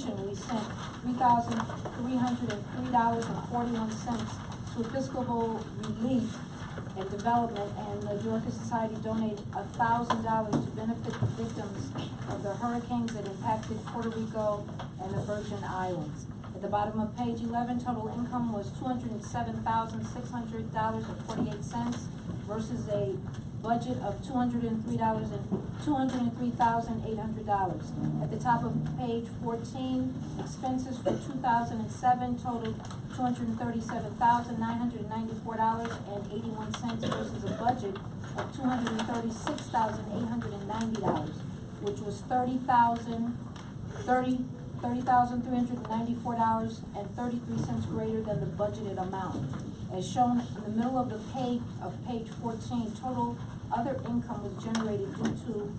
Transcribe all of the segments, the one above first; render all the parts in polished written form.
addition, we sent $3,303.41 to Episcopal Relief and Development, and the Dorcas Society donated $1,000 to benefit the victims of the hurricanes that impacted Puerto Rico and the Virgin Islands. At the bottom of page 11, total income was $207,600.48 versus a budget of $203,800. At the top of page 14, expenses for 2007 totaled $237,994.81 versus a budget of $236,890, which was $30,394.33 greater than the budgeted amount. As shown in the middle of the page page 14, total other income was generated due to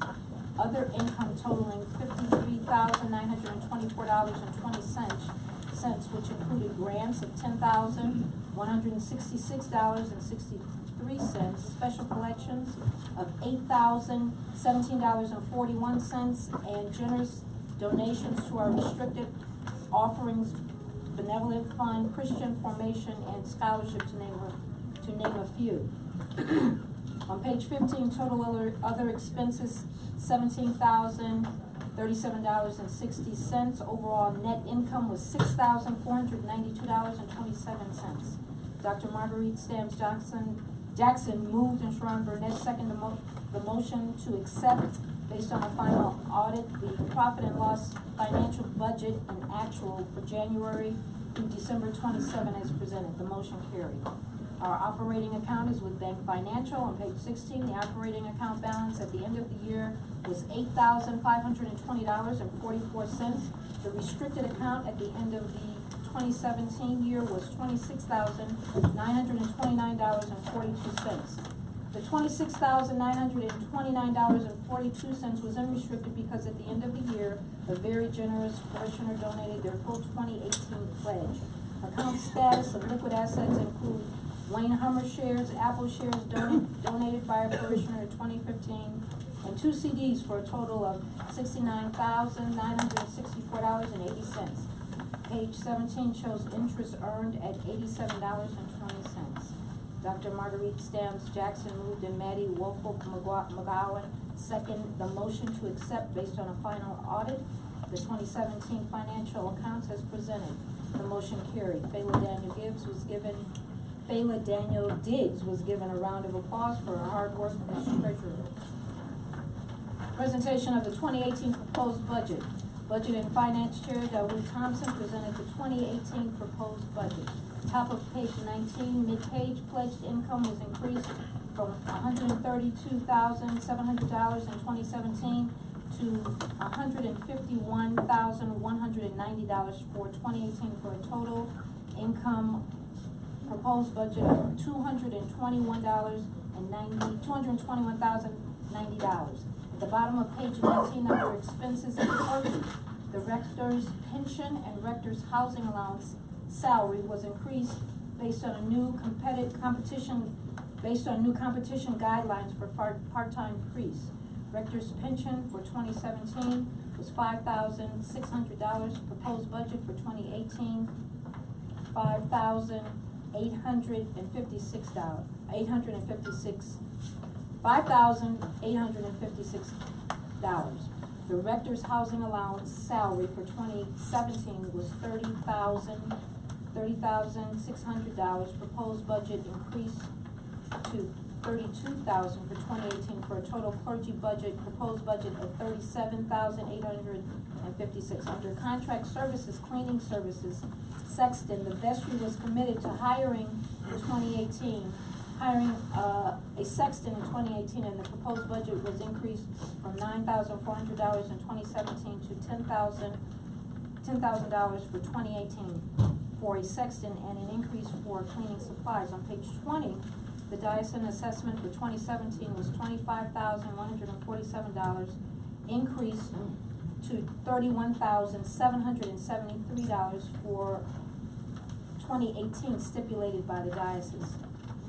other income totaling $53,924.20, which included grants of $10,166.63, special collections of $8,017.41, and generous donations to our restricted offerings, benevolent fund, Christian formation, and scholarship, to name a few. On page 15, total other expenses, $17,037.60. Overall net income was $6,492.27. Dr. Marguerite Stamps Jackson moved, and Sharon Burnett seconded the motion to accept, based on a final audit, the profit and loss financial budget and actual for January through December 27 as presented. The motion carried. Our operating account is with Bank Financial. On page 16, the operating account balance at the end of the year was $8,520.44. The restricted account at the end of the 2017 year was $26,929.42. The $26,929.42 was unrestricted because at the end of the year, a very generous parishioner donated their full 2018 pledge. Account status of liquid assets include Wayne Hummer shares, Apple shares donated by a parishioner in 2015, and 2 CDs for a total of $69,964.80. Page 17 shows interest earned at $87.20. Dr. Marguerite Stamps Jackson moved, and Maddie Wofolk McGowan seconded the motion to accept, based on a final audit, the 2017 financial accounts as presented. The motion carried. Fayla Daniel Diggs was given a round of applause for her hard work as treasurer. Presentation of the 2018 proposed budget. Budget and Finance Chair Delwood Thompson presented the 2018 proposed budget. Top of page 19, mid-page, pledged income was increased from $132,700 in 2017 to $151,190 for 2018 for a total income proposed budget of $221,090. At the bottom of page 19, under expenses and clergy, the rector's pension and rector's housing allowance salary was increased based on new competition guidelines for part-time priests. Rector's pension for 2017 was $5,600. Proposed budget for 2018, $5,856. The rector's housing allowance salary for 2017 was $30,600. Proposed budget increased to $32,000 for 2018 for a total clergy budget, proposed budget of $37,856. Under contract services, cleaning services, sexton, the vestry was committed to hiring a sexton in 2018, and the proposed budget was increased from $9,400 in 2017 to $10,000 for 2018 for a sexton, and an increase for cleaning supplies. On page 20, the diocesan assessment for 2017 was $25,147, increased to $31,773 for 2018 stipulated by the diocese.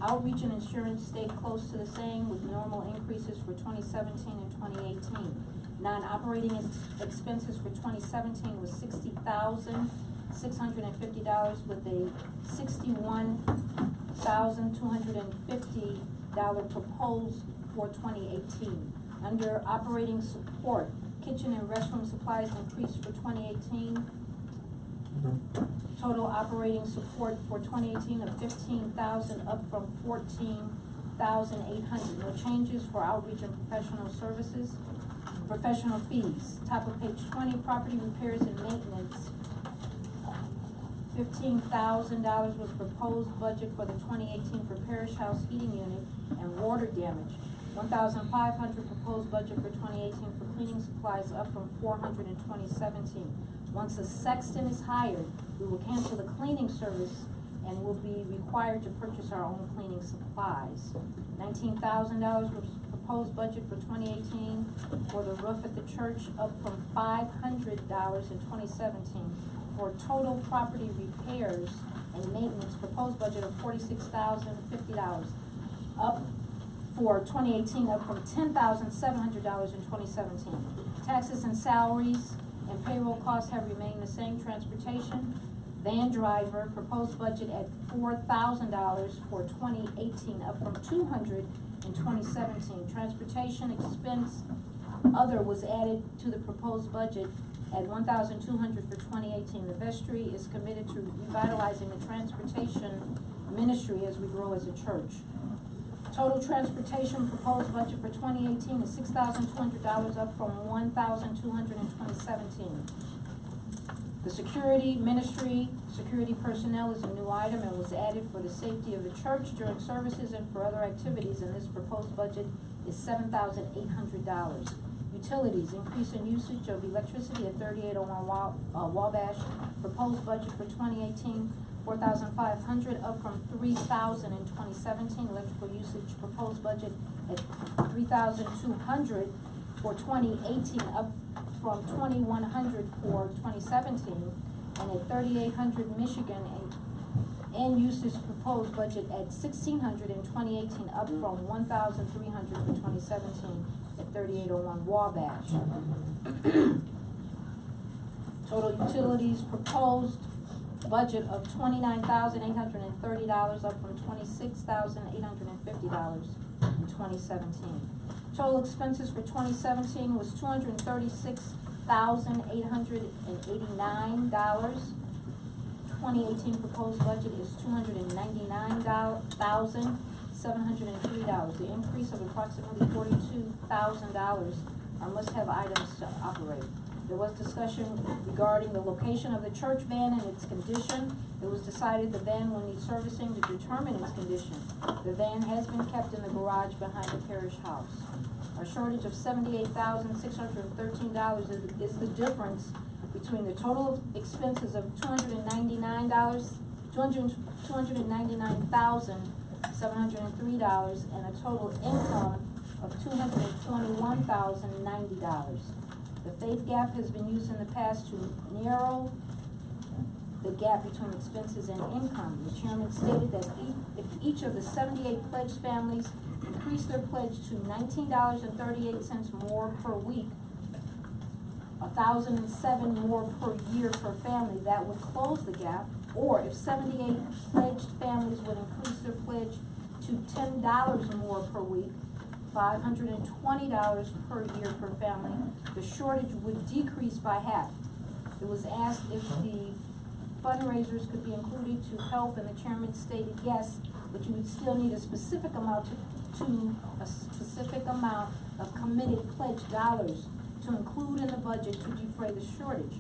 Outreach and insurance stayed close to the same with normal increases for 2017 and 2018. Non-operating expenses for 2017 was $60,650 with a $61,250 proposed for 2018. Under operating support, kitchen and restroom supplies increased for 2018. Total operating support for 2018 of $15,000, up from $14,800. No changes for outreach and professional services. Professional fees, top of page 20, property repairs and maintenance. $15,000 was proposed budget for the 2018 for Parish House heating unit and water damage. $1,500 proposed budget for 2018 for cleaning supplies, up from $400 in 2017. Once a sexton is hired, we will cancel the cleaning service and will be required to purchase our own cleaning supplies. $19,000 was proposed budget for 2018 for the roof at the church, up from $500 in 2017. For total property repairs and maintenance, proposed budget of $46,050, up for 2018, up from $10,700 in 2017. Taxes and salaries and payroll costs have remained the same. Transportation, van driver, proposed budget at $4,000 for 2018, up from $200 in 2017. Transportation expense other was added to the proposed budget at $1,200 for 2018. The vestry is committed to revitalizing the transportation ministry as we grow as a church. Total transportation proposed budget for 2018 is $6,200, up from $1,200 in 2017. The security ministry, security personnel is a new item and was added for the safety of the church during services and for other activities, and this proposed budget is $7,800. Utilities, increase in usage of electricity at 3801 Wabash. Proposed budget for 2018, $4,500, up from $3,000 in 2017. Electrical usage proposed budget at $3,200 for 2018, up from $2,100 for 2017, and at 3800 Michigan, and usage proposed budget at $1,600 in 2018, up from $1,300 for 2017 at 3801 Wabash. Total utilities proposed budget of $29,830, up from $26,850 in 2017. Total expenses for 2017 was $236,889. 2018 proposed budget is $299,703. The increase of approximately $42,000 are must-have items to operate. There was discussion regarding the location of the church van and its condition. It was decided the van will need servicing to determine its condition. The van has been kept in the garage behind the parish house. A shortage of $78,613 is the difference between the total expenses of $299,703 and a total income of $221,090. The faith gap has been used in the past to narrow the gap between expenses and income. The chairman stated that if each of the 78 pledged families increased their pledge to $19.38 more per week, $1,007 more per year per family, that would close the gap. Or if 78 pledged families would increase their pledge to $10 more per week, $520 per year per family, the shortage would decrease by half. It was asked if the fundraisers could be included to help, and the chairman stated yes, but you would still need a specific amount of committed pledged dollars to include in the budget to defray the shortage.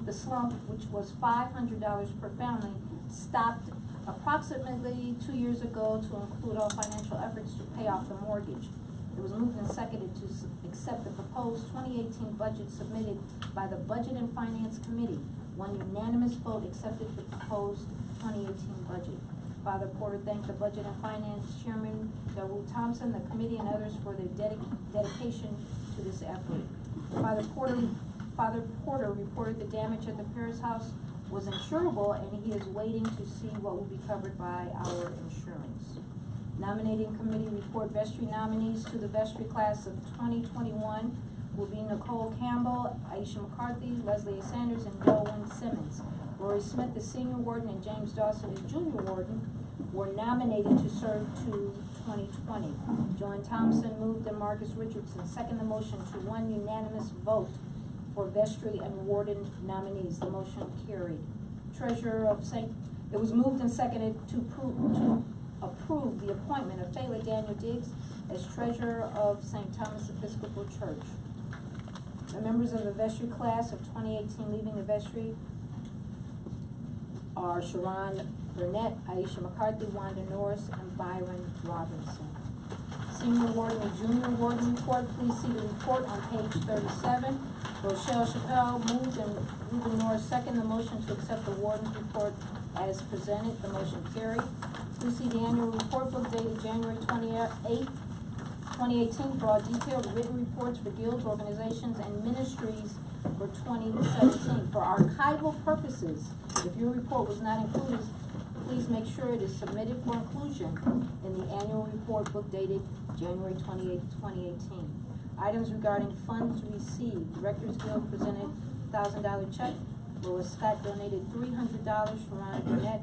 The slump, which was $500 per family, stopped approximately 2 years ago to include all financial efforts to pay off the mortgage. It was moved and seconded to accept the proposed 2018 budget submitted by the Budget and Finance Committee. One unanimous vote accepted the proposed 2018 budget. Father Porter thanked the Budget and Finance Chairman, Daru Thompson, the committee, and others for their dedication to this effort. Father Porter reported the damage at the Parish House was insurable, and he is waiting to see what will be covered by our insurance. Nominating committee report vestry nominees to the vestry class of 2021 will be Nicole Campbell, Aisha McCarthy, Leslie A. Sanders, and Delwyn Simmons. Rory Smith, the senior warden, and James Dawson, the junior warden, were nominated to serve to 2020. Joanne Thompson moved and Marcus Richardson seconded the motion to one unanimous vote for vestry and warden nominees. The motion carried. Treasurer of it was moved and seconded to approve the appointment of Fayla Daniel Diggs as treasurer of St. Thomas Episcopal Church. The members of the vestry class of 2018 leaving the vestry are Sharon Burnett, Aisha McCarthy, Wanda Norris, and Byron Robinson. Senior warden and junior warden report. Please see the report on page 37. Rochelle Chappelle moved and Ruben Norris seconded the motion to accept the warden's report as presented. The motion carried. Please see the annual report book dated January 28, 2018 for all detailed written reports for guilds, organizations, and ministries for 2017. For archival purposes, if your report was not included, please make sure it is submitted for inclusion in the annual report book dated January 28, 2018. Items regarding funds received. Directors Guild presented $1,000 check. Lois Scott donated $300. Sharon Burnett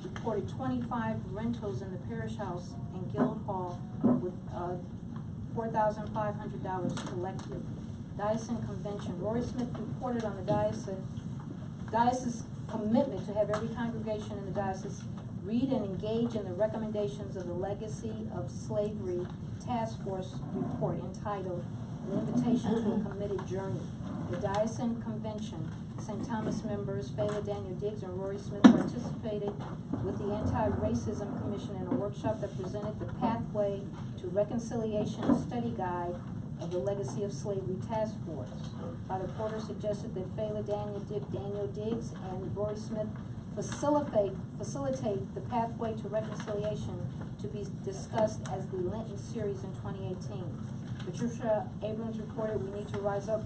reported 25 rentals in the Parish House and Guild Hall with $4,500 collected. Diocese Convention. Rory Smith reported on the diocese commitment to have every congregation in the diocese read and engage in the recommendations of the Legacy of Slavery Task Force report entitled An Invitation to a Committed Journey. The Diocese Convention, St. Thomas members Fayla Daniel Diggs and Rory Smith participated with the Anti-Racism Commission in a workshop that presented the Pathway to Reconciliation Study Guide of the Legacy of Slavery Task Force. Father Porter suggested that Fayla Daniel Diggs and Rory Smith facilitate the Pathway to Reconciliation to be discussed as the Lenten series in 2018. Patricia Abrams reported, we need to rise up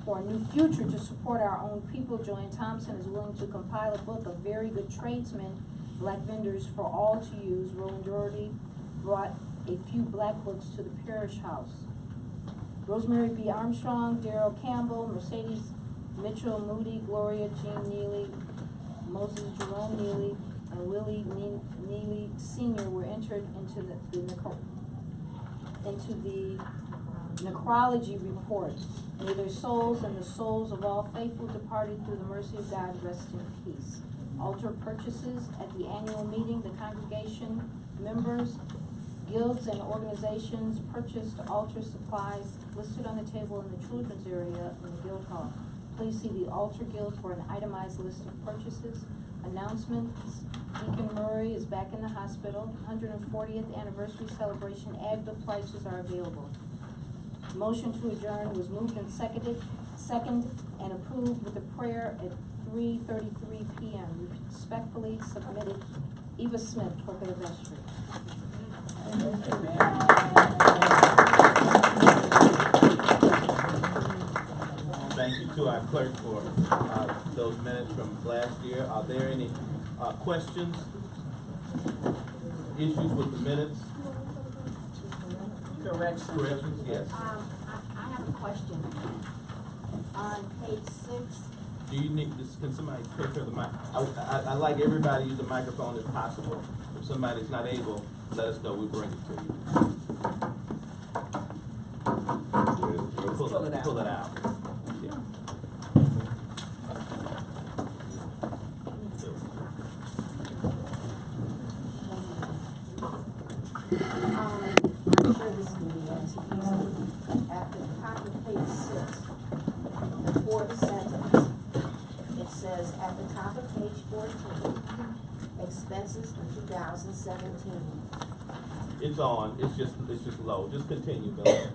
for a new future to support our own people. Joanne Thompson is willing to compile a book of very good tradesmen, black vendors for all to use. Roland Doherty brought a few black books to the Parish House. Rosemary B. Armstrong, Darrell Campbell, Mercedes Mitchell Moody, Gloria Jean Neely, Moses Jerome Neely, and Willie Neely Sr. were entered into the necrology report. May their souls and the souls of all faithful departed through the mercy of God rest in peace. Altar purchases at the annual meeting. The congregation members, guilds, and organizations purchased altar supplies listed on the table in the children's area in the Guild Hall. Please see the Altar Guild for an itemized list of purchases. Announcements. Deacon Murray is back in the hospital. 140th anniversary celebration. Ad book prices are available. Motion to adjourn was moved and seconded and approved with a prayer at 3:33 p.m. Respectfully submitted, Eva Smith, clerk of the vestry. Thank you to our clerk for those minutes from last year. Are there any questions, issues with the minutes? Corrections, yes. I have a question. On page 6. Do you need this? Can somebody take care of the mic? I like everybody to use the microphone if possible. If somebody's not able, let us know. We bring it to you. Pull it out. Yeah. I'm sure this can be answered easily. At the top of page 6, the fourth sentence, it says, at the top of page 14, expenses for 2017. It's on. It's just low. Just continue, Bill.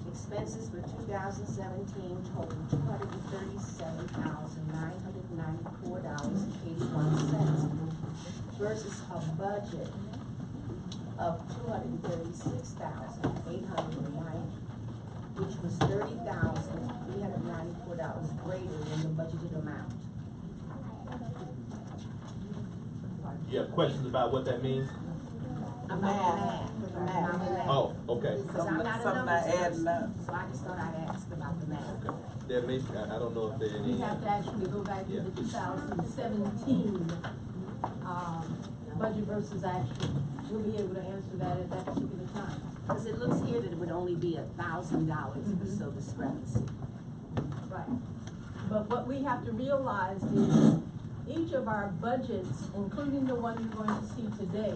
Expenses for 2017 total $237,994.81 versus a budget of $236,809, which was $30,394 greater than the budgeted amount. You have questions about what that means? the math. Oh, okay. Because I'm not a Something numbers not adding up. person, so I just thought I'd ask about the math. Okay. There may, I don't know if there are We any. have to actually go back to Yeah. the 2017, budget versus actual. We'll be able to answer that at that particular time. Because it looks here that it would only be $1,000 or so discrepancy. Right. But what we have to realize is each of our budgets, including the one you're going to see today,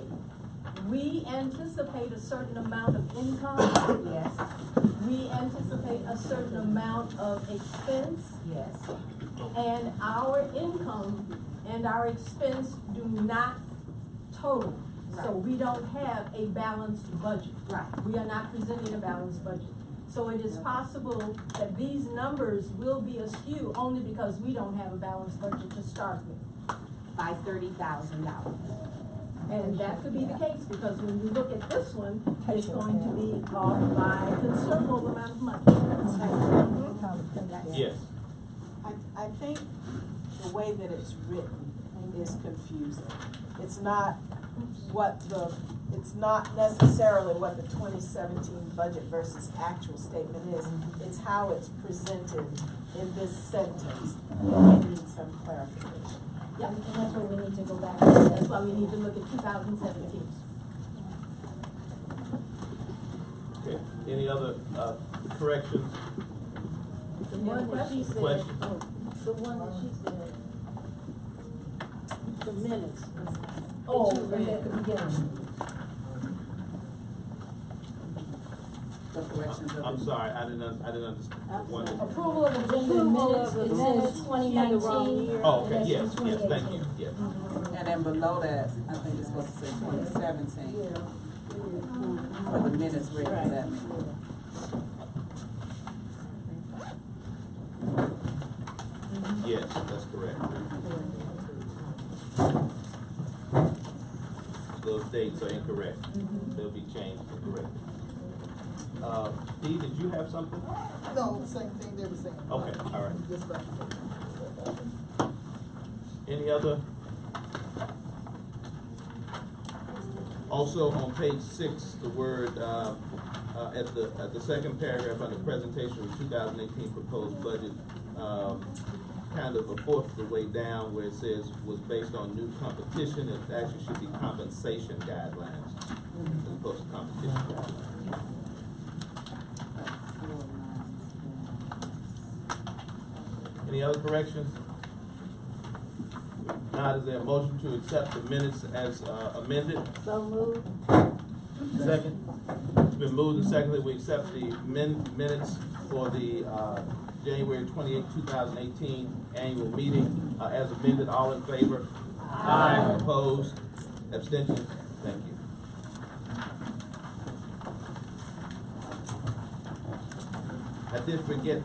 we anticipate a certain amount of income. Yes, We anticipate a certain amount of expense. yes. And our income and our expense do not total. So Right. we don't have a balanced budget. Right. We are not presenting a balanced budget. So it is possible that these numbers will be askew only because we don't have a balanced budget to start with. By $30,000. And that could be the case because when you look at this one, it's going to be off by a considerable amount of money. Yes. I think the way that it's written is confusing. It's not it's not necessarily what the 2017 budget versus actual statement is. It's how it's presented in this sentence. It needs some clarification. Yeah, and that's what we need to go back to. That's why we need to look at 2017. Okay. Any other corrections? The one that she said, Question? the one that she said, the minutes. Oh, right at the beginning. The corrections of I'm sorry, I didn't understand. One that- Approval of agenda minutes, it says 2019. Oh, okay, yes, thank you, yes. And then below that, I think it's supposed to say 2017. For the minutes written for that meeting. Yes, that's correct. Those dates are incorrect. They'll be changed to correct. Dee, did you have something? No, same thing they were saying. Okay, all right. Just like. Any other? Also on page 6, the word, at the second paragraph under presentation of 2018 proposed budget, kind of a fourth of the way down where it says was based on new competition, it actually should be compensation guidelines as opposed to competition guidelines. Any other corrections? Not, is there a motion to accept the minutes as amended? So moved. Second. It's been moved and seconded, we accept the minutes for the January 28, 2018 annual meeting as amended. All in favor? Aye. Opposed? Abstentions? Thank you. I did forget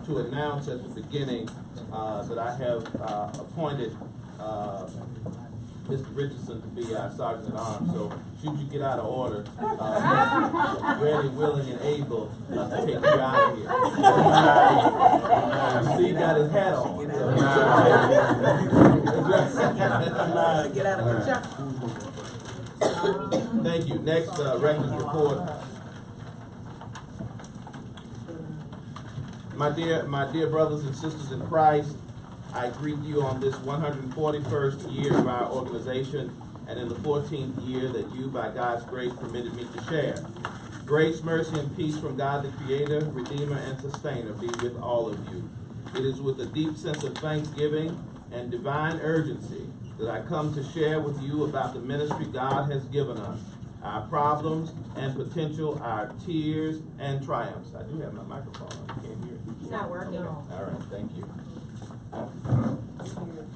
to announce at the beginning that I have appointed Mr. Richardson to be our Sergeant at Arms. So should you get out of order, ready, willing, and able to take you out of here. See, he got his hat on. Get out of the chapter. Thank you. Next, Rector's report. My dear brothers and sisters in Christ, I greet you on this 141st year of our organization and in the 14th year that you, by God's grace, permitted me to share. Grace, mercy, and peace from God the Creator, Redeemer, and Sustainer be with all of you. It is with a deep sense of thanksgiving and divine urgency that I come to share with you about the ministry God has given us, our problems and potential, our tears and triumphs. I do have my microphone on, you can't hear it. It's not working. All right, thank you.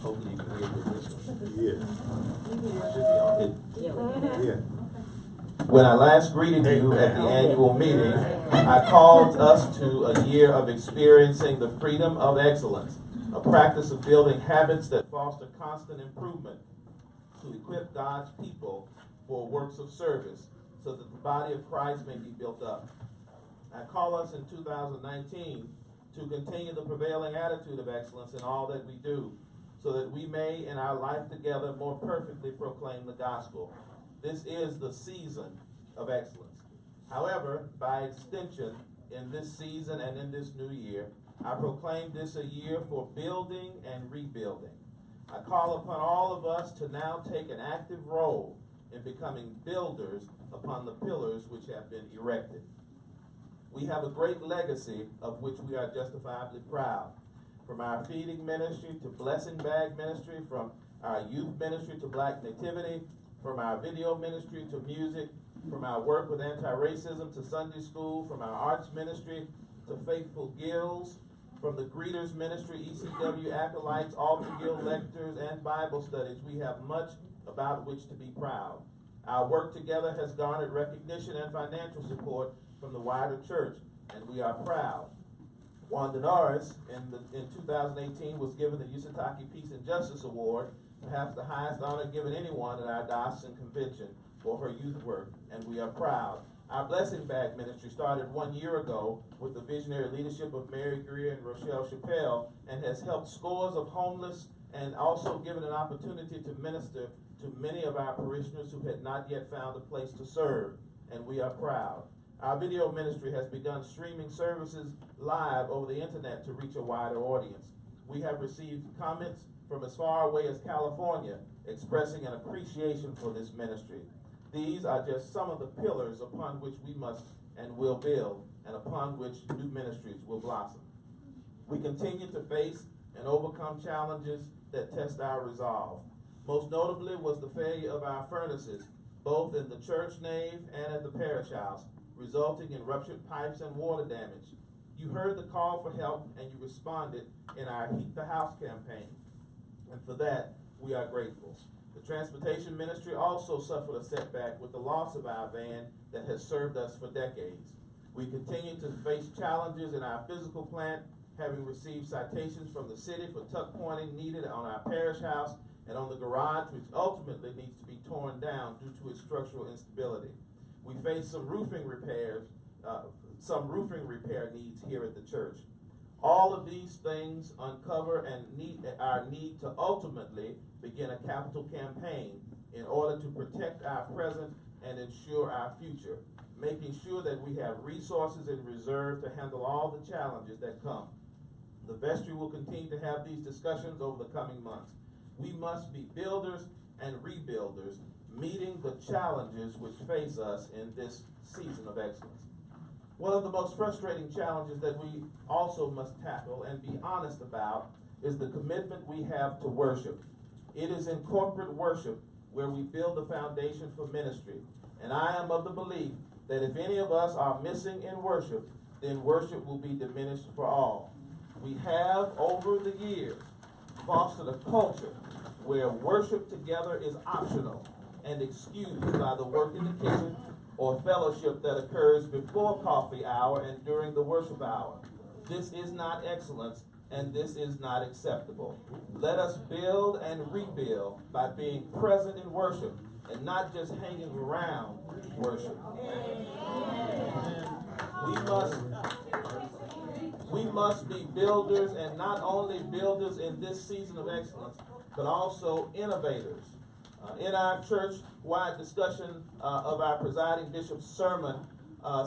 Hopefully you can hear this one. Yeah. Should be on it. Yeah, we can have. Yeah. When I last greeted you at the annual meeting, I called us to a year of experiencing the freedom of excellence, a practice of building habits that foster constant improvement to equip God's people for works of service so that the body of Christ may be built up. I call us in 2019 to continue the prevailing attitude of excellence in all that we do, so that we may, in our life together, more perfectly proclaim the gospel. This is the season of excellence. However, by extension, in this season and in this new year, I proclaim this a year for building and rebuilding. I call upon all of us to now take an active role in becoming builders upon the pillars which have been erected. We have a great legacy of which we are justifiably proud. From our feeding ministry to blessing bag ministry, from our youth ministry to Black Nativity, from our video ministry to music, from our work with anti-racism to Sunday school, from our arts ministry to Faithful Guilds, from the Greeters Ministry, ECW Acolytes, Altar Guild lectures, and Bible studies, we have much about which to be proud. Our work together has garnered recognition and financial support from the wider church, and we are proud. Wanda Norris, in 2018, was given the Usatake Peace and Justice Award, perhaps the highest honor given anyone at our diocesan convention for her youth work, and we are proud. Our Blessing Bag ministry started 1 year ago with the visionary leadership of Mary Greer and Rochelle Chappelle, and has helped scores of homeless and also given an opportunity to minister to many of our parishioners who had not yet found a place to serve, and we are proud. Our video ministry has begun streaming services live over the internet to reach a wider audience. We have received comments from as far away as California expressing an appreciation for this ministry. These are just some of the pillars upon which we must and will build, and upon which new ministries will blossom. We continue to face and overcome challenges that test our resolve. Most notably was the failure of our furnaces, both in the church nave and at the parish house, resulting in ruptured pipes and water damage. You heard the call for help and you responded in our Heat the House campaign, and for that we are grateful. The transportation ministry also suffered a setback with the loss of our van that has served us for decades. We continue to face challenges in our physical plant, having received citations from the city for tuck pointing needed on our parish house and on the garage, which ultimately needs to be torn down due to its structural instability. We face some roofing repair needs here at the church. All of these things uncover our need to ultimately begin a capital campaign in order to protect our present and ensure our future, making sure that we have resources in reserve to handle all the challenges that come. The vestry will continue to have these discussions over the coming months. We must be builders and rebuilders, meeting the challenges which face us in this season of excellence. One of the most frustrating challenges that we also must tackle and be honest about is the commitment we have to worship. It is in corporate worship where we build the foundation for ministry. And I am of the belief that if any of us are missing in worship, then worship will be diminished for all. We have, over the years, fostered a culture where worship together is optional and excused by the work in the kitchen or fellowship that occurs before coffee hour and during the worship hour. This is not excellence, and this is not acceptable. Let us build and rebuild by being present in worship and not just hanging around worship. We must be builders, and not only builders in this season of excellence, but also innovators. In our church-wide discussion of our presiding bishop's sermon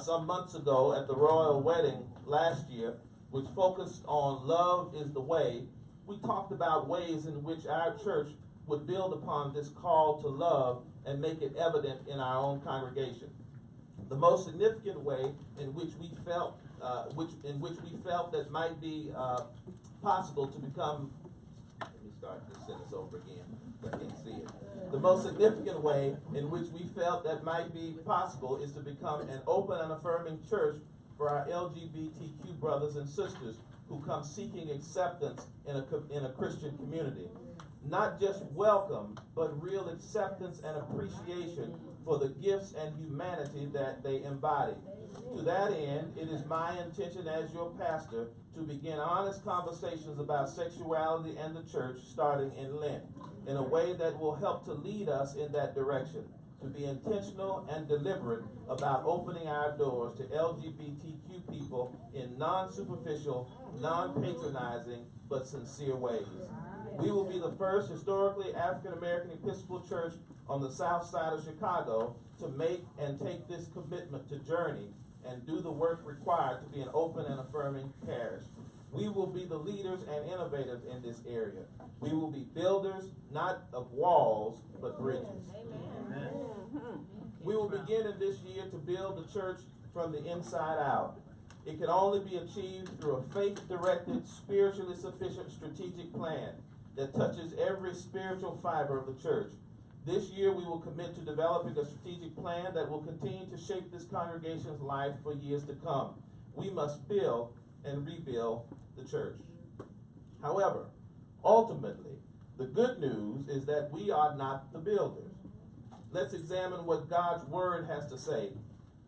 some months ago at the royal wedding last year, which focused on love is the way, we talked about ways in which our church would build upon this call to love and make it evident in our own congregation. The most significant way in which we felt that might be possible to become. Let me start this sentence over again. I can't see it. The most significant way in which we felt that might be possible is to become an open and affirming church for our LGBTQ brothers and sisters who come seeking acceptance in a Christian community. Not just welcome, but real acceptance and appreciation for the gifts and humanity that they embody. To that end, it is my intention as your pastor to begin honest conversations about sexuality and the church starting in Lent, in a way that will help to lead us in that direction, to be intentional and deliberate about opening our doors to LGBTQ people in non-superficial, non-patronizing, but sincere ways. We will be the first historically African-American Episcopal Church on the south side of Chicago to make and take this commitment to journey and do the work required to be an open and affirming parish. We will be the leaders and innovators in this area. We will be builders, not of walls, but bridges. Amen. We will begin in this year to build the church from the inside out. It can only be achieved through a faith-directed, spiritually sufficient strategic plan that touches every spiritual fiber of the church. This year we will commit to developing a strategic plan that will continue to shape this congregation's life for years to come. We must build and rebuild the church. However, ultimately, the good news is that we are not the builders. Let's examine what God's word has to say.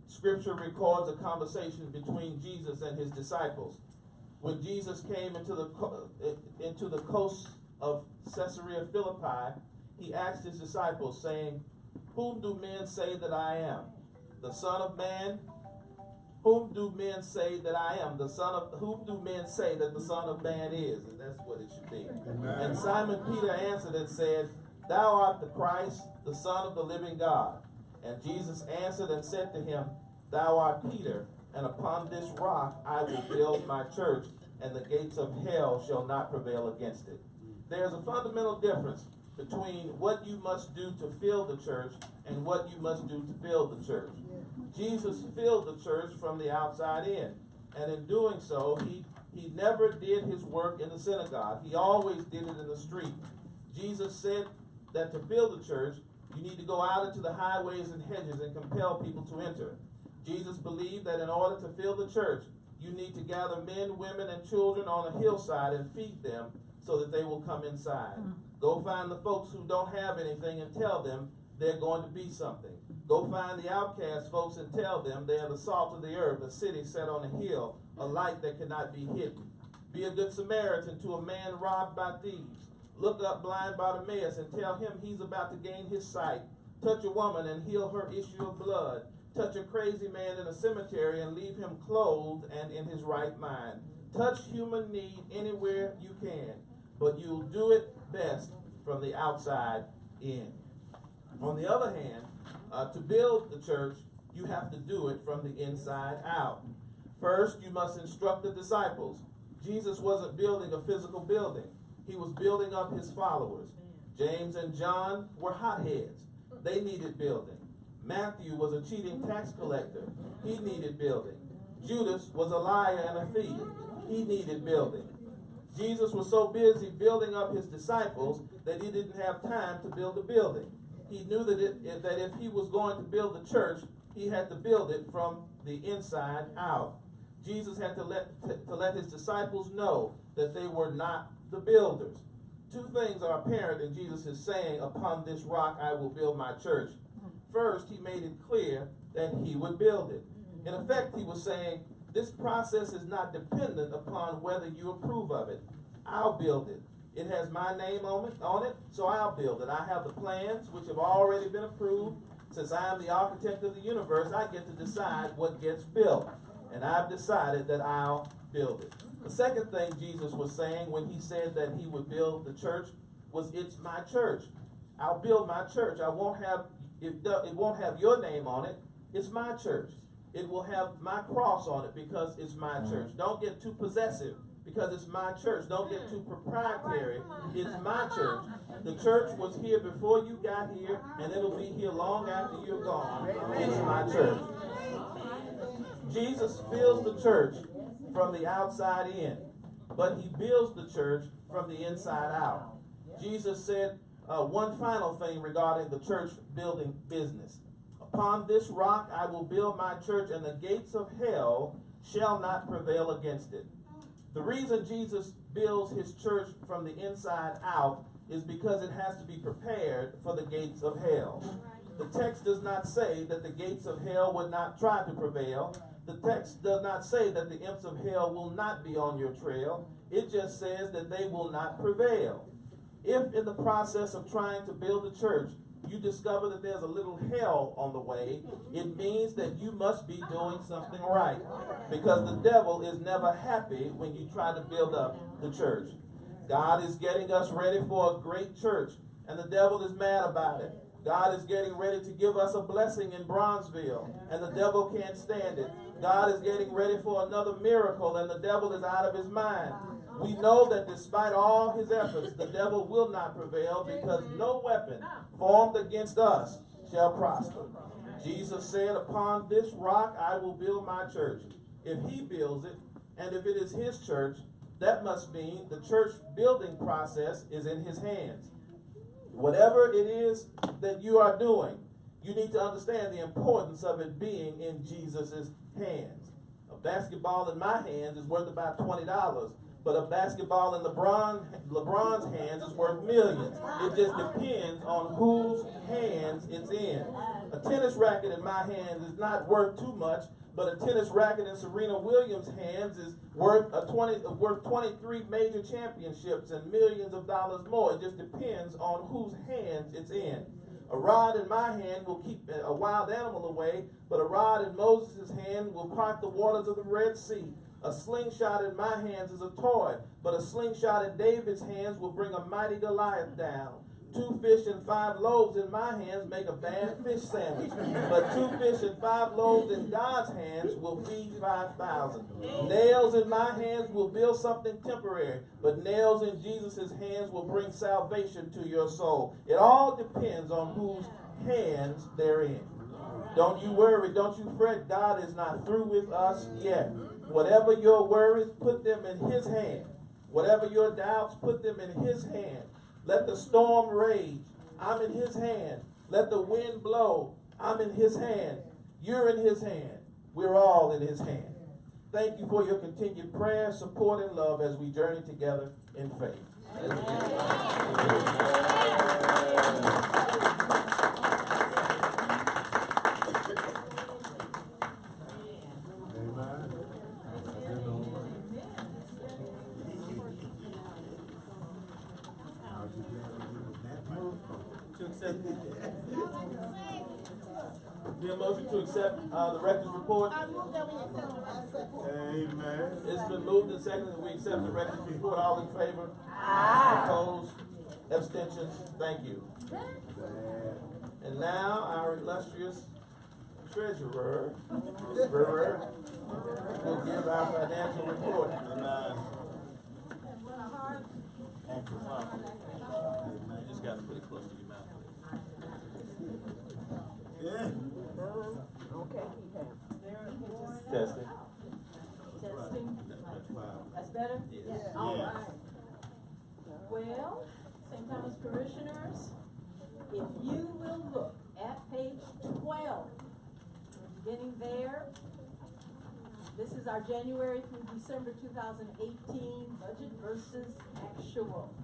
Scripture records a conversation between Jesus and his disciples. When Jesus came into the coast of Caesarea Philippi, he asked his disciples, saying, "Whom do men say that I am? The Son of Man? Whom do men say that I am? Whom do men say that the Son of Man is?" And that's what it should be. Amen. And Simon Peter answered and said, "Thou art the Christ, the Son of the living God." And Jesus answered and said to him, "Thou art Peter, and upon this rock I will build my church, and the gates of hell shall not prevail against it." There's a fundamental difference between what you must do to fill the church and what you must do to build the church. Jesus filled the church from the outside in, and in doing so, he never did his work in the synagogue. He always did it in the street. Jesus said that to fill the church, you need to go out into the highways and hedges and compel people to enter. Jesus believed that in order to fill the church, you need to gather men, women, and children on a hillside and feed them so that they will come inside. Go find the folks who don't have anything and tell them they're going to be something. Go find the outcast folks and tell them they are the salt of the earth, a city set on a hill, a light that cannot be hidden. Be a good Samaritan to a man robbed by thieves. Look up blind Bartimaeus and tell him he's about to gain his sight. Touch a woman and heal her issue of blood. Touch a crazy man in a cemetery and leave him clothed and in his right mind. Touch human need anywhere you can, but you'll do it best from the outside in. On the other hand, to build the church, you have to do it from the inside out. First, you must instruct the disciples. Jesus wasn't building a physical building. He was building up his followers. James and John were hotheads. They needed building. Matthew was a cheating tax collector. He needed building. Judas was a liar and a thief. He needed building. Jesus was so busy building up his disciples that he didn't have time to build a building. He knew that if he was going to build the church, he had to build it from the inside out. Jesus had to let his disciples know that they were not the builders. Two things are apparent in Jesus' saying, "Upon this rock I will build my church." First, he made it clear that he would build it. In effect, he was saying, this process is not dependent upon whether you approve of it. I'll build it. It has my name on it, so I'll build it. I have the plans, which have already been approved. Since I am the architect of the universe, I get to decide what gets built. And I've decided that I'll build it. The second thing Jesus was saying when he said that he would build the church was, it's my church. I'll build my church. It won't have your name on it. It's my church. It will have my cross on it because it's my church. Don't get too possessive because it's my church. Don't get too proprietary. It's my church. The church was here before you got here, and it'll be here long after you're gone. It's my church. Jesus fills the church from the outside in, but he builds the church from the inside out. Jesus said one final thing regarding the church building business. "Upon this rock I will build my church, and the gates of hell shall not prevail against it." The reason Jesus builds his church from the inside out is because it has to be prepared for the gates of hell. The text does not say that the gates of hell would not try to prevail. The text does not say that the imps of hell will not be on your trail. It just says that they will not prevail. If in the process of trying to build a church, you discover that there's a little hell on the way, it means that you must be doing something right. Because the devil is never happy when you try to build up the church. God is getting us ready for a great church, and the devil is mad about it. God is getting ready to give us a blessing in Bronzeville, and the devil can't stand it. God is getting ready for another miracle, and the devil is out of his mind. We know that despite all his efforts, the devil will not prevail, because no weapon formed against us shall prosper. Jesus said, upon this rock I will build my church. If he builds it, and if it is his church, that must mean the church building process is in his hands. Whatever it is that you are doing, you need to understand the importance of it being in Jesus' hands. A basketball in my hands is worth about $20, but a basketball in LeBron's hands is worth millions. It just depends on whose hands it's in. A tennis racket in my hands is not worth too much, but a tennis racket in Serena Williams' hands is worth 23 major championships and millions of dollars more. It just depends on whose hands it's in. A rod in my hand will keep a wild animal away, but a rod in Moses' hand will part the waters of the Red Sea. A slingshot in my hands is a toy, but a slingshot in David's hands will bring a mighty Goliath down. 2 fish and 5 loaves in my hands make a bad fish sandwich, but 2 fish and 5 loaves in God's hands will feed 5,000. Nails in my hands will build something temporary, but nails in Jesus' hands will bring salvation to your soul. It all depends on whose hands they're in. Don't you worry, don't you fret. God is not through with us yet. Whatever your worries, put them in his hand. Whatever your doubts, put them in his hand. Let the storm rage. I'm in his hand. Let the wind blow. I'm in his hand. You're in his hand. We're all in his hand. Thank you for your continued prayer, support, and love as we journey together in faith. To accept the motion to accept the rector's report. Amen. It's been moved and seconded that we accept the rector's report. All in favor? Aye. Opposed? Abstentions? Thank you. And now our illustrious treasurer will give our financial report. You just got to put it close to your mouth. Yeah. Okay, keep it. Testing. Testing. Wow. That's better? Yes. All right. Well, St. Thomas parishioners, if you will look at page 12, beginning there, this is our January through December 2018 budget versus actual.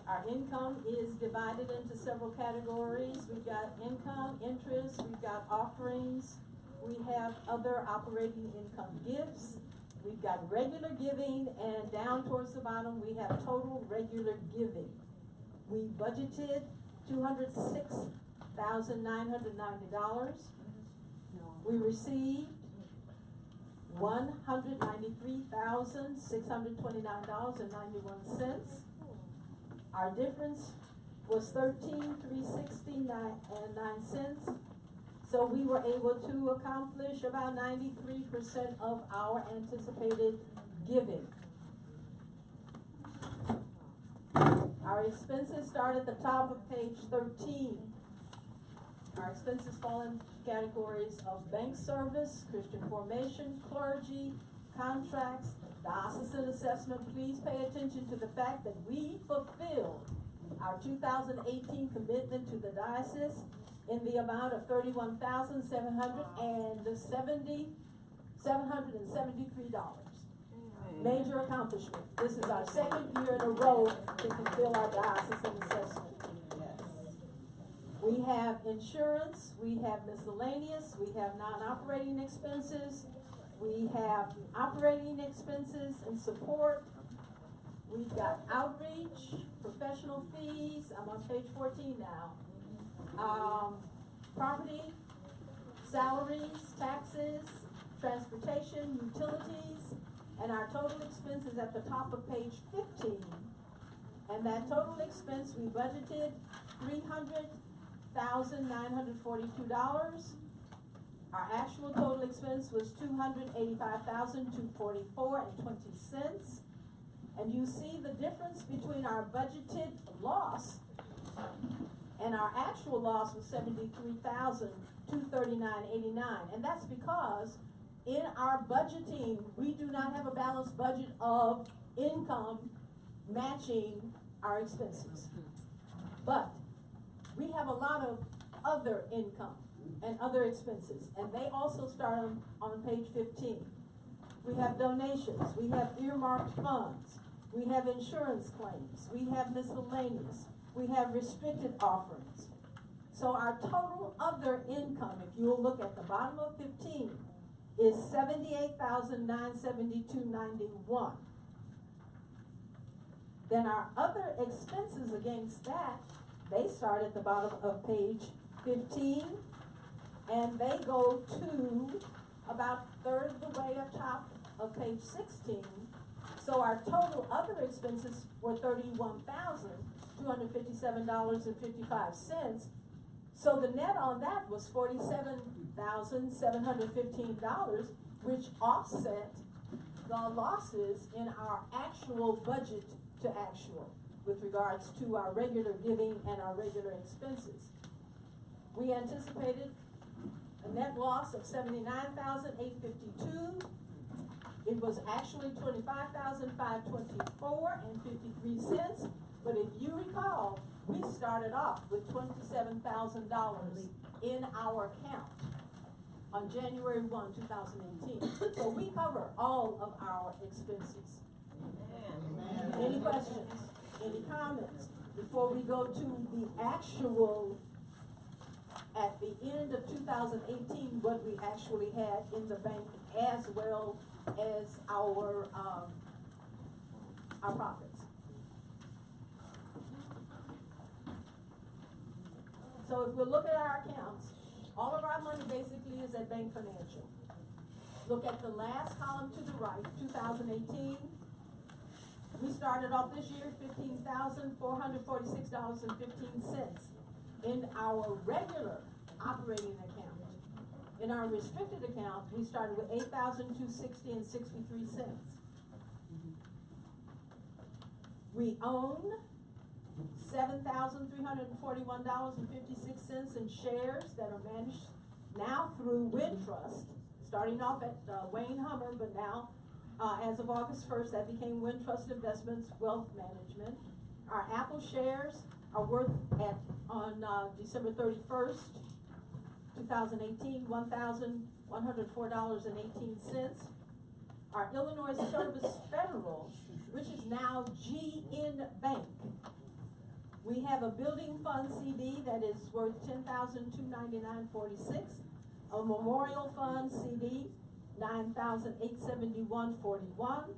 Our income is divided into several categories. We've got income, interest, we've got offerings, we have other operating income gifts, we've got regular giving, and down towards the bottom we have total regular giving. We budgeted $206,990. We received $193,629.91. Our difference was $13,369.09. So we were able to accomplish about 93% of our anticipated giving. Our expenses start at the top of page 13. Our expenses fall in categories of bank service, Christian formation, clergy, contracts, diocesan assessment. Please pay attention to the fact that we fulfilled our 2018 commitment to the diocese in the amount of $31,773. Major accomplishment. This is our second year in a row to fulfill our diocesan assessment. We have insurance, we have miscellaneous, we have non-operating expenses, we have operating expenses and support, We've got outreach, professional fees, I'm on page 14 now. Property, salaries, taxes, transportation, utilities, and our total expense is at the top of page 15. And that total expense, we budgeted $300,942. Our actual total expense was $285,244.20. And you see the difference between our budgeted loss and our actual loss was $73,239.89. And that's because in our budgeting, we do not have a balanced budget of income matching our expenses. But we have a lot of other income and other expenses, and they also start on page 15. We have donations, we have earmarked funds, we have insurance claims, we have miscellaneous, we have restricted offerings. So our total other income, if you'll look at the bottom of 15, is $78,972.91. Then our other expenses against that, they start at the bottom of page 15, and they go to about a third of the way up top of page 16. So our total other expenses were $31,257.55. So the net on that was $47,715, which offset the losses in our actual budget to actual with regards to our regular giving and our regular expenses. We anticipated a net loss of $79,852. It was actually $25,524.53. But if you recall, we started off with $27,000 in our account on January 1, 2018. So we cover all of our expenses. Amen. Any questions? Any comments? Before we go to the actual, at the end of 2018, what we actually had in the bank as well as our profits. So if we look at our accounts, all of our money basically is at Bank Financial. Look at the last column to the right, 2018. We started off this year $15,446.15 in our regular operating account. In our restricted account, we started with $8,260.63. We own $7,341.56 in shares that are managed now through Wintrust, starting off at Wayne Hummer, but now as of August 1st, that became Wintrust Investments Wealth Management. Our Apple shares are worth on December 31st, 2018, $1,104.18. Our Illinois Service Federal, which is now GN Bank. We have a building fund CD that is worth $10,299.46. A memorial fund CD, $9,871.41.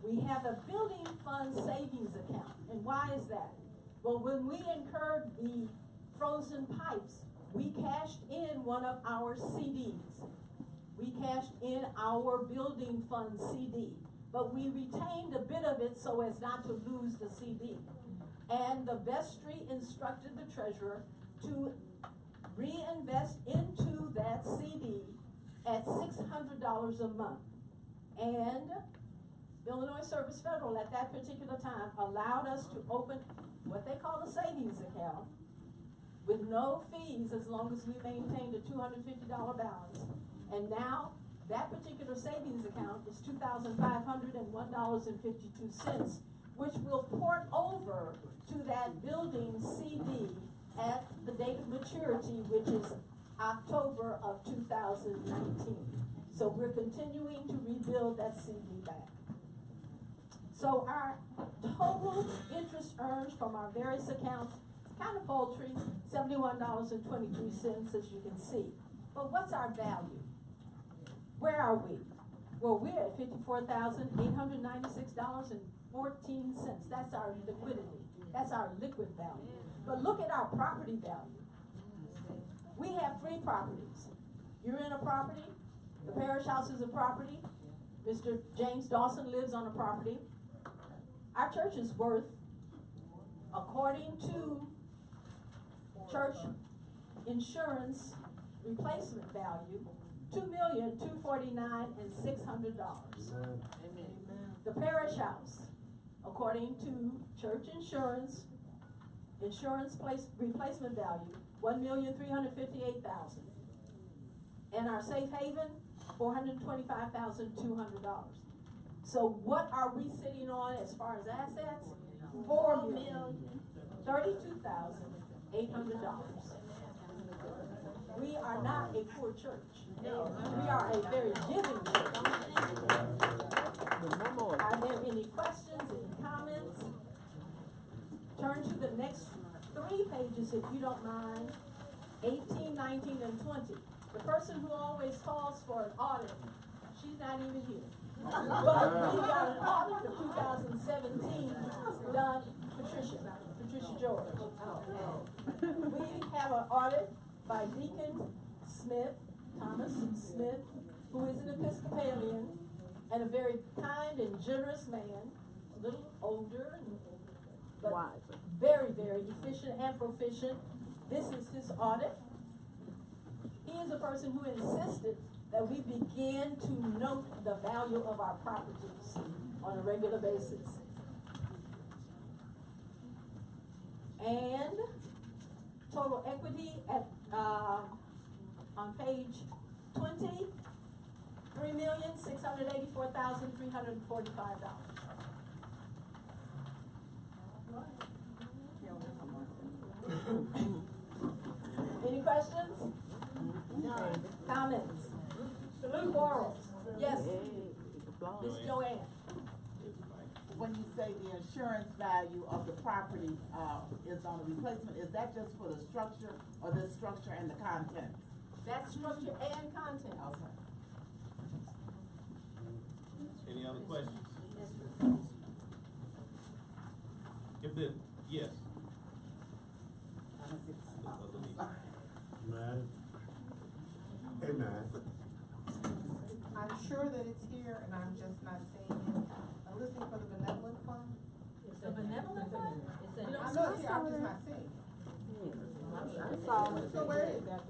We have a building fund savings account. And why is that? Well, when we incurred the frozen pipes, we cashed in one of our CDs. We cashed in our building fund CD, but we retained a bit of it so as not to lose the CD. And the vestry instructed the treasurer to reinvest into that CD at $600 a month. And Illinois Service Federal at that particular time allowed us to open what they call a savings account with no fees as long as we maintained a $250 balance. And now that particular savings account is $2,501.52, which will port over to that building CD at the date of maturity, which is October of 2019. So we're continuing to rebuild that CD back. So our total interest earned from our various accounts, kind of paltry, $71.23, as you can see. But what's our value? Where are we? Well, we're at $54,896 $1.14. That's our liquidity. That's our liquid value. But look at our property value. We have 3 properties. You're in a property. The parish house is a property. Mr. James Dawson lives on a property. Our church is worth, according to church insurance replacement value, $2,249,600. Amen. The parish house, according to church insurance replacement value, $1,358,000. And our safe haven, $425,200. So what are we sitting on as far as assets? $4,032,800. We are not a poor church. We are a very giving church. Are there any questions, any comments? Turn to the next 3 pages if you don't mind. 18, 19, and 20. The person who always calls for an audit, she's not even here. But we got an audit for 2017 done, Patricia George. We have an audit by Deacon Smith, Thomas Smith, who is an Episcopalian and a very kind and generous man, a little older, but very, very efficient and proficient. This is his audit. He is a person who insisted that we begin to note the value of our properties on a regular basis. And total equity at on page 20, $3,684,345. Any questions? No. Comments? Quarrels? Yes. Ms. Joanne. When you say the insurance value of the property is on a replacement, is that just for the structure or the structure and the contents? That's structure and content. Okay. Any other questions? If then, yes. Man. Amen. I'm sure that it's here and I'm just not seeing it. I'm listening for the benevolent fund. The benevolent fund? I know it's here, I'm just not seeing it. So where is that?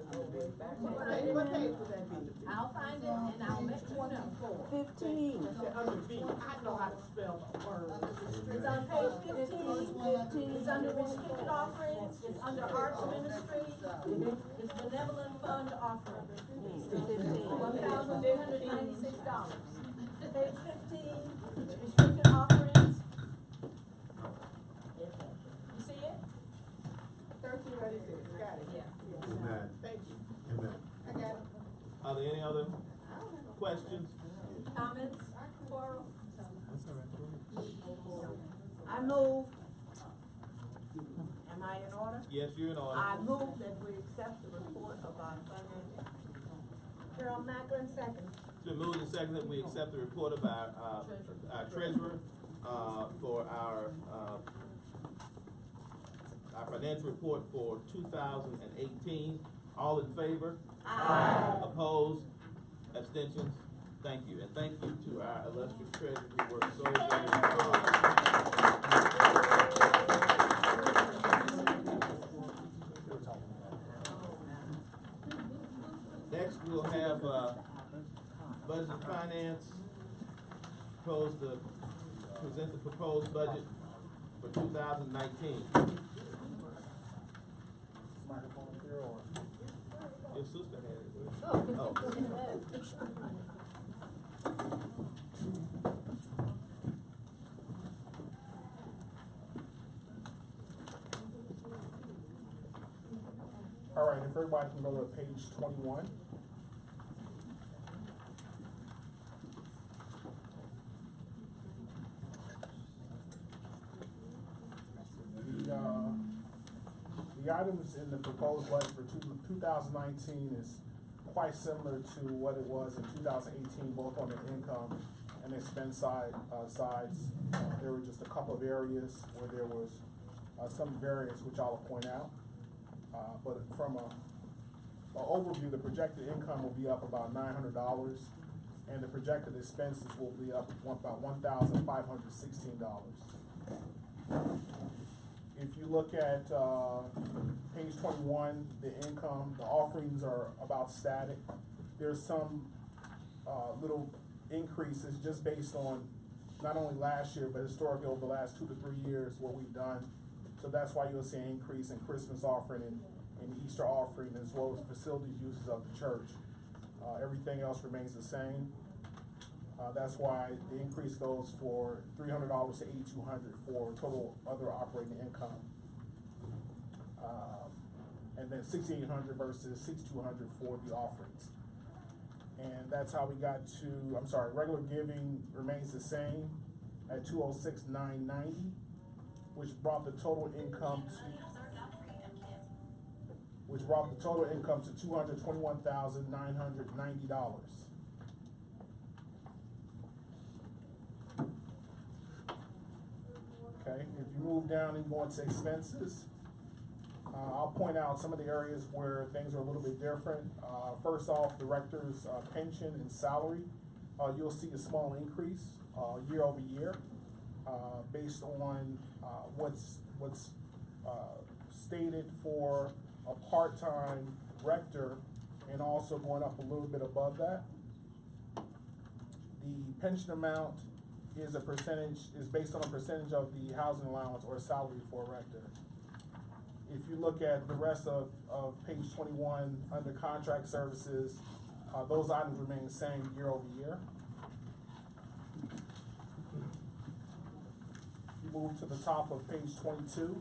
What page would that be? I'll find it and I'll let you know. 15. Under B, I know how to spell the word. It's on page 15. It's under restricted offerings. It's under arts ministry. It's benevolent fund offering. $1,896. Page 15, restricted offerings. You see it? 1336, got it. Yeah. Amen. Thank you. Amen. I got it. Are there any other questions? Comments? Quarrel? I move. Am I in order? Yes, you're in order. I move that we accept the report of our financial. Carol Macklin, second. It's been moved and seconded that we accept the report of our treasurer for our financial report for 2018. All in favor? Aye. Opposed? Abstentions? Thank you. And thank you to our illustrious treasurer who worked so very hard. Next, we'll have Budget and Finance present the proposed budget for 2019. Microphone here or? Your sister had it. All right, if everybody can go to page 21. The items in the proposed budget for 2019 is quite similar to what it was in 2018, both on the income and expense sides. There were just a couple of areas where there was some variance, which I'll point out. But from an overview, the projected income will be up about $900, and the projected expenses will be up about $1,516. If you look at page 21, the income, the offerings are about static. There's some little increases just based on not only last year, but historically over the last 2 to 3 years what we've done. So that's why you'll see an increase in Christmas offering and Easter offering, as well as facilities uses of the church. Everything else remains the same. That's why the increase goes for $300 to $8,200 for total other operating income. And then $6,800 versus $6,200 for the offerings. And that's how we got to, regular giving remains the same at $206,990, which brought the total income to $221,990. Okay, if you move down and go into expenses, I'll point out some of the areas where things are a little bit different. First off, the rector's pension and salary, you'll see a small increase year over year based on what's stated for a part-time rector, and also going up a little bit above that. The pension amount is based on a percentage of the housing allowance or salary for a rector. If you look at the rest of page 21 under contract services, those items remain the same year over year. You move to the top of page 22.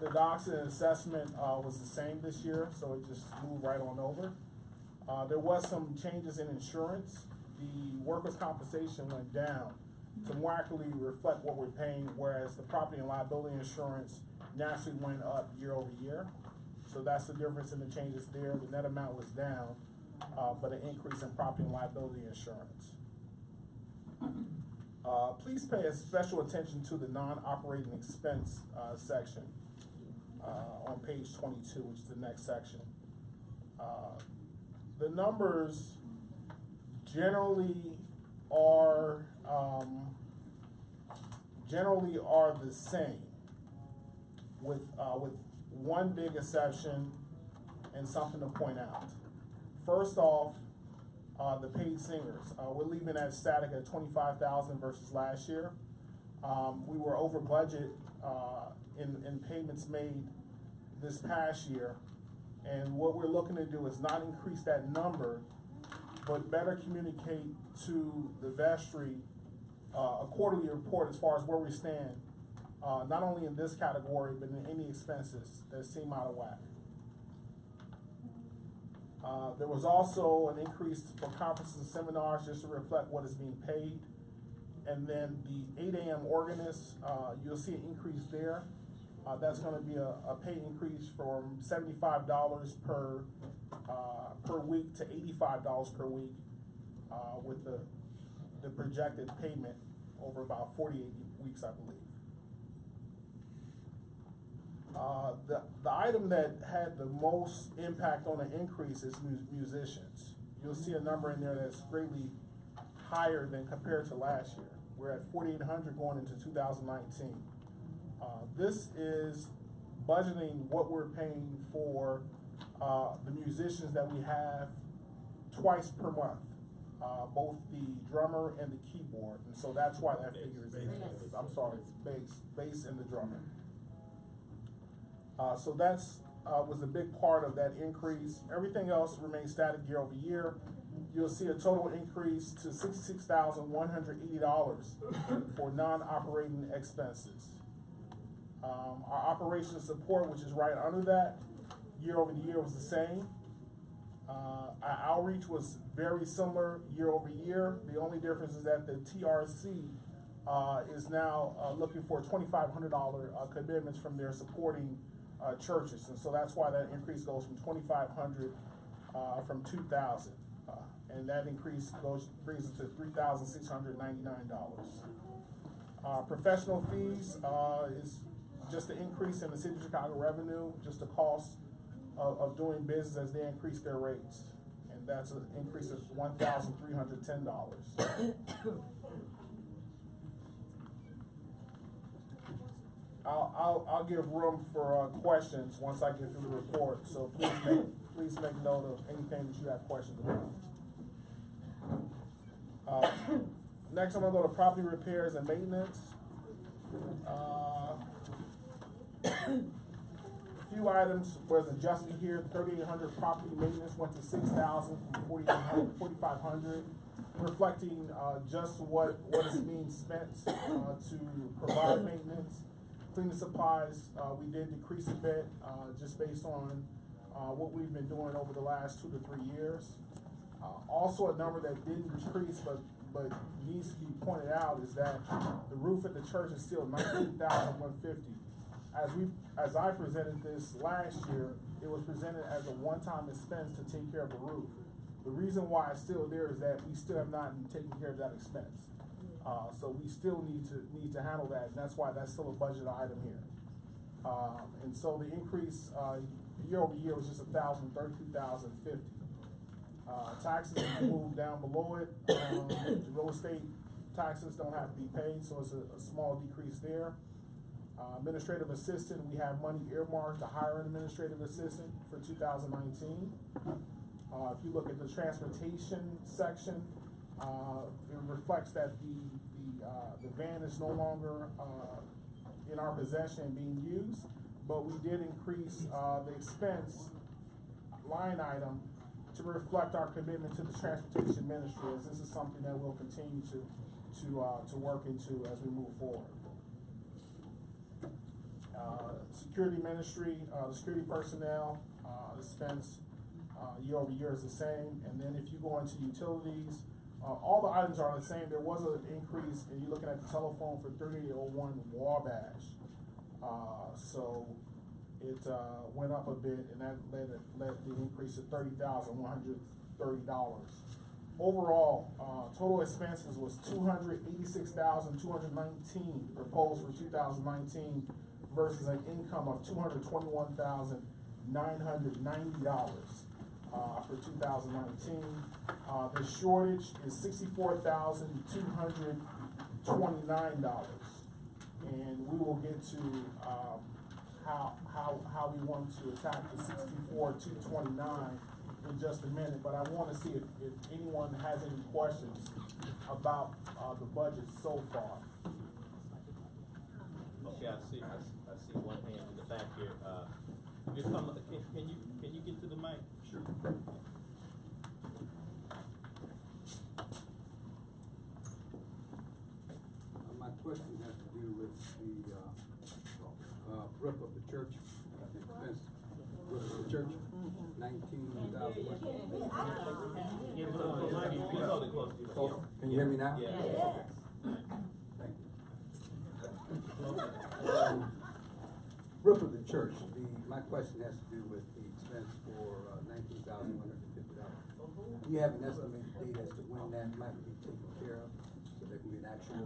The Dickson assessment was the same this year, so it just moved right on over. There was some changes in insurance. The workers' compensation went down to more accurately reflect what we're paying, whereas the property and liability insurance naturally went up year over year. So that's the difference in the changes there. The net amount was down, but an increase in property and liability insurance. Please pay special attention to the non-operating expense section on page 22, which is the next section. The numbers generally are the same, with one big exception and something to point out. First off, the paid singers. We're leaving that static at $25,000 versus last year. We were over budget in payments made this past year, and what we're looking to do is not increase that number, but better communicate to the vestry a quarterly report as far as where we stand, not only in this category, but in any expenses that seem out of whack. There was also an increase for conferences and seminars just to reflect what is being paid. And then the 8 a.m. organist, you'll see an increase there. That's going to be a pay increase from $75 per week to $85 per week with the projected payment over about 48 weeks, I believe. The item that had the most impact on the increase is musicians. You'll see a number in there that's greatly higher than compared to last year. We're at $4,800 going into 2019. This is budgeting what we're paying for the musicians that we have twice per month, both the drummer and the keyboard, and so that's why that figure is increased. I'm sorry, it's bass and the drummer. So that's was a big part of that increase. Everything else remains static year over year. You'll see a total increase to $66,180 for non-operating expenses. Our operations support, which is right under that, year over year was the same. Our outreach was very similar year over year. The only difference is that the TRC is now looking for $2,500 commitments from their supporting churches, and so that's why that increase goes from $2,500 from $2,000. and that increase brings it to $3,699. Professional fees is just an increase in the city of Chicago revenue, just the cost of doing business as they increase their rates. And that's an increase of $1,310. I'll give room for questions once I get through the report, so please make note of anything that you have questions about. Next, I'm gonna go to property repairs and maintenance. A few items was adjusted here. 3,800 property maintenance went to 6,000 from 4,500, reflecting just what is being spent to provide maintenance. Cleaning supplies, we did decrease a bit, just based on what we've been doing over the last 2 to 3 years. Also, a number that didn't decrease but needs to be pointed out is that the roof at the church is still $19,150. As I presented this last year, it was presented as a one-time expense to take care of the roof. The reason why it's still there is that we still have not taken care of that expense. So we still need to handle that, and that's why that's still a budget item here. And so the increase year over year was just $32,050. Taxes moved down below it. The real estate taxes don't have to be paid, so it's a small decrease there. Administrative assistant, we have money earmarked to hire an administrative assistant for 2019. If you look at the transportation section, it reflects that the van is no longer in our possession and being used, but we did increase the expense line item to reflect our commitment to the transportation ministry, as this is something that we'll continue to work into as we move forward. Security ministry, the security personnel, expense year over year is the same. And then if you go into utilities, all the items are the same. There was an increase, and you're looking at the telephone for 3801 Wabash. So it went up a bit, and that led the increase to $30,130. Overall, total expenses was $286,219 proposed for 2019 versus an income of $221,990 for 2019. The shortage is $64,229, and we will get to how we want to attack the $64,229 in just a minute. But I want to see if anyone has any questions about the budget so far. Okay, I see one hand in the back here. Just can you get to the mic? Sure. My question has to do with the roof of the church, expense roof of the church, $19,000. Can you hear me now? Yeah. Okay. Thank you. Roof of the church, my question has to do with the expense for $19,150. Do you have an estimated date as to when that might be taken care of, so there can be an actual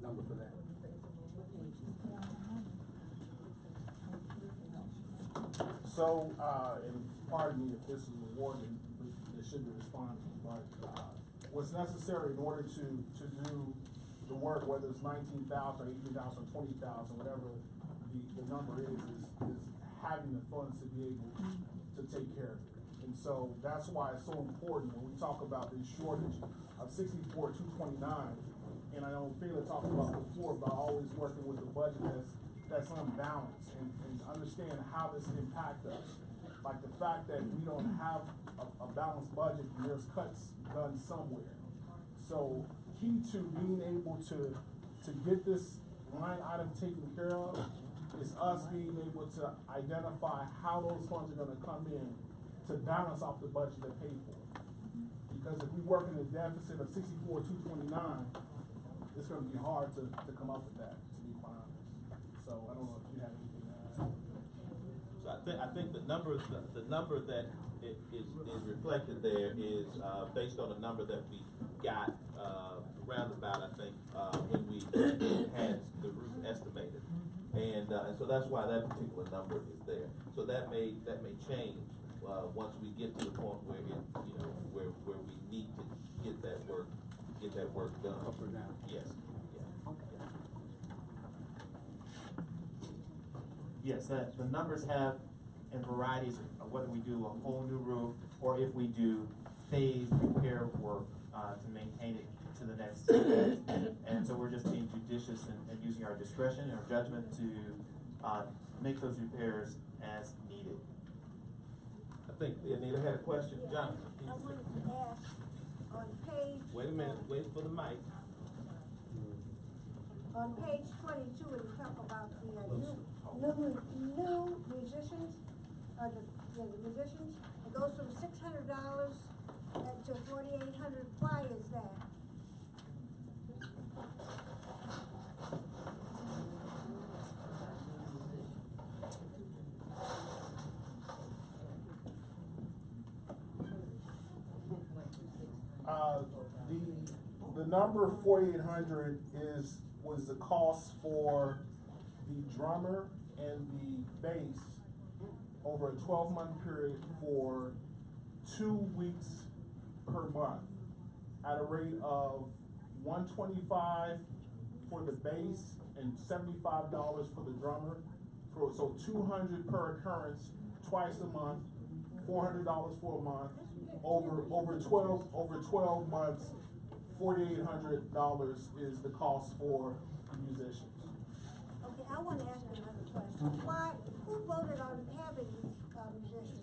number for that? So, and pardon me if this is a warning, it should be responding, but what's necessary in order to do the work, whether it's 19,000 or 18,000 or 20,000, whatever the number is having the funds to be able to take care of it. And so that's why it's so important when we talk about the shortage of $64,229, and I know Taylor talked about before about always working with the budget that's unbalanced and understand how this impacts us. Like the fact that we don't have a balanced budget and there's cuts done somewhere. So key to being able to get this line item taken care of is us being able to identify how those funds are going to come in to balance off the budget they pay for. Because if we work in a deficit of $64,229, it's going to be hard to come up with that, to be quite honest. So I don't know if you have anything to add. So I think the number that is reflected there is, based on the number that we got, roundabout, I think, when we had the roof estimated. And so that's why that particular number is there. So that may change, once we get to the point where where we need to get that work done. Up or down? Yes. Yes, the numbers have in varieties of whether we do a whole new roof or if we do phased repair work to maintain it to the next phase. And so we're just being judicious and using our discretion and our judgment to make those repairs as needed. I think Anita had a question. John? I wanted to ask, on page. Wait a minute, wait for the mic. On page 22, when you talk about the new musicians, the musicians, it goes from $600 to $4,800. Why is that? The number 4,800 was the cost for the drummer and the bass over a 12-month period for 2 weeks per month at a rate of $125 for the bass and $75 for the drummer. So $200 per occurrence twice a month, $400 for a month. Over 12 months, $4,800 is the cost for the musicians. Okay, I want to ask you another question. Who voted on having musicians?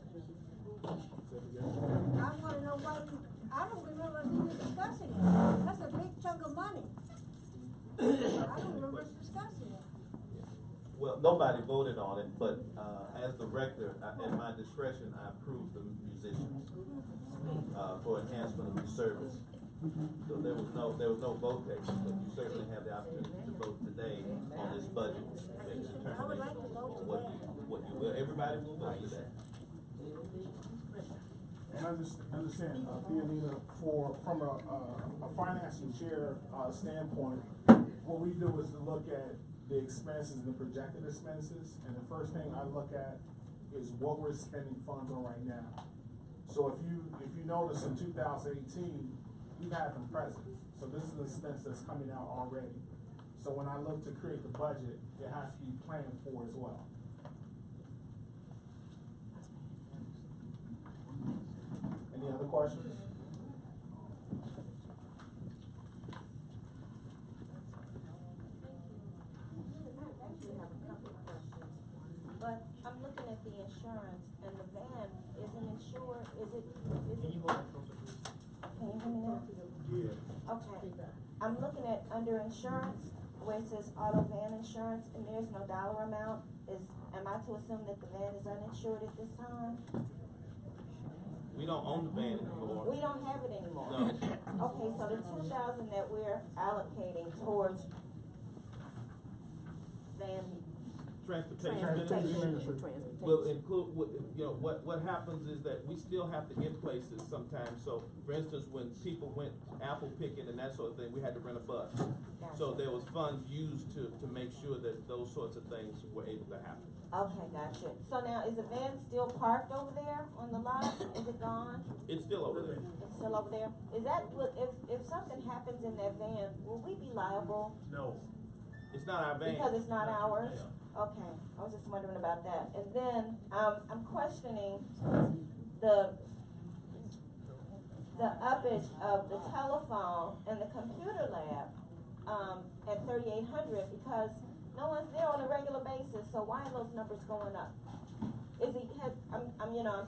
I want to know why I don't remember us even discussing it. That's a big chunk of money. I don't remember us discussing it. Well, nobody voted on it, but as the rector, at my discretion, I approved the musicians for enhancement of the service. So there was no vote taken, but you certainly have the opportunity to vote today on this budget. Make a determination on what you will. Everybody will vote today. And understand, Theodina, from a financing chair standpoint, what we do is to look at the expenses and the projected expenses, and the first thing I look at is what we're spending funds on right now. So if you notice in 2018, we've had them present. So this is an expense that's coming out already. So when I look to create the budget, it has to be planned for as well. Any other questions? But I'm looking at the insurance, and the van isn't insured, is it? Can you hold it closer, please? Can you hear me now? Yeah. Okay. I'm looking at under insurance, where it says auto van insurance, and there's no dollar amount. Am I to assume that the van is uninsured at this time? We don't own the van anymore. We don't have it anymore. No. Okay, so the 2,000 that we're allocating towards van Transportation will include, what happens is that we still have to get places sometimes. So, for instance, when people went apple picking and that sort of thing, we had to rent a bus. So there was funds used to make sure that those sorts of things were able to happen. Okay, gotcha. So now, is the van still parked over there on the lot? Is it gone? It's still over there. It's still over there? Is that, if something happens in that van, will we be liable? No. It's not our van. Because it's not ours? Yeah. Okay, I was just wondering about that. And then, I'm questioning the uppage of the telephone and the computer lab, at 3,800, because no one's there on a regular basis, so why are those numbers going up? I'm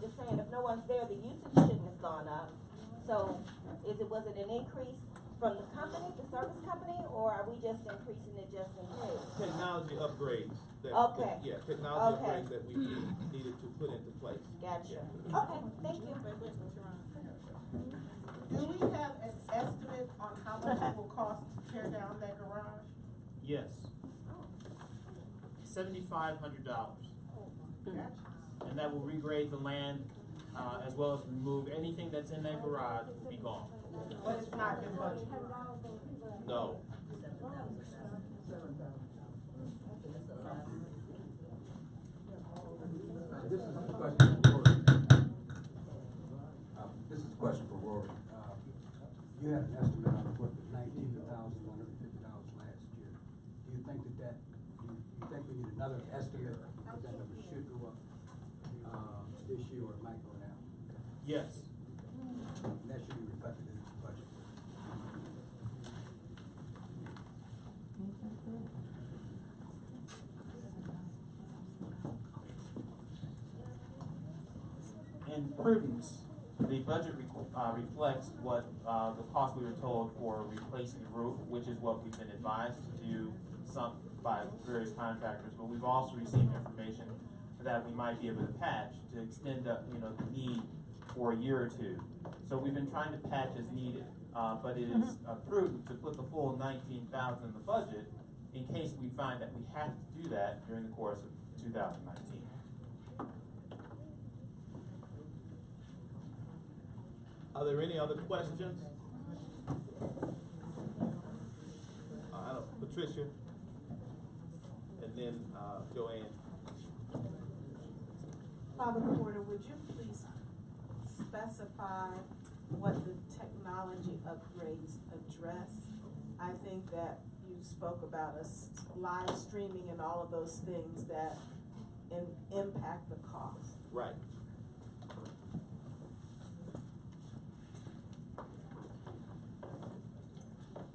just saying, if no one's there, the usage shouldn't have gone up. So, was it an increase from the company, the service company, or are we just increasing it just in case? Technology upgrades. Okay. Technology Okay. upgrades that we needed to put into place. Gotcha. Okay, thank you. Do we have an estimate on how much it will cost to tear down that garage? Yes. $7,500. Gotcha. and that will regrade the land, as well as remove anything that's in that garage will be gone. But it's not been budgeted. No. This is a question for Rory. This is a question for Rory. You had an estimate on what $19,150 last year. Do you think that you think we need another estimate that number should go up this year, or it might go down? Yes. And that should be reflected in the budget. In prudence, the budget reflects what the cost we were told for replacing the roof, which is what we've been advised to do by various contractors. But we've also received information that we might be able to patch to extend up, the need for a year or two. So we've been trying to patch as needed, but it is prudent to put the full $19,000 in the budget in case we find that we have to do that during the course of 2019. Are there any other questions? Patricia, and then Joanne. Father Porter, would you please specify what the technology upgrades address? I think that you spoke about us live streaming and all of those things that impact the cost. Right.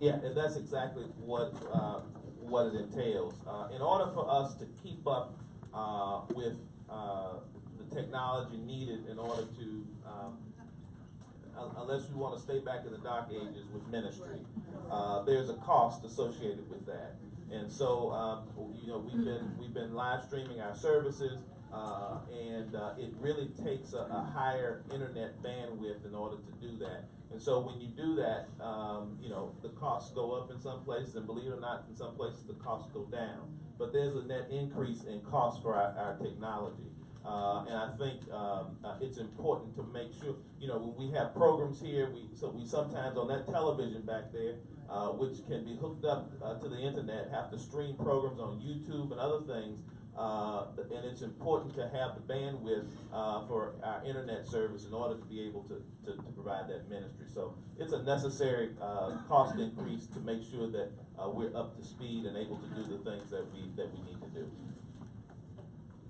Yeah, and that's exactly what it entails. In order for us to keep up with the technology needed in order to, unless we want to stay back in the dark ages with ministry, there's a cost associated with that. And so, we've been live streaming our services, and it really takes a higher internet bandwidth in order to do that. And so when you do that, the costs go up in some places, and believe it or not, in some places the costs go down. But there's a net increase in cost for our technology. And I think it's important to make sure, when we have programs here, we sometimes on that television back there, which can be hooked up to the internet, have to stream programs on YouTube and other things. And it's important to have the bandwidth for our internet service in order to be able to provide that ministry. So it's a necessary cost increase to make sure that we're up to speed and able to do the things that we need to do.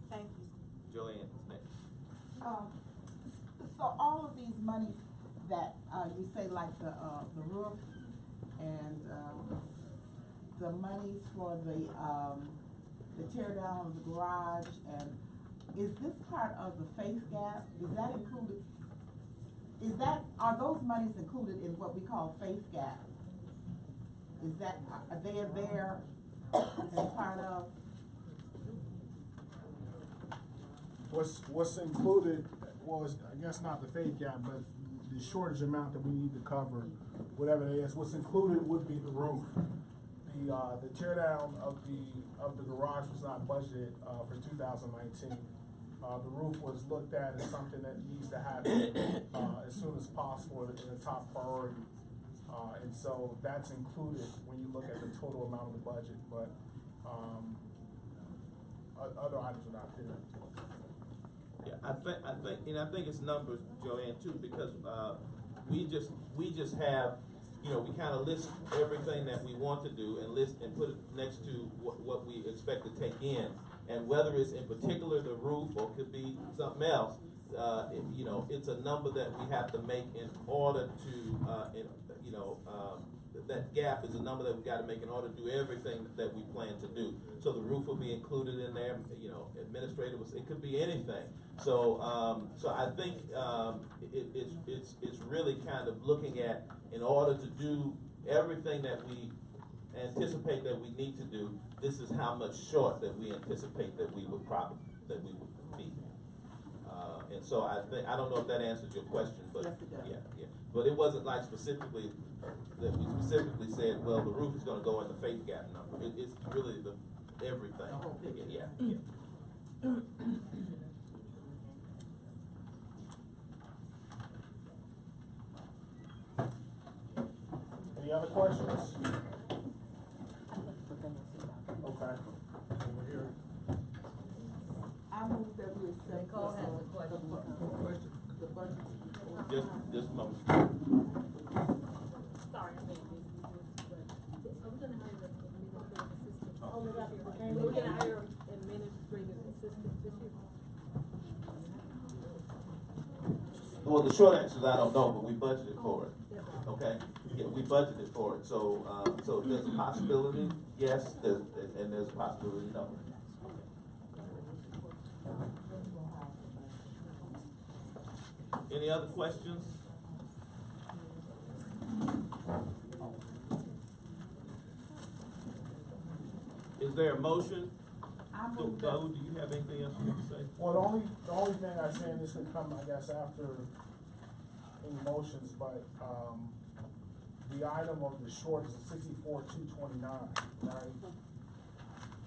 Thank you. Joanne, next. So all of these monies that you say, like the roof and the monies for the tear down of the garage, and is this part of the faith gap? Is that included? Are those monies included in what we call faith gap? Are they there as part of? What's included, well, it's, I guess not the faith gap, but the shortage amount that we need to cover, whatever it is. What's included would be the roof. The tear down of the garage was not budgeted for 2019. The roof was looked at as something that needs to happen as soon as possible in a top priority. And so that's included when you look at the total amount of the budget, but other items are not there. Yeah, I think it's numbers, Joanne, too, because we just have, we kind of list everything that we want to do and put it next to what we expect to take in, and whether it's in particular the roof or could be something else, it's a number that we have to make in order to, that gap is a number that we got to make in order to do everything that we plan to do. So the roof will be included in there. Administrative, it could be anything. So I think it's really kind of looking at, in order to do everything that we anticipate that we need to do, this is how much short that we anticipate that we would be. And so I don't know if that answers your question, but yes, it does. Yeah. But it wasn't like specifically that we specifically said, well, the roof is going to go in the faith gap number. It's really everything. The whole picture. Yeah. Any other questions? Okay. Over here. I move that we accept Nicole has a question. the budget. Just a moment. Sorry, I made this, but, so we're gonna hire an administrative assistant. Oh, we're gonna hire an administrative assistant this year. Well, the short answer is I don't know, but we budgeted for it. Okay? Yeah, we budgeted for it. So, so there's a possibility, yes, and there's a possibility, no. Any other questions? Is there a motion? So, Bo, do you have anything else you want to say? Well, the only thing I say, and this would come, I guess, after any motions, but, the item of the short is 64,229, right? You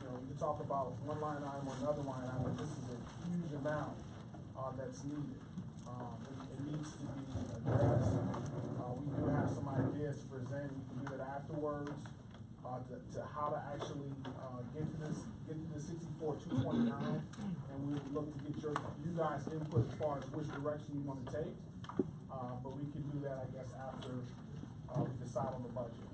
know, you can talk about one line item or another line item, this is a huge amount, that's needed. It needs to be addressed. We do have some ideas to present, we can do that afterwards, to how to actually, get to the 64,229. And we would look to get you guys input as far as which direction you want to take. But we can do that, I guess, after, we decide on the budget.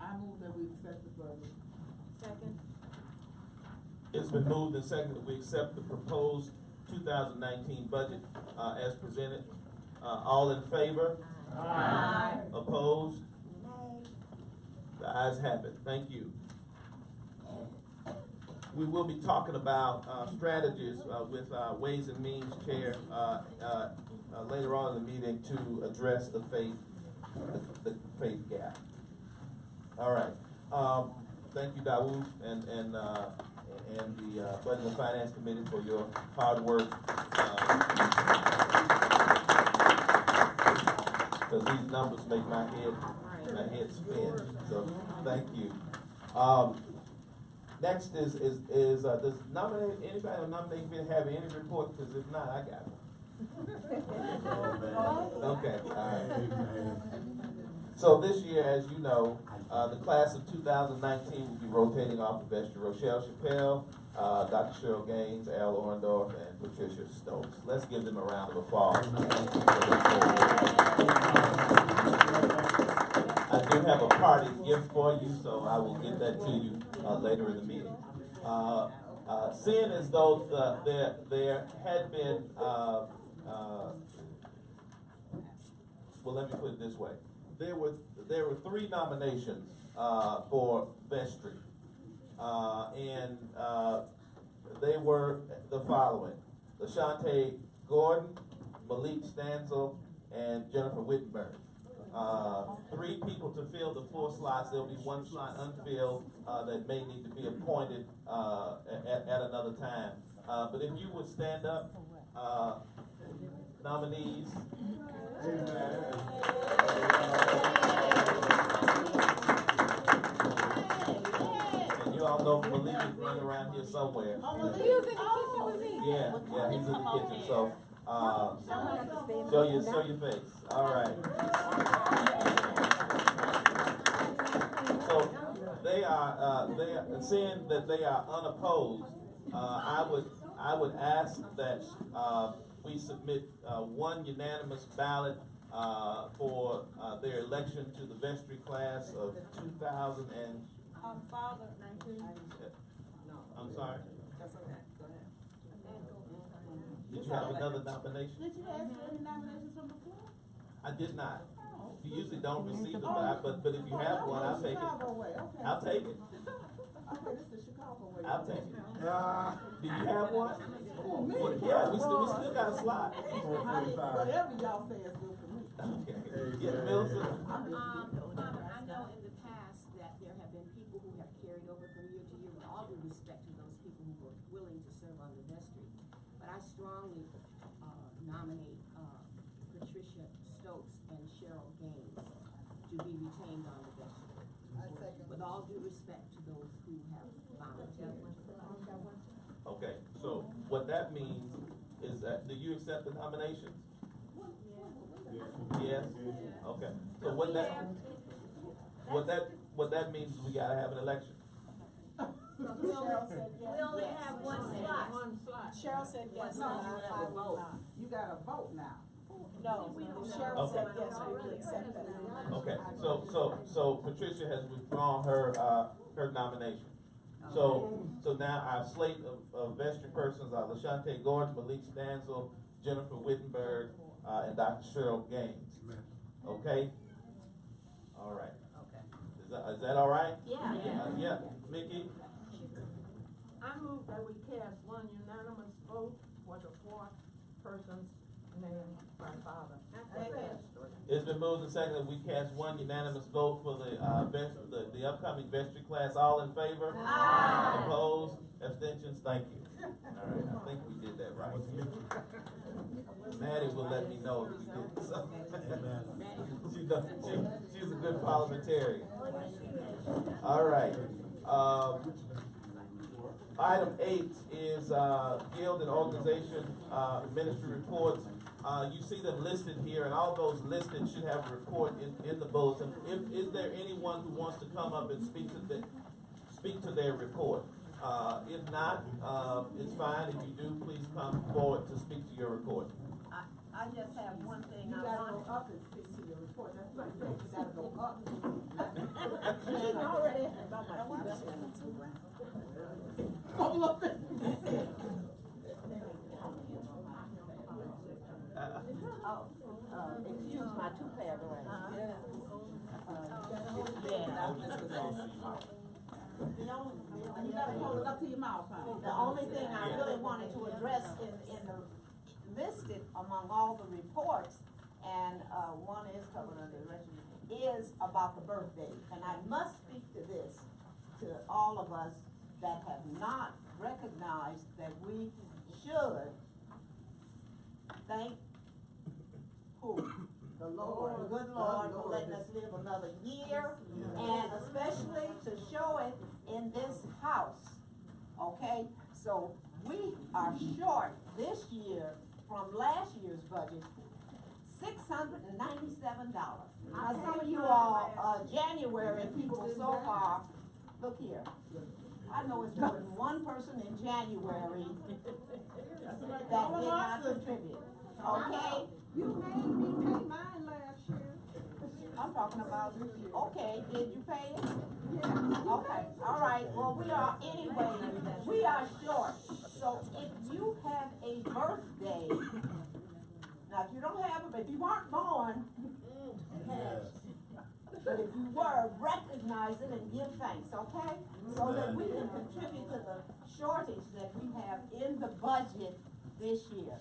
I move that we accept the budget. Second. It's been moved and seconded that we accept the proposed 2019 budget, as presented. All in favor? Aye. Opposed? The ayes have it. Thank you. We will be talking about strategies with Ways and Means Chair later on in the meeting to address the faith gap. All right. Thank you, Dawood, and the Budget and Finance Committee for your hard work. Because these numbers make my head spin. So thank you. Next is does anybody on nominating committee have any report? Because if not, I got one. Okay, all right. So this year, as you know, the class of 2019 will be rotating off the vestry. Rochelle Chappelle, Dr. Cheryl Gaines, Al Orndorff, and Patricia Stokes. Let's give them a round of applause. I do have a party gift for you, so I will get that to you later in the meeting. Seeing as though there had been, well, let me put it this way. There were 3 nominations for vestry, and they were the following: LaShante Gordon, Malik Stansel, and Jennifer Wittenberg. 3 people to fill the 4 slots. There'll be 1 slot unfilled that may need to be appointed at another time. But if you would stand up, nominees. And you all know Malik is running around here somewhere. Yeah, he's in the kitchen. So show your face. All right. So they are seeing that they are unopposed. I would ask that we submit 1 unanimous ballot for their election to the vestry class of 2000 and. Father. I'm sorry. That's okay. Go ahead. Did you have another nomination? Did you ask for any nominations from the floor? I did not. You usually don't receive them, but if you have one, I'll take it. I'll take it. Okay, this is the Chicago way. I'll take it. Do you have one? Yeah, we still got a slot. Whatever y'all say is good for me. Okay. Yeah, Milton. I know in the past that there have been people who have carried over from year to year, with all due respect to those people who were willing to serve on the vestry. But I strongly nominate Patricia Stokes and Cheryl Gaines to be retained on the vestry. With all due respect to those who have volunteered. Okay, so what that means is that, do you accept the nominations? Yes? Okay. So what that means is we gotta have an election. Cheryl said yes. We only have one slot. Cheryl said yes, No, and I will not. You gotta vote now. No, Cheryl said yes, we would accept that. Okay, so Patricia has withdrawn her nomination. So now our slate of vestry persons are LaShante Gordon, Malik Stansel, Jennifer Wittenberg, and Dr. Cheryl Gaines. Okay? All right. Okay. Is that all right? Yeah. Yeah, Mickey? I move that we cast one unanimous vote for the four persons named by father. It's been moved and seconded that we cast one unanimous vote for the upcoming vestry class. All in favor? Aye. Opposed? Abstentions? Thank you. All right, I think we did that right. Maddie will let me know if we did. So. She's a good parliamentarian. All right. Item 8 is Guild and Organization Ministry Reports. You see them listed here, and all those listed should have a report in the bulletin. Is there anyone who wants to come up and speak to their report? If not, it's fine. If you do, please come forward to speak to your report. I just have one thing You I gotta want. go up and speak to your report. That's what I said, you gotta go up. Excuse my toupee around. You gotta hold it up to your mouth, huh? The only thing I really wanted to address in the listed among all the reports, and one is covered under the rest, is about the birthday. And I must speak to this, to all of us that have not recognized that we should thank who? The Lord, the good Lord, for letting us live another year, and especially to show it in this house, okay? So we are short this year from last year's budget, $697. Now, some of you all, January people so far, look here. I know it's more than one person in January that did not contribute, okay? You made me pay mine last year. I'm talking about, okay, did you pay it? Yeah. Okay, all right, well, we are short. So if you have a birthday, now if you don't have it, if you weren't born, but if you were, recognize it and give thanks, okay? So that we can contribute to the shortage that we have in the budget this year.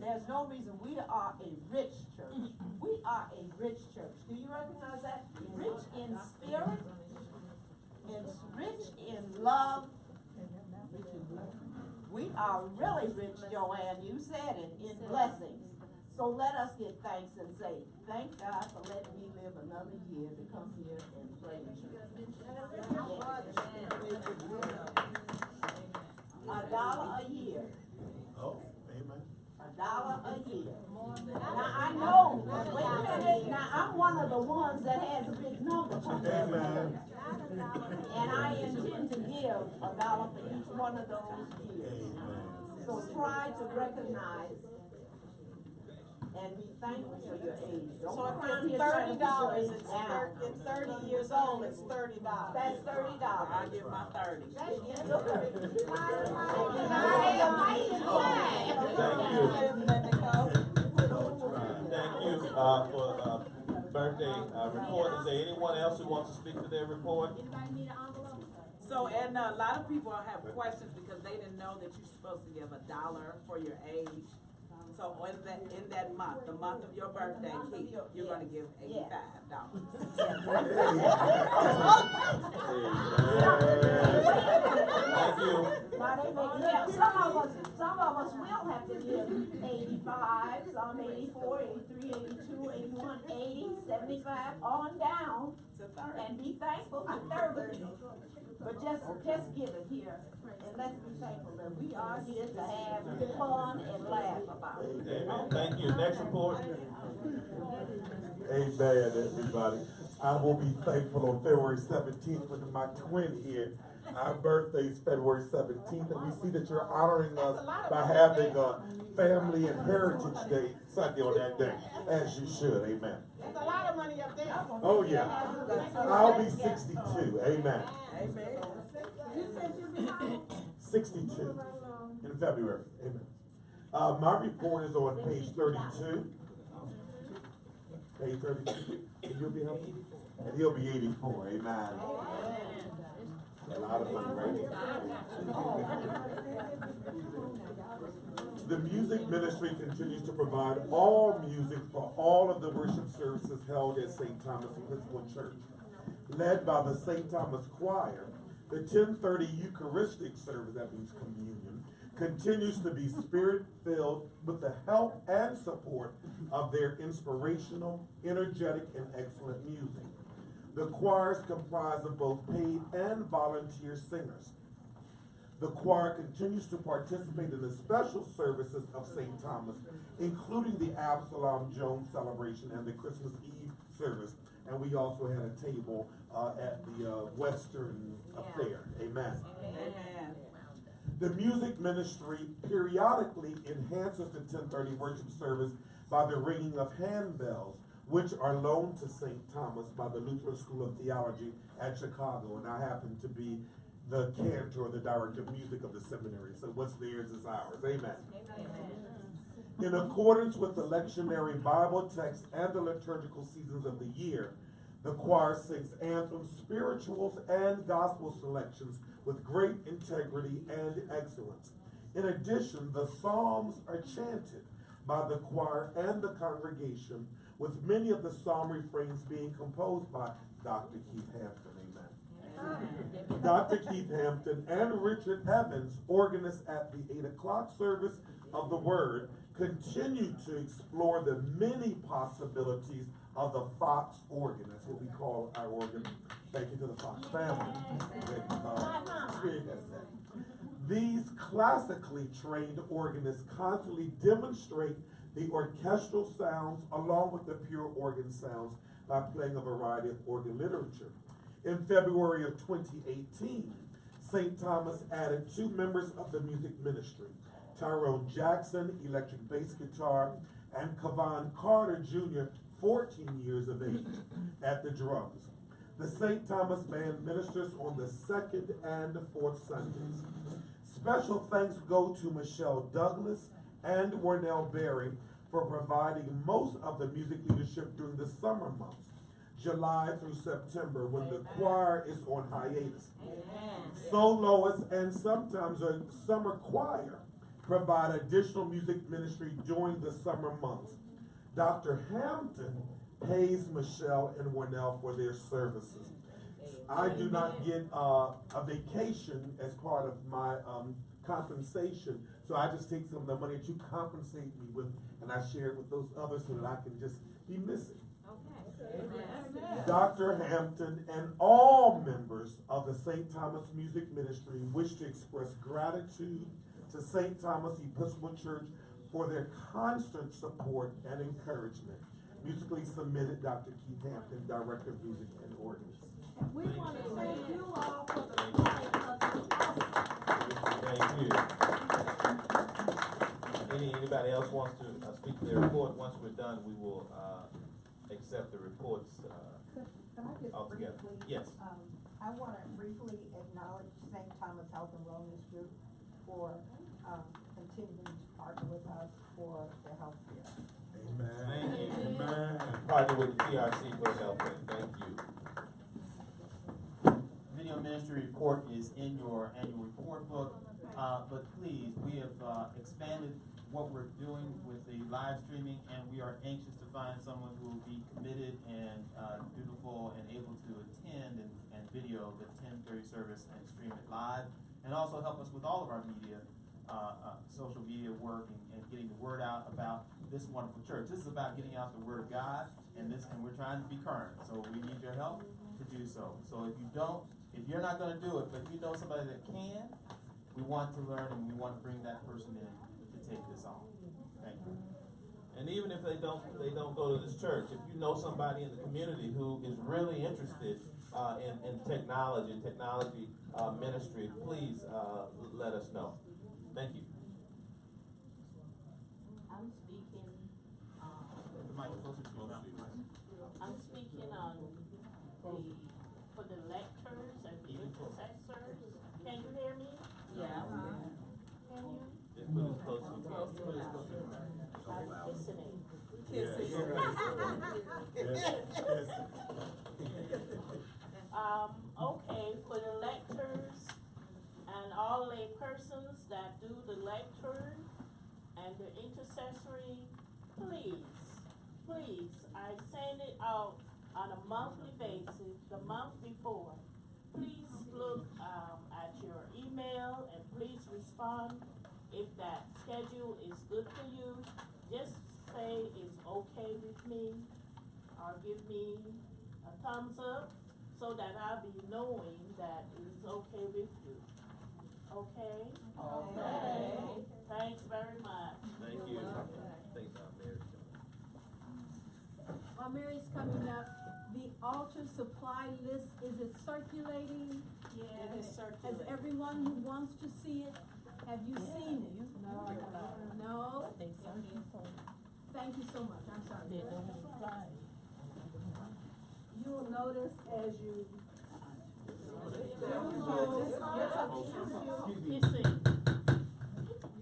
There's no reason. We are a rich church. We are a rich church. Do you recognize that? Rich in spirit, rich in love. We are really rich, Joanne. You said it, in blessings. So let us give thanks and say, thank God for letting me live another year to come here and pray in church. $1 a year. Oh, amen. $1 a year. Now I know, wait a minute, now I'm one of the ones that has a big number. Amen. And I intend to give $1 for each one of those years. So try to recognize and be thankful for your age. So if it's $30, it's 30 years old, it's $30. That's $30. I'll give my 30. Thank you for birthday report. Is there anyone else who wants to speak to their report? Anybody need an envelope? So, and a lot of people have questions because they didn't know that you're supposed to give $1 for your age. So in that month, the month of your birthday, Keith, you're gonna give $85. Thank you. Some of us will have to give 85, some 84, 83, 82, 81, 80, 75, on down, and be thankful for 30. But just give it here, and let's be thankful that we are here to have fun and laugh about it. Amen. Thank you. Next report. Amen, everybody. I will be thankful on February 17th with my twin here. Our birthday's February 17th, and we see that you're honoring us by having a family and heritage day Sunday on that day, as you should. Amen. There's a lot of money up there. Oh, yeah. I'll be 62. Amen. Amen. 62 in February. Amen. My report is on page 32. Page 32. And you'll be helping? And he'll be 84. Amen. A lot of money right here. The music ministry continues to provide all music for all of the worship services held at St. Thomas Episcopal Church. Led by the St. Thomas Choir, the 10:30 Eucharistic service, that means communion, continues to be spirit-filled with the help and support of their inspirational, energetic, and excellent music. The choir is comprised of both paid and volunteer singers. The choir continues to participate in the special services of St. Thomas, including the Absalom Jones celebration and the Christmas Eve service. And we also had a table at the Western Affair. Amen. Amen. The music ministry periodically enhances the 10:30 worship service by the ringing of handbells, which are loaned to St. Thomas by the Lutheran School of Theology at Chicago. And I happen to be the cantor or the director of music of the seminary. So what's theirs is ours. Amen. In accordance with the lectionary Bible text and the liturgical seasons of the year, the choir sings anthems, spirituals, and gospel selections with great integrity and excellence. In addition, the psalms are chanted by the choir and the congregation, with many of the psalm refrains being composed by Dr. Keith Hampton. Amen. Dr. Keith Hampton and Richard Evans, organist at the 8 o'clock service of the Word, continue to explore the many possibilities of the Fox organ. That's what we call our organ. Thank you to the Fox family. These classically trained organists constantly demonstrate the orchestral sounds along with the pure organ sounds by playing a variety of organ literature. In February of 2018, St. Thomas added 2 members of the music ministry, Tyrone Jackson, electric bass guitar, and Kavan Carter Jr., 14 years of age, at the drums. The St. Thomas Band ministers on the 2nd and 4th Sundays. Special thanks go to Michelle Douglas and Warnell Berry for providing most of the music leadership during the summer months, July through September, when the choir is on hiatus. Soloists and sometimes a summer choir provide additional music ministry during the summer months. Dr. Hampton pays Michelle and Warnell for their services. I do not get a vacation as part of my compensation, so I just take some of the money that you compensate me with, and I share it with those others so that I can just be missing. Dr. Hampton and all members of the St. Thomas Music Ministry wish to express gratitude to St. Thomas Episcopal Church for their constant support and encouragement. Musically submitted, Dr. Keith Hampton, Director of Music and Organist. We want to thank you all for the support of Thank you. Anybody else wants to speak to their report? Once we're done, we will accept the reports Can I just altogether. briefly? Yes. I want to briefly acknowledge St. Thomas Health and Wellness Group for continuing to partner with us for the health care. Amen. Thank you. Amen. Partner with the PRC for the health care. Thank you. Video ministry report is in your annual report book, but please, we have expanded what we're doing with the live streaming, and we are anxious to find someone who will be committed and dutiful and able to attend and video the 10:30 service and stream it live, and also help us with all of our media, social media work and getting the word out about this wonderful church. This is about getting out the word of God, and we're trying to be current, so we need your help to do so. So if you're not going to do it, but you know somebody that can, we want to learn and we want to bring that person in to take this on. Thank you. And even if they don't go to this church, if you know somebody in the community who is really interested in technology ministry, please let us know. Thank you. I'm speaking, on for the lectors and the intercessors. Can you hear me? Yeah. Can you? Just put it close to you. I'm listening. Okay, for the lectors and all lay persons that do the lecture and the intercessory, please, I send it out on a monthly basis, the month before. Please look at your email and please respond if that schedule is good for you. Just say it's okay with me or give me a thumbs up so that I'll be knowing that it's okay with you. Okay? Okay. Thanks very much. Thank you. Thanks, Mary. While Mary's coming up, the altar supply list, is it circulating? Yeah, it is Has circulating. everyone who wants to see it, have you seen it? No. Thank you so much, I'm sorry. You'll notice as you,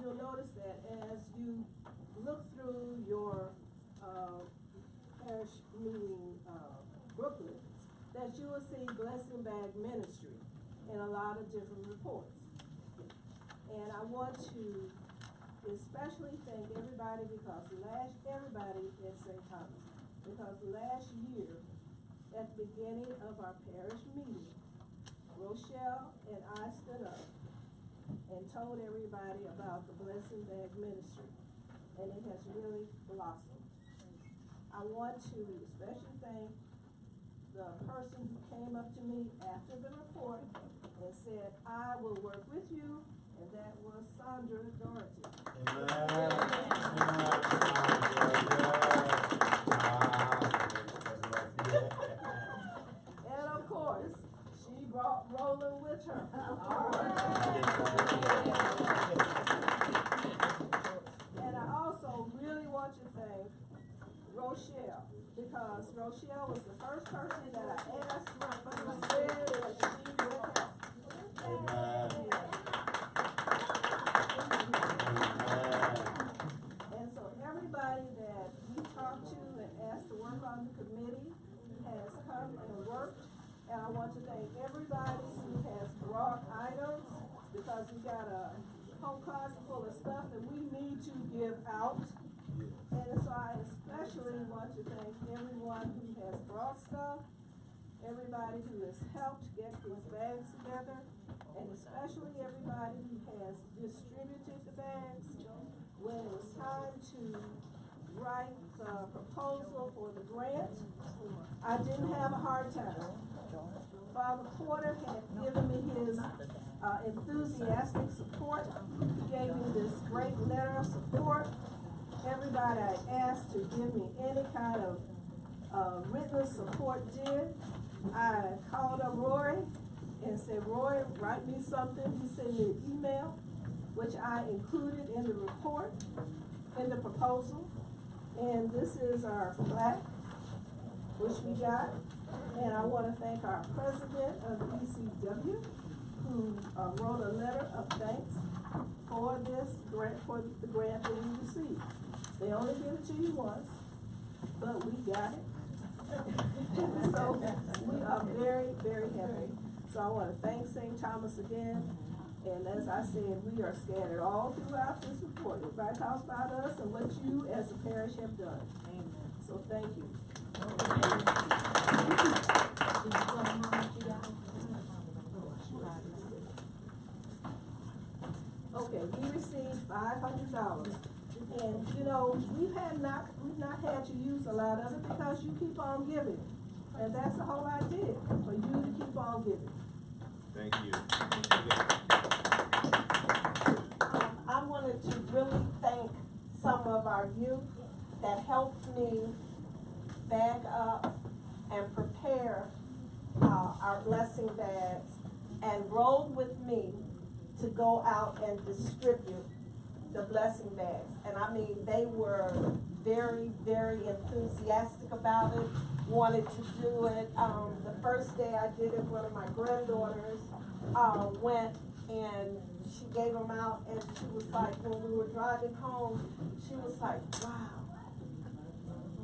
you'll notice that as you look through your, parish meeting, booklet, that you will see Blessing Bag Ministry in a lot of different reports. And I want to especially thank everybody everybody at St. Thomas, because last year, at the beginning of our parish meeting, Rochelle and I stood up and told everybody about the Blessing Bag Ministry, and it has really blossomed. I want to especially thank the person who came up to me after the report and said, I will work with you, and that was Sandra Doherty. And of course, she brought Roland with her. And I also really want to thank Rochelle, because Rochelle was the first person that I asked who said that she would help. And so everybody that we talked to and asked to work on the committee has come and worked. And I want to thank everybody who has brought items, because we got a whole closet full of stuff that we need to give out. And so I especially want to thank everyone who has brought stuff, everybody who has helped get these bags together, and especially everybody who has distributed the bags. When it was time to write the proposal for the grant, I didn't have a hard time. Father Porter had given me his enthusiastic support. He gave me this great letter of support. Everybody I asked to give me any kind of written support did. I called up Rory and said, Rory, write me something. He sent me an email, which I included in the report, in the proposal. And this is our plaque, which we got. And I want to thank our president of the ECW, who wrote a letter of thanks for this grant, for the grant that we received. They only give it to you once, but we got it. So we are very, very happy. So I want to thank St. Thomas again. And as I said, we are scattered all throughout this report. Everybody talks about us and what you as a parish have done. Amen. So thank you. Okay, we received $500. And you know, we've not had to use a lot of it because you keep on giving. And that's the whole idea, for you to keep on giving. Thank you. I wanted to really thank some of our youth that helped me bag up and prepare our blessing bags and rode with me to go out and distribute the blessing bags. And I mean, they were very, very enthusiastic about it, wanted to do it. The first day I did it, one of my granddaughters went and she gave them out, and she was like, when we were driving home, she was like, wow,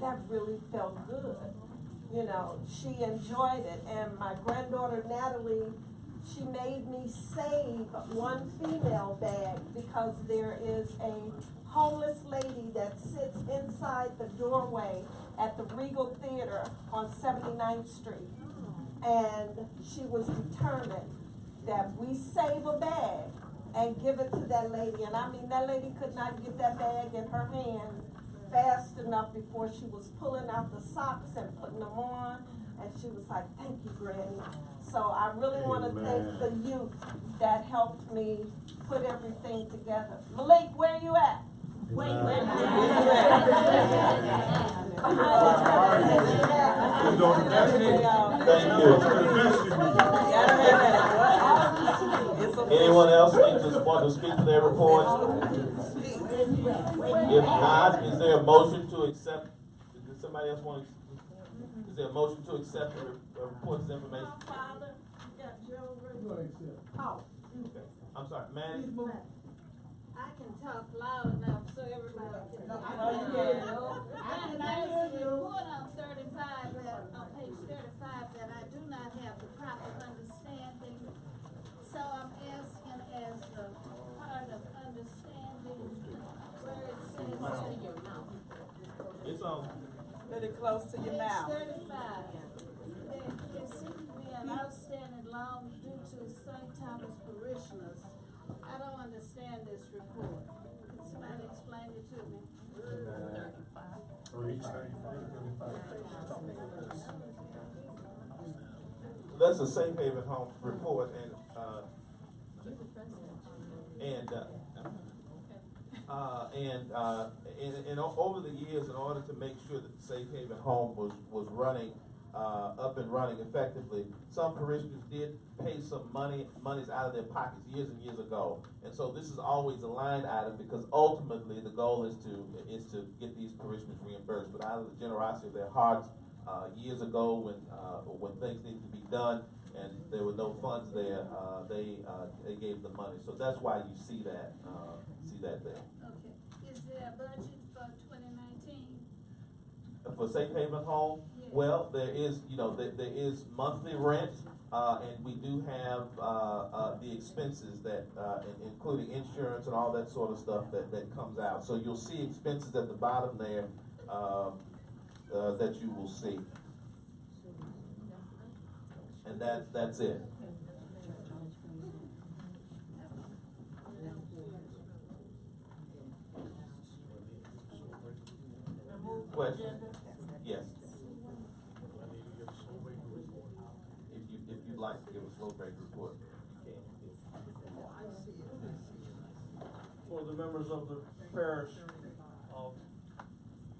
that really felt good. You know, she enjoyed it. And my granddaughter Natalie, she made me save one female bag because there is a homeless lady that sits inside the doorway at the Regal Theater on 79th Street. And she was determined that we save a bag and give it to that lady. And I mean, that lady could not get that bag in her hand fast enough before she was pulling out the socks and putting them on. And she was like, thank you, Granny. So I really want to thank the youth that helped me put everything together. Malik, where you at? Where you at? Anyone else want to speak to their reports? If not, is there a motion to accept? Does somebody else want to? Is there a motion to accept the reports and information? Father, you got Joe. Okay. I'm sorry, man. I can talk loud enough so everybody can hear. And I just report on 35, on page 35, that I do not have the proper understanding. So I'm asking as the part of understanding where it says. It's on. Put it close to your mouth. Page 35. There seems to be an outstanding loan due to St. Thomas parishioners. I don't understand this report. Can somebody explain it to me? That's a Safe Haven Home report, and over the years, in order to make sure that the Safe Haven Home was running up and running effectively, some parishioners did pay some monies out of their pockets years and years ago, and so this is always a line item because ultimately the goal is to get these parishioners reimbursed. But out of the generosity of their hearts, years ago when things needed to be done and there were no funds there, they gave the money. So that's why you see that there. Okay. Is there a budget for 2019? For Safe Haven Home, Yes. well, there is there is monthly rent, and we do have the expenses that including insurance and all that sort of stuff that comes out. So you'll see expenses at the bottom there that you will see, and that's it. Question? Yes. If you'd like to give a slow break report. For the members of the parish,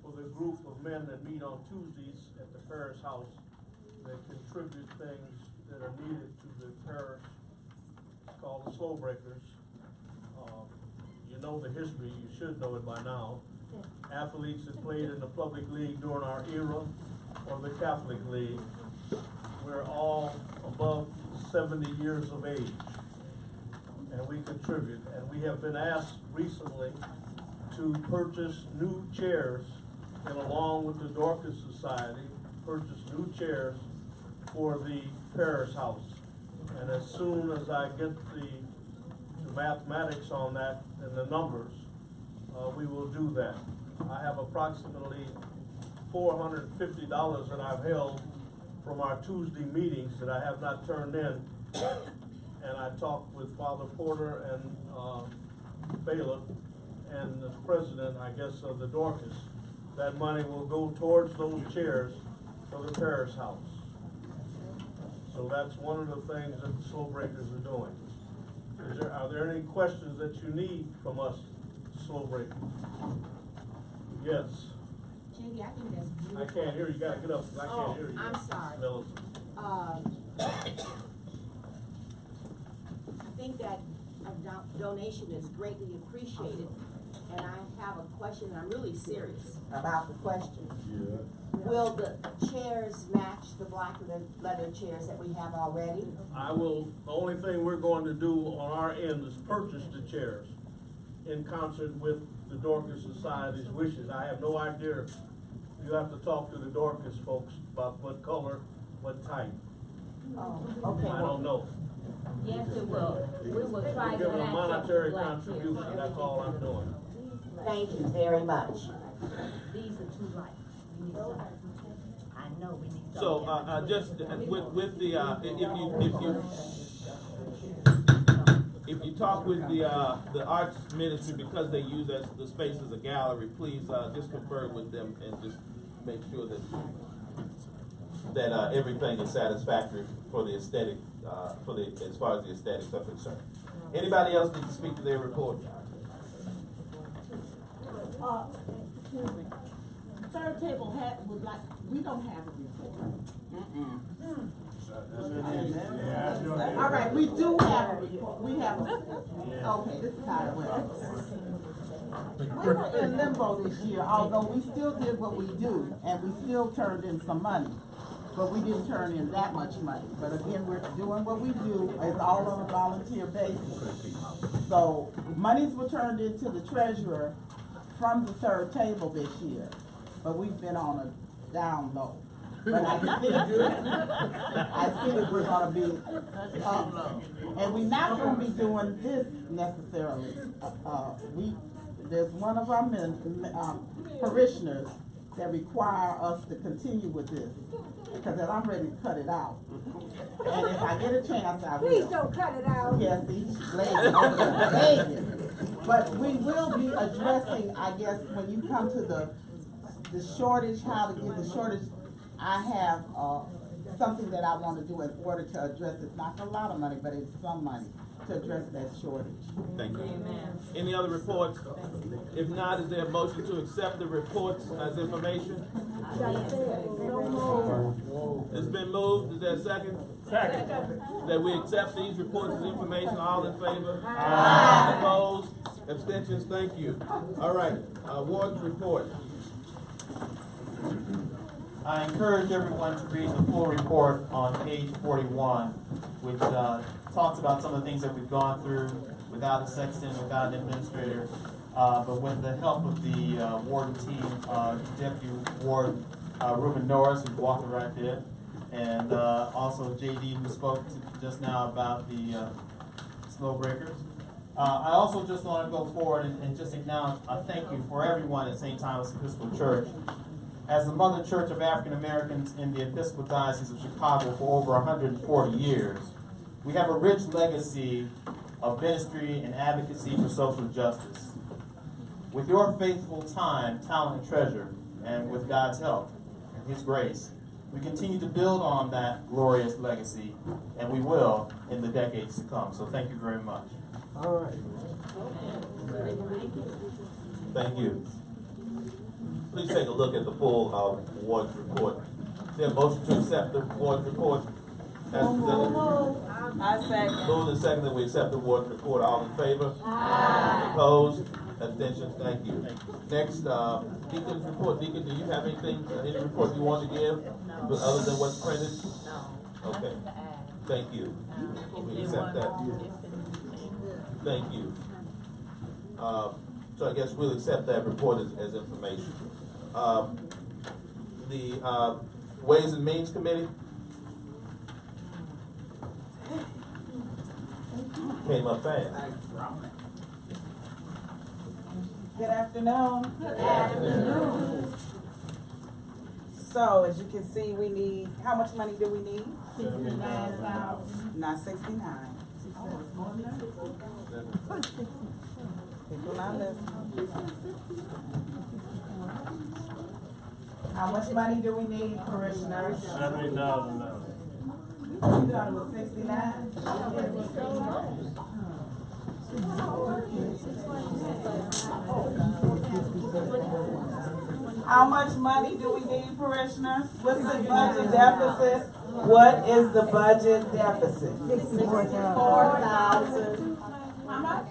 for the group of men that meet on Tuesdays at the parish house that contribute things that are needed to the parish, it's called the Slow Breakers. You know the history, you should know it by now. Athletes that played in the public league during our era or the Catholic League, we're all above 70 years of age, and we contribute. And we have been asked recently to purchase new chairs, and along with the Dorcas Society, purchase new chairs for the parish house. And as soon as I get the mathematics on that and the numbers, we will do that. I have approximately $450 that I've held from our Tuesday meetings that I have not turned in. And I talked with Father Porter and Bailiff and the president, I guess, of the Dorcas. That money will go towards those chairs for the parish house. So that's one of the things that the Slow Breakers are doing. Are there any questions that you need from us, Slow Breakers? Yes. Cindy, I think that's beautiful. I can't hear you, gotta get up, I can't hear you. I'm sorry. Millicent. I think that a donation is greatly appreciated, and I have a question, and I'm really serious about the question. Will the chairs match the black leather chairs that we have already? The only thing we're going to do on our end is purchase the chairs in concert with the Dorcas Society's wishes. I have no idea. You have to talk to the Dorcas folks about what color, what type. Oh, okay. I don't know. Yes, it will. We will try to Giving a match monetary black contribution, chairs. that's all I'm doing. Thank you very much. These are too light. We need some. I know we need some. So, just with the, if you talk with the arts ministry, because they use the space as a gallery, please, just confer with them and just make sure that everything is satisfactory for the aesthetic, as far as the aesthetics are concerned. Anybody else need to speak to their report? Excuse me. Third table would like, we don't have a report. All right, we do have a report. We have okay, this is how it went. We were in limbo this year, although we still did what we do, and we still turned in some money. But we didn't turn in that much money. But again, we're doing what we do. It's all on a volunteer basis. So monies were turned into the treasurer from the third table this year. But we've been on a down low. But I think we're gonna be up. And we're not gonna be doing this necessarily. There's one of our parishioners that require us to continue with this, because I'm ready to cut it out. And if I get a chance, I will. Please don't cut it out. Yes, he's begging. But we will be addressing, I guess, when you come to the shortage, how to get the shortage. I have something that I want to do in order to address it. It's not a lot of money, but it's some money to address that shortage. Thank you. Amen. Any other reports? If not, is there a motion to accept the reports as information? It's been moved. Is there a second? Second. That we accept these reports as information. All in favor? Aye. Opposed? Abstentions? Thank you. All right. Ward's report. I encourage everyone to read the full report on page 41, which talks about some of the things that we've gone through without a sexton, without an administrator, but with the help of the warden team, Deputy Ward Reuben Norris, who walked right there, and also JD, who spoke just now about the slow breakers. I also just want to go forward and just acknowledge a thank you for everyone at St Thomas Episcopal Church. As the mother church of African Americans in the Episcopal Diocese of Chicago for over 140 years, we have a rich legacy of ministry and advocacy for social justice. With your faithful time, talent, and treasure, and with God's help and His grace, we continue to build on that glorious legacy, and we will in the decades to come. So thank you very much. All right. Thank you. Please take a look at the full ward's report. Is there a motion to accept the ward's report as presented? I second. Moved and seconded that we accept the ward's report. All in favor? Aye. Opposed? Abstentions? Thank you. Next, Deacon's report. Deacon, do you have anything, any report you want to give other than what's printed? No. Okay. Thank you. We accept that. Thank you. So I guess we'll accept that report as information. The Ways and Means Committee came up fast. Good afternoon. Good afternoon. So as you can see, we need, how much money do we need? 69,000. Not 69. People not listening. How much money do we need, parishioners? 70,000. You thought it was 69? How much money do we need, parishioners? What's the budget deficit? What is the budget deficit? 64,000. How much?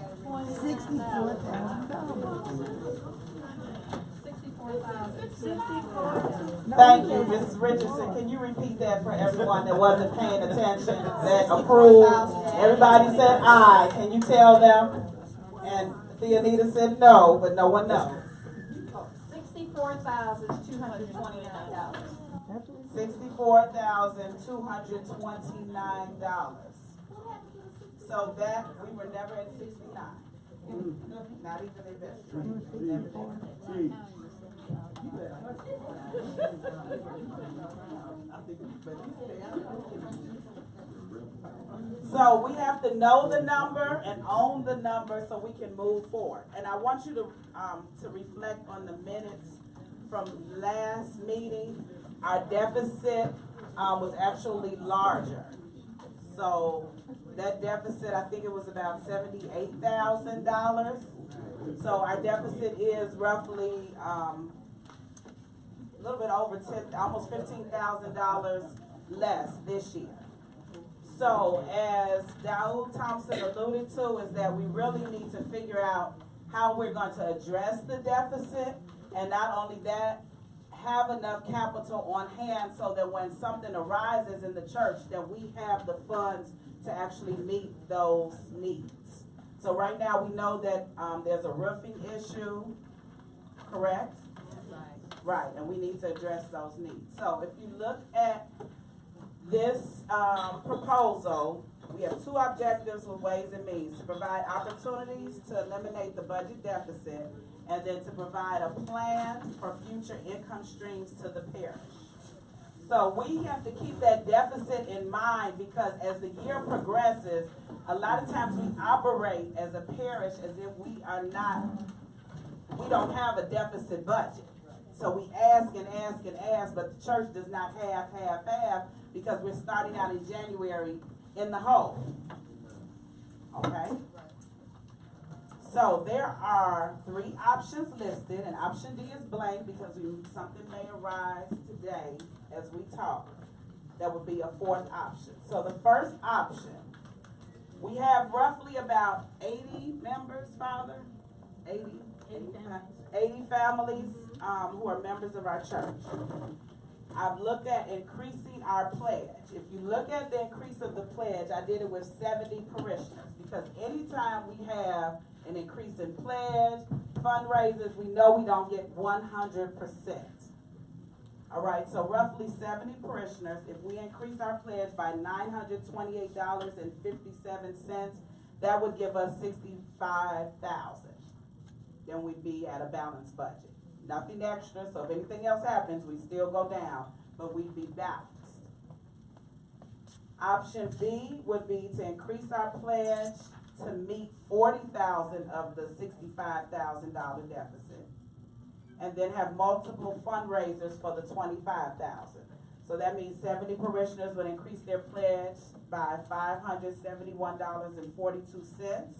Thank you, Mrs. Richardson. Can you repeat that for everyone that wasn't paying attention, that approved? Everybody said aye. Can you tell them? And Theonita said no, but no one knows. $64,229. $64,229. So that, we were never at 69. Not even investment. So we have to know the number and own the number so we can move forward. And I want you to reflect on the minutes from last meeting. Our deficit was actually larger. So that deficit, I think it was about $78,000. So our deficit is roughly a little bit over almost $15,000 less this year. So as Daoud Thompson alluded to, is that we really need to figure out how we're going to address the deficit, and not only that, have enough capital on hand so that when something arises in the church, that we have the funds to actually meet those needs. So right now we know that there's a roofing issue, correct? Right, and we need to address those needs. So if you look at this proposal, we have two objectives with Ways and Means: to provide opportunities to eliminate the budget deficit, and then to provide a plan for future income streams to the parish. So we have to keep that deficit in mind, because as the year progresses, a lot of times we operate as a parish as if we don't have a deficit budget. So we ask and ask and ask, but the church does not have, because we're starting out in January in the hole. Okay? So there are 3 options listed, and option D is blank because something may arise today as we talk. That would be a 4th option. So the first option, we have roughly about 80 members, Father, 80 families who are members of our church. I've looked at increasing our pledge. If you look at the increase of the pledge, I did it with 70 parishioners, because anytime we have an increase in pledge, fundraisers, we know we don't get 100%. All right, so roughly 70 parishioners. If we increase our pledge by $928.57, that would give us $65,000. Then we'd be at a balanced budget. Nothing extra, so if anything else happens, we still go down, but we'd be balanced. Option B would be to increase our pledge to meet $40,000 of the $65,000 deficit, and then have multiple fundraisers for the $25,000. So that means 70 parishioners would increase their pledge by $571.42.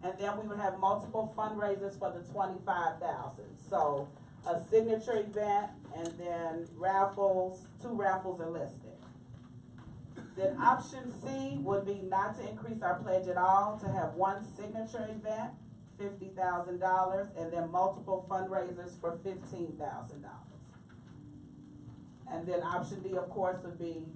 And then we would have multiple fundraisers for the $25,000. So a signature event, and then raffles, 2 raffles are listed. Then option C would be not to increase our pledge at all, to have 1 signature event, $50,000, and then multiple fundraisers for $15,000. And then option D, of course, would be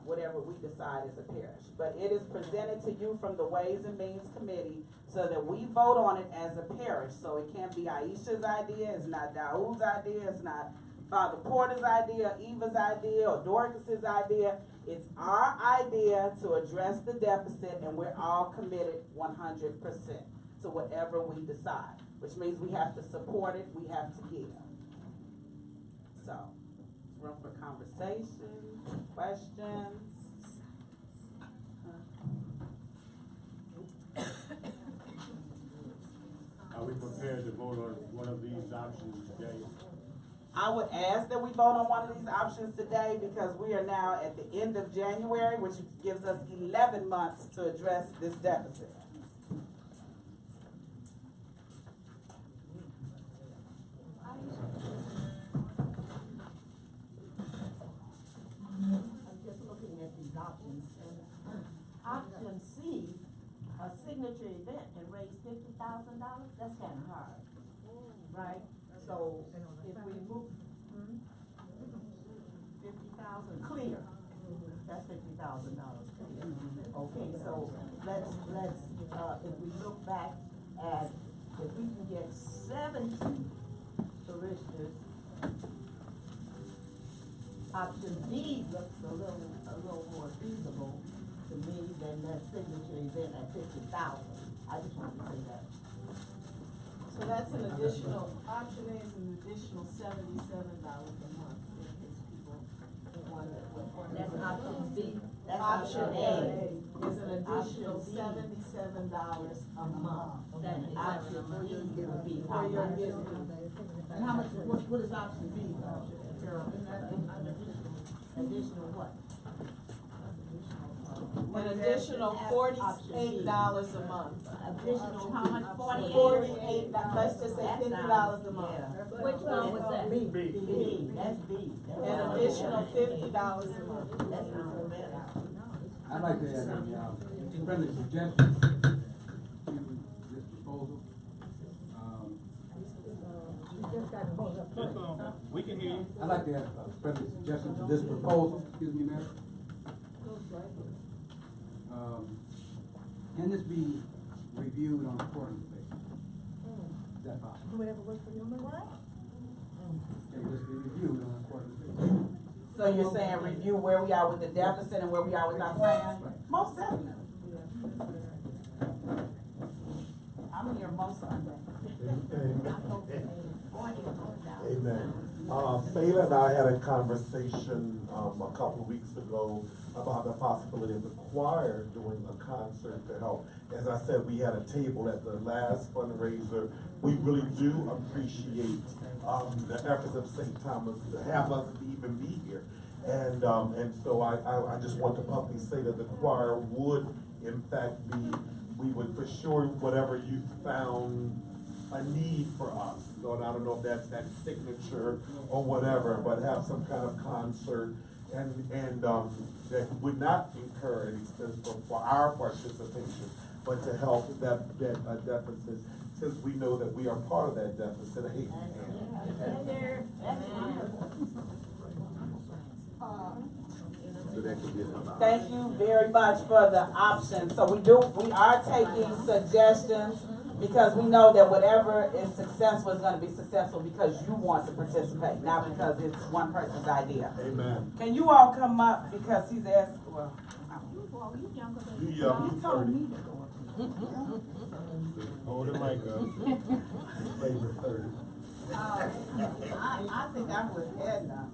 whatever we decide as a parish. But it is presented to you from the Ways and Means Committee so that we vote on it as a parish. So it can't be Aisha's idea, it's not Daoud's idea, it's not Father Porter's idea, Eva's idea, or Dorcas's idea. It's our idea to address the deficit, and we're all committed 100% to whatever we decide, which means we have to support it, we have to give. So, room for conversation, questions. Are we prepared to vote on one of these options today? I would ask that we vote on one of these options today, because we are now at the end of January, which gives us 11 months to address this deficit. signature event and raise $50,000, that's kinda hard, right? So if we move, 50,000 clear, that's $50,000 clear. Okay, so let's, if we look back at, if we can get 70 parishioners, option B looks a little more feasible to me than that signature event at 50,000. I just wanted to say that. So that's an additional, option A is an additional $77 a month in case people want it. That's option B. That's Option A is an additional Option B. $77 a month. Option B would be For how your much? business. And how much, what is option B, Carol? Additional what? An additional $48 a month. Additional how much? $48, let's just say $50 a month. Which one was that? B. B, that's B. An additional $50 a month. That's not bad. I'd like to add a friendly suggestion to this proposal. We can hear you. I'd like to add a friendly suggestion to this proposal, excuse me, Mayor. Can this be reviewed on a quarterly basis? Is that possible? Can this be reviewed on a quarterly basis? So you're saying review where we are with the deficit and where we are with our plan? Most definitely. I'm here most Sunday. Amen. Fela and I had a conversation a couple of weeks ago about the possibility of the choir doing a concert to help. As I said, we had a table at the last fundraiser. We really do appreciate the efforts of St. Thomas to have us even be here. And so I just want to publicly say that the choir would in fact be, we would for sure, whatever you found a need for us. So I don't know if that's that signature or whatever, but have some kind of concert and that would not incur any expense for our participation, but to help that deficit, since we know that we are part of that deficit. Thank you very much for the option. So we are taking suggestions because we know that whatever is successful is going to be successful because you want to participate, not because it's one person's idea. Amen. Can you all come up because he's asked, well, You told me to go. Hold the mic up. Favorite 30. I think I'm with Edna.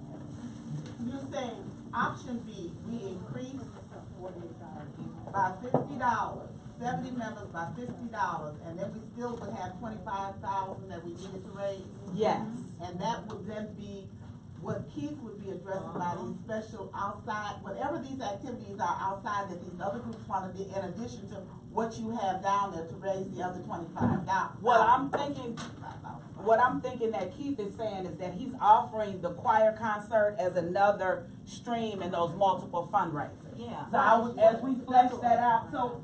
You're saying option B, we increase by $50, 70 members by $50, and then we still would have 25,000 that we needed to raise? Yes. And that would then be what Keith would be addressing by these special outside, whatever these activities are outside that these other groups want to do, in addition to what you have down there to raise the other 25 down. What I'm thinking that Keith is saying is that he's offering the choir concert as another stream in those multiple fundraisers. Yeah. So as we flesh that out, so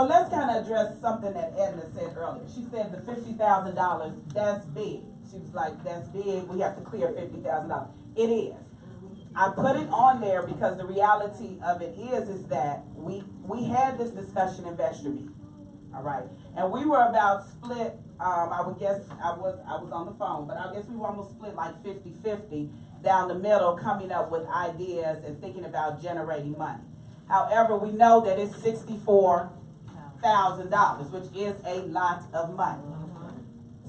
let's kind of address something that Edna said earlier. She said the $50,000, that's big. She was like, that's big, we have to clear $50,000. It is. I put it on there because the reality of it is that we had this discussion in Vestry meeting, all right? And we were about split, I would guess, I was on the phone, but I guess we were almost split like 50-50 down the middle, coming up with ideas and thinking about generating money. However, we know that it's $64,000, which is a lot of money.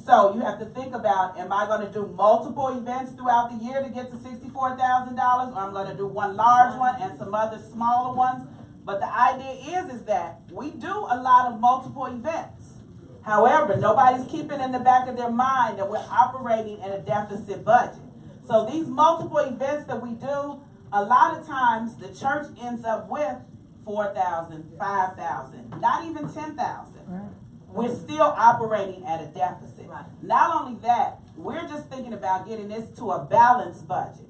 So you have to think about, am I going to do multiple events throughout the year to get to $64,000, or I'm going to do one large one and some other smaller ones? But the idea is that we do a lot of multiple events. However, nobody's keeping in the back of their mind that we're operating in a deficit budget. So these multiple events that we do, a lot of times the church ends up with 4,000, 5,000, not even 10,000. We're still operating at a deficit. Not only that, we're just thinking about getting this to a balanced budget.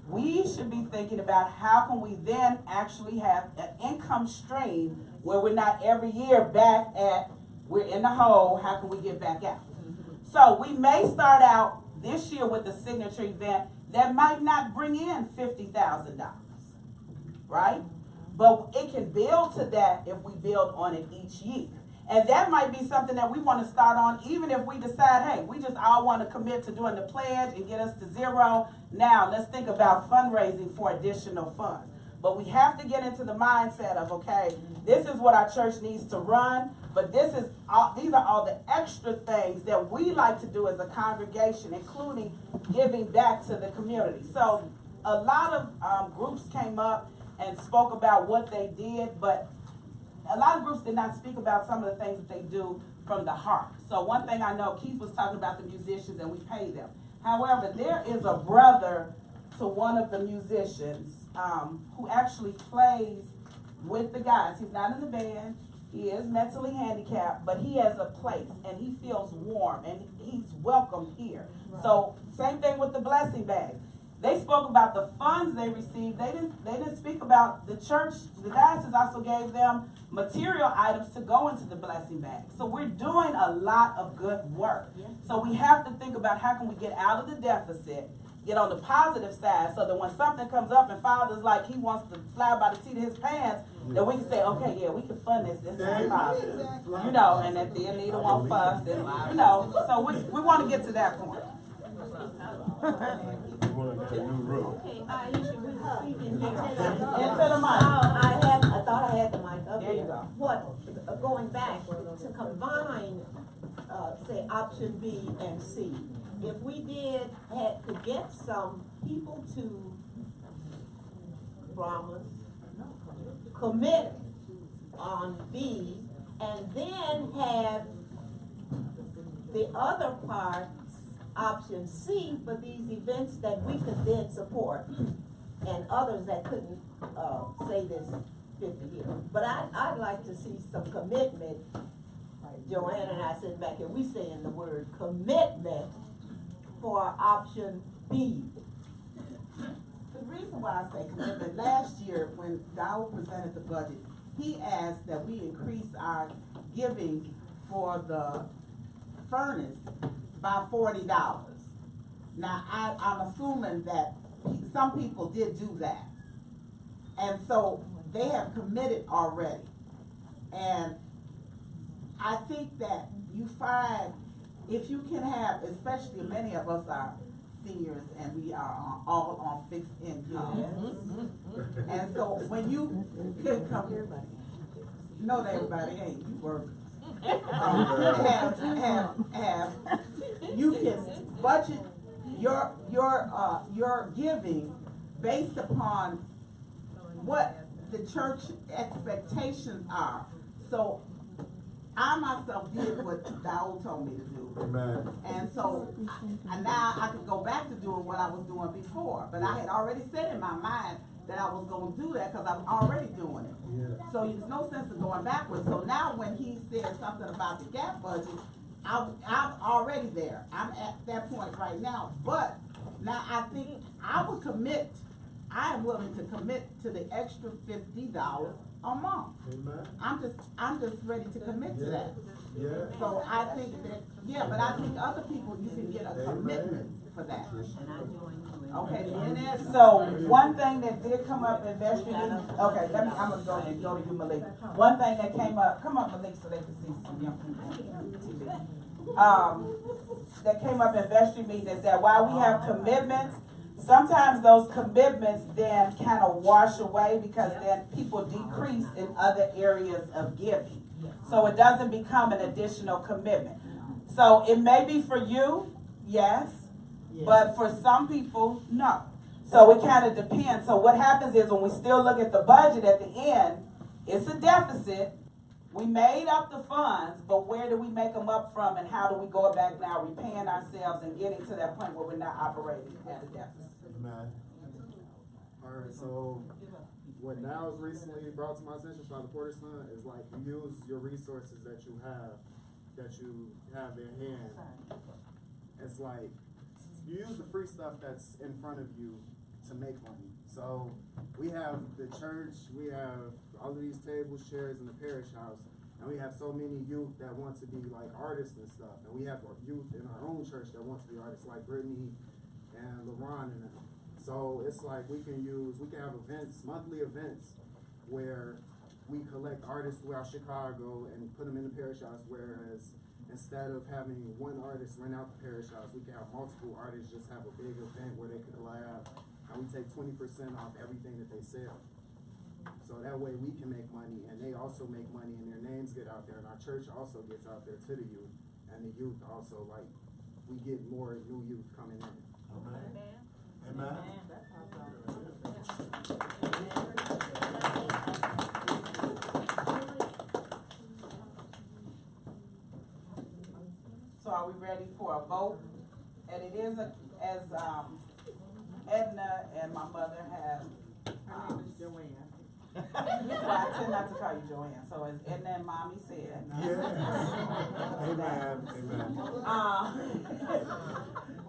we should be thinking about how can we then actually have an income stream where we're not every year back at, we're in the hole, how can we get back out? So we may start out this year with a signature event that might not bring in $50,000, right? But it can build to that if we build on it each year. And that might be something that we want to start on, even if we decide, hey, we just all want to commit to doing the pledge and get us to zero. Now, let's think about fundraising for additional funds. But we have to get into the mindset of, okay, this is what our church needs to run, but these are all the extra things that we like to do as a congregation, including giving back to the community. So a lot of groups came up and spoke about what they did, but a lot of groups did not speak about some of the things that they do from the heart. So one thing I know, Keith was talking about the musicians and we pay them. However, there is a brother to one of the musicians who actually plays with the guys. He's not in the band. He is mentally handicapped, but he has a place and he feels warm and he's welcome here. Right. So same thing with the blessing bag. They spoke about the funds they received. They didn't speak about the church. The diocese also gave them material items to go into the blessing bag. So we're doing a lot of good work. Yeah. So we have to think about how can we get out of the deficit, get on the positive side, so that when something comes up and Father's like he wants to fly by the seat of his pants, that we can say, okay, yeah, we can fund this. This is Father. You know, and at the end, neither won't fuss. And, you know, so we want to get to that point. Okay, Aisha, we speaking into the mic. I thought I had the mic up there. You here. go. What, going back, to combine, say, option B and C, if we could get some people to promise, commit on B, and then have the other part, option C, for these events that we could then support, and others that couldn't say this 50 years. But I'd like to see some commitment. Joanne and I sitting back here, we saying the word commitment for option B. The reason why I say commitment, last year when Dowell presented the budget, he asked that we increase our giving for the furnace by $40. Now, I'm assuming that some people did do that. And so they have committed already. And I think that you find, if you can have, especially many of us are seniors and we are all on fixed income. And so when you can come, no, everybody ain't, you workers. You can budget your giving based upon what the church expectations are. So I myself did what Dowell told me to do. Amen. And so now I could go back to doing what I was doing before. But I had already said in my mind that I was going to do that because I'm already doing it. Yeah. So there's no sense of going backwards. So now when he said something about the gap budget, I'm already there. I'm at that point right now. But now I think I would commit, I am willing to commit to the extra $50 a month. Amen. I'm just ready to commit to that. Yeah. So I think that, yeah, but I think other people, you can get a commitment for that. Okay, so one thing that did come up in vestry, okay, I'm gonna go to you, Malik. One thing that came up, come up, Malik, so they can see some young people. That came up in vestry meeting is that while we have commitments, sometimes those commitments then kind of wash away because then people decrease in other areas of giving. So it doesn't become an additional commitment. So it may be for you, yes, but for some people, no. So it kind of depends. So what happens is when we still look at the budget at the end, it's a deficit. We made up the funds, but where do we make them up from and how do we go back now repaying ourselves and getting to that point where we're not operating at a deficit? Amen. All right, so what now is recently brought to my attention by the Porter's Son is like you use your resources that you have in hand. It's like you use the free stuff that's in front of you to make money. So we have the church, we have all of these tables, chairs in the parish house, and we have so many youth that want to be like artists and stuff. And we have youth in our own church that want to be artists, like Brittany and LaRon and them. So it's like we can have events, monthly events, where we collect artists throughout Chicago and put them in the parish house, whereas instead of having one artist rent out the parish house, we can have multiple artists just have a big event where they can collab, and we take 20% off everything that they sell. So that way we can make money, and they also make money, and their names get out there, and our church also gets out there to the youth, and the youth also, like, we get more new youth coming in. Amen. Amen. So are we ready for a vote? And it is as Edna and my mother have. Her name is Joanne. Well, I tend not to call you Joanne. So as Edna and Mommy said. Yes. Amen.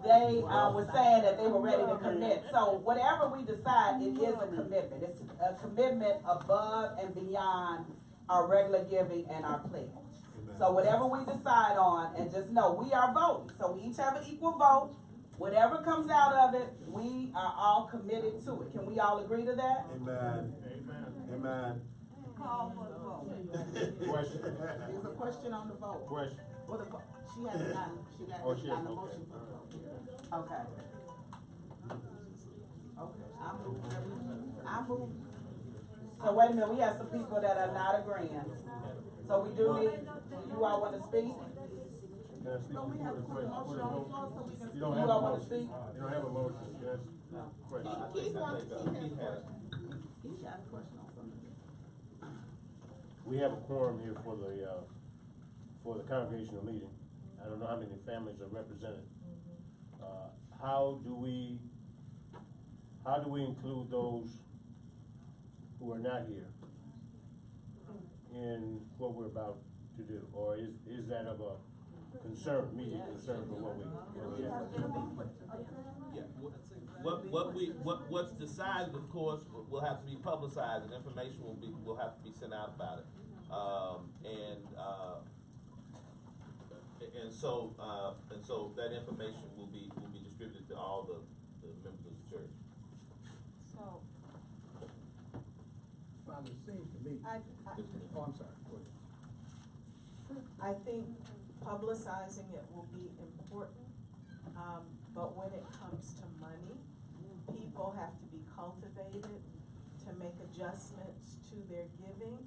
They were saying that they were ready to commit. So whatever we decide, it is a commitment. It's a commitment above and beyond our regular giving and our pledge. So whatever we decide on, and just know we are voting. So we each have an equal vote. Whatever comes out of it, we are all committed to it. Can we all agree to that? Amen. Amen. Call for the vote. Question. There's a question on the vote. Question. Well, she hasn't gotten, she got Oh, she gotten a has, motion for the vote. Okay. Okay, I move. So wait a minute, we have some people that are not agreeing. So we do need, you all want to speak? So we have to put a motion on the floor so we can. You don't You have all a want to motion. speak? You don't have a motion, yes? Question. Keith wants, Keith has. He's got a question on something. We have a quorum here for the congregational meeting. I don't know how many families are represented. How do we include those who are not here in what we're about to do? Or is that of a concern, immediate concern for what we Yeah, what's decided, of course, will have to be publicized, and information will have to be sent out about it. And so that information will be distributed to all the members of the church. So, Father, it seems to me. Oh, I'm sorry. Go ahead. I think publicizing it will be important, but when it comes to money, people have to be cultivated to make adjustments to their giving.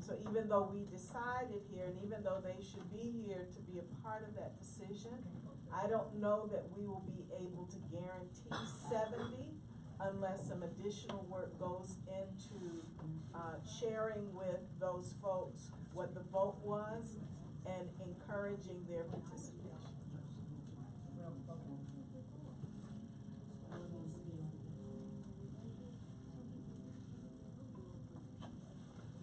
So even though we decided here, and even though they should be here to be a part of that decision, I don't know that we will be able to guarantee 70 unless some additional work goes into sharing with those folks what the vote was and encouraging their participation.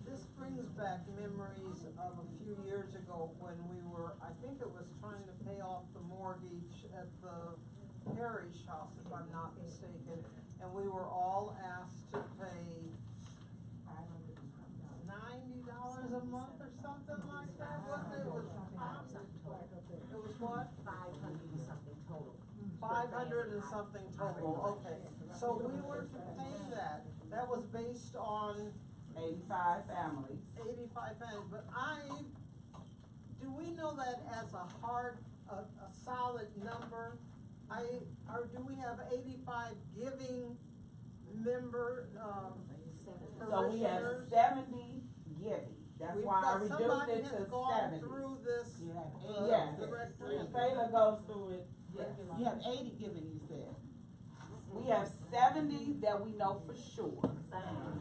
This brings back memories of a few years ago when we were, I think it was trying to pay off the mortgage at the Parish house, if I'm not mistaken, and we were all asked to pay $90 a month or something like that. What it was what? 500 and something total. 500 and something total, okay. So we were to pay that. That was based on 85 families. 85 families, but do we know that as a solid number? Or do we have 85 giving member, So we have 70 giving. That's why I reduced it to 70. Somebody has gone through this, Yes, Director. and Taylor goes through it. Yes. You have 80 giving, you said. We have 70 that we know for sure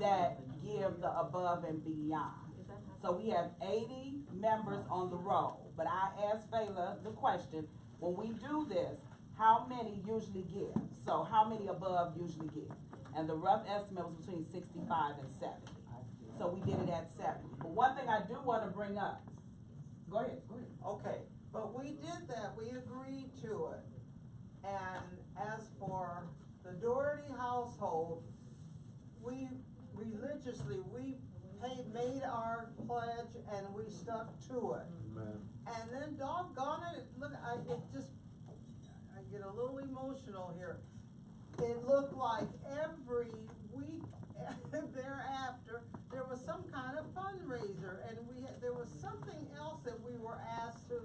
that give the above and beyond. So we have 80 members on the roll. But I asked Fela the question, when we do this, how many usually give? So how many above usually give? And the rough estimate was between 65 and 70. So we did it at 70. But one thing I do want to bring up, go ahead. Okay, but we did that, we agreed to it. And as for the Doherty household, told, we religiously, made our pledge and we stuck to it. Amen. And then doggone it, look, I get a little emotional here. It looked like every week thereafter, there was some kind of fundraiser, and there was something else that we were asked to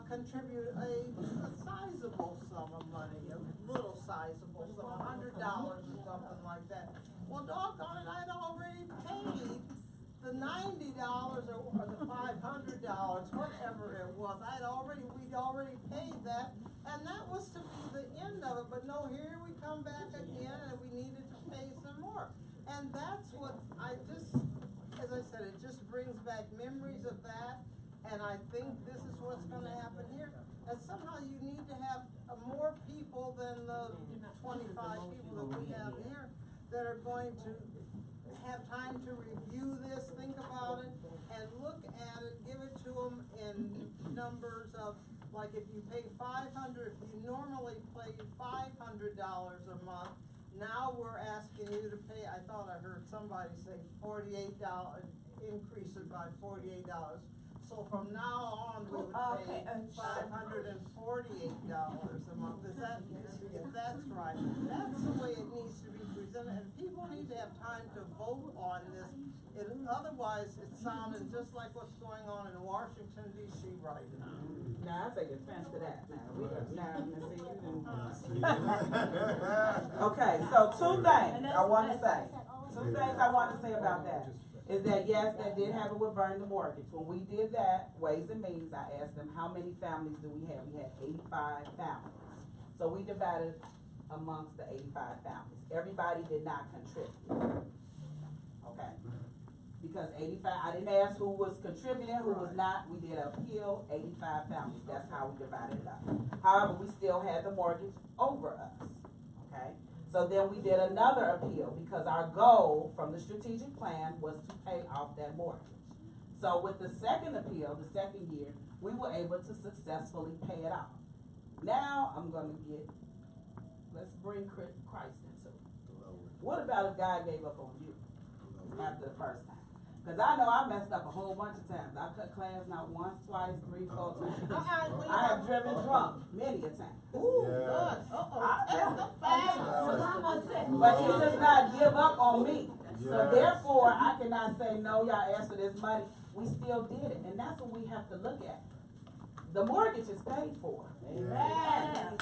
contribute a sizable sum of money, a little sizable sum, $100 or something like that. Well, doggone it, I'd already paid the $90 or the $500, whatever it was. We'd already paid that, and that was to be the end of it. But no, here we come back again, and we needed to pay some more. And that's what as I said, it just brings back memories of that. And I think this is what's going to happen here. And somehow you need to have more people than the 25 people that we have here that are going to have time to review this, think about it, and look at it, give it to them in numbers of, like if you pay $500, if you normally pay $500 a month, now we're asking you to pay, I thought I heard somebody say $48, increase it by $48. So from now on, we would pay $548 a month. If that's right, that's the way it needs to be presented, and people need to have time to vote on this. Otherwise, it's sounding just like what's going on in Washington, D.C. right now. Now, I take offense to that Okay, so two things I want to say about that. Is that yes, that did happen with burning the mortgage. When we did that, Ways and Means, I asked them how many families do we have? We had 85 families. So we divided amongst the 85 families. Everybody did not contribute. Okay. Because 85, I didn't ask who was contributing, who was not. We did appeal 85 families. That's how we divided it up. However, we still had the mortgage over us. Okay. So then we did another appeal because our goal from the strategic plan was to pay off that mortgage. So with the second appeal, the second year, we were able to successfully pay it off. Now I'm going to let's bring Christ into it. What about if God gave up on you after the first time? Because I know I messed up a whole bunch of times. I cut class not once, twice, 3, 4 times. I have driven drunk many a time. Ooh, Yes. But he does not give up on me. So therefore, I cannot say, no, y'all asked for this money. We still did it. And that's what we have to look at. The mortgage is paid for. Amen.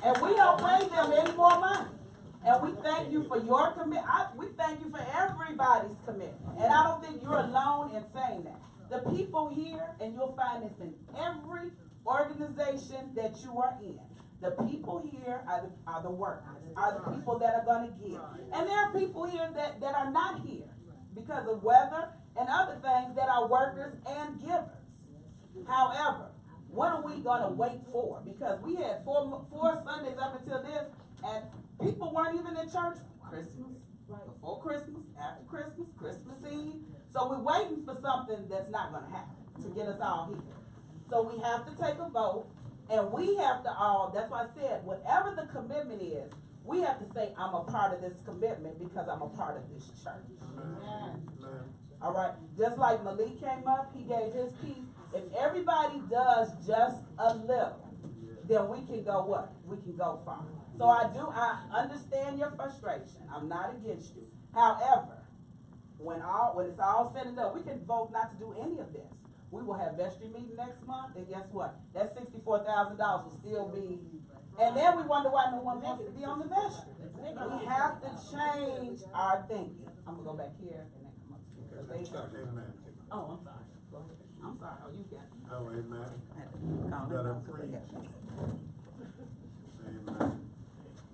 And we don't pay them any more money. And we thank you for your commitment. We thank you for everybody's commitment. And I don't think you're alone in saying that. The people here, and you'll find this in every organization that you are in, the people here are the workers, are the people that are going to give. And there are people here that are not here because of weather and other things that are workers and givers. However, what are we going to wait for? Because we had four Sundays up until this, and people weren't even in church for Christmas, before Christmas, after Christmas, Christmas Eve. So we're waiting for something that's not going to happen to get us all here. So we have to take a vote, and we have to all, that's why I said, whatever the commitment is, we have to say, I'm a part of this commitment because I'm a part of this church. Amen. All right, just like Malik came up, he gave his piece. If everybody does just a little, then we can go what? We can go far. So I understand your frustration. I'm not against you. However, when it's all said and done, we can vote not to do any of this. We will have vestry meeting next month, and guess what? That $64,000 will still be, and then we wonder why no one wants to be on the vestry. We have to change our thinking. I'm gonna go back here and then come up to you. Amen. Oh, I'm sorry. Go ahead. I'm sorry. Oh, you got it. Oh, amen. Amen.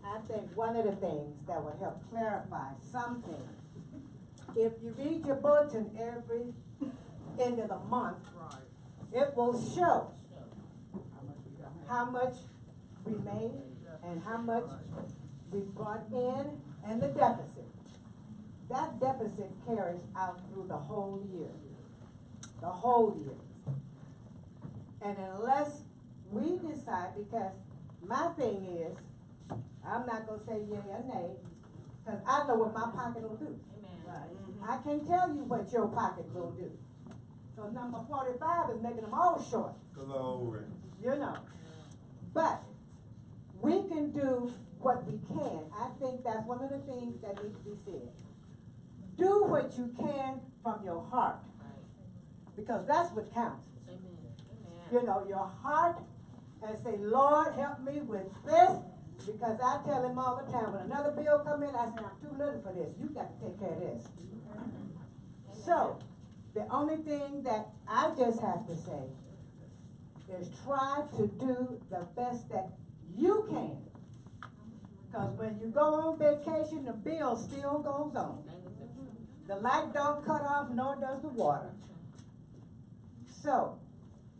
I think one of the things that would help clarify something, if you read your bulletin every end of the month, it will show how much we made and how much we brought in and the deficit. That deficit carries out through the whole year. The whole year. And unless we decide, because my thing is, I'm not going to say yea or nay, Cause I know what my pocket will do. I can't tell you what your pocket will do. So number 45 is making them all short. Glory. You know. But we can do what we can. I think that's one of the things that needs to be said. Do what you can from your heart. Because that's what counts. You know, your heart, and say, Lord, help me with this. Because I tell him all the time, when another bill come in, I say, I'm too little for this. You got to take care of this. So, the only thing that I just have to say is try to do the best that you can. Because when you go on vacation, the bill still goes on. The light don't cut off, nor does the water. So,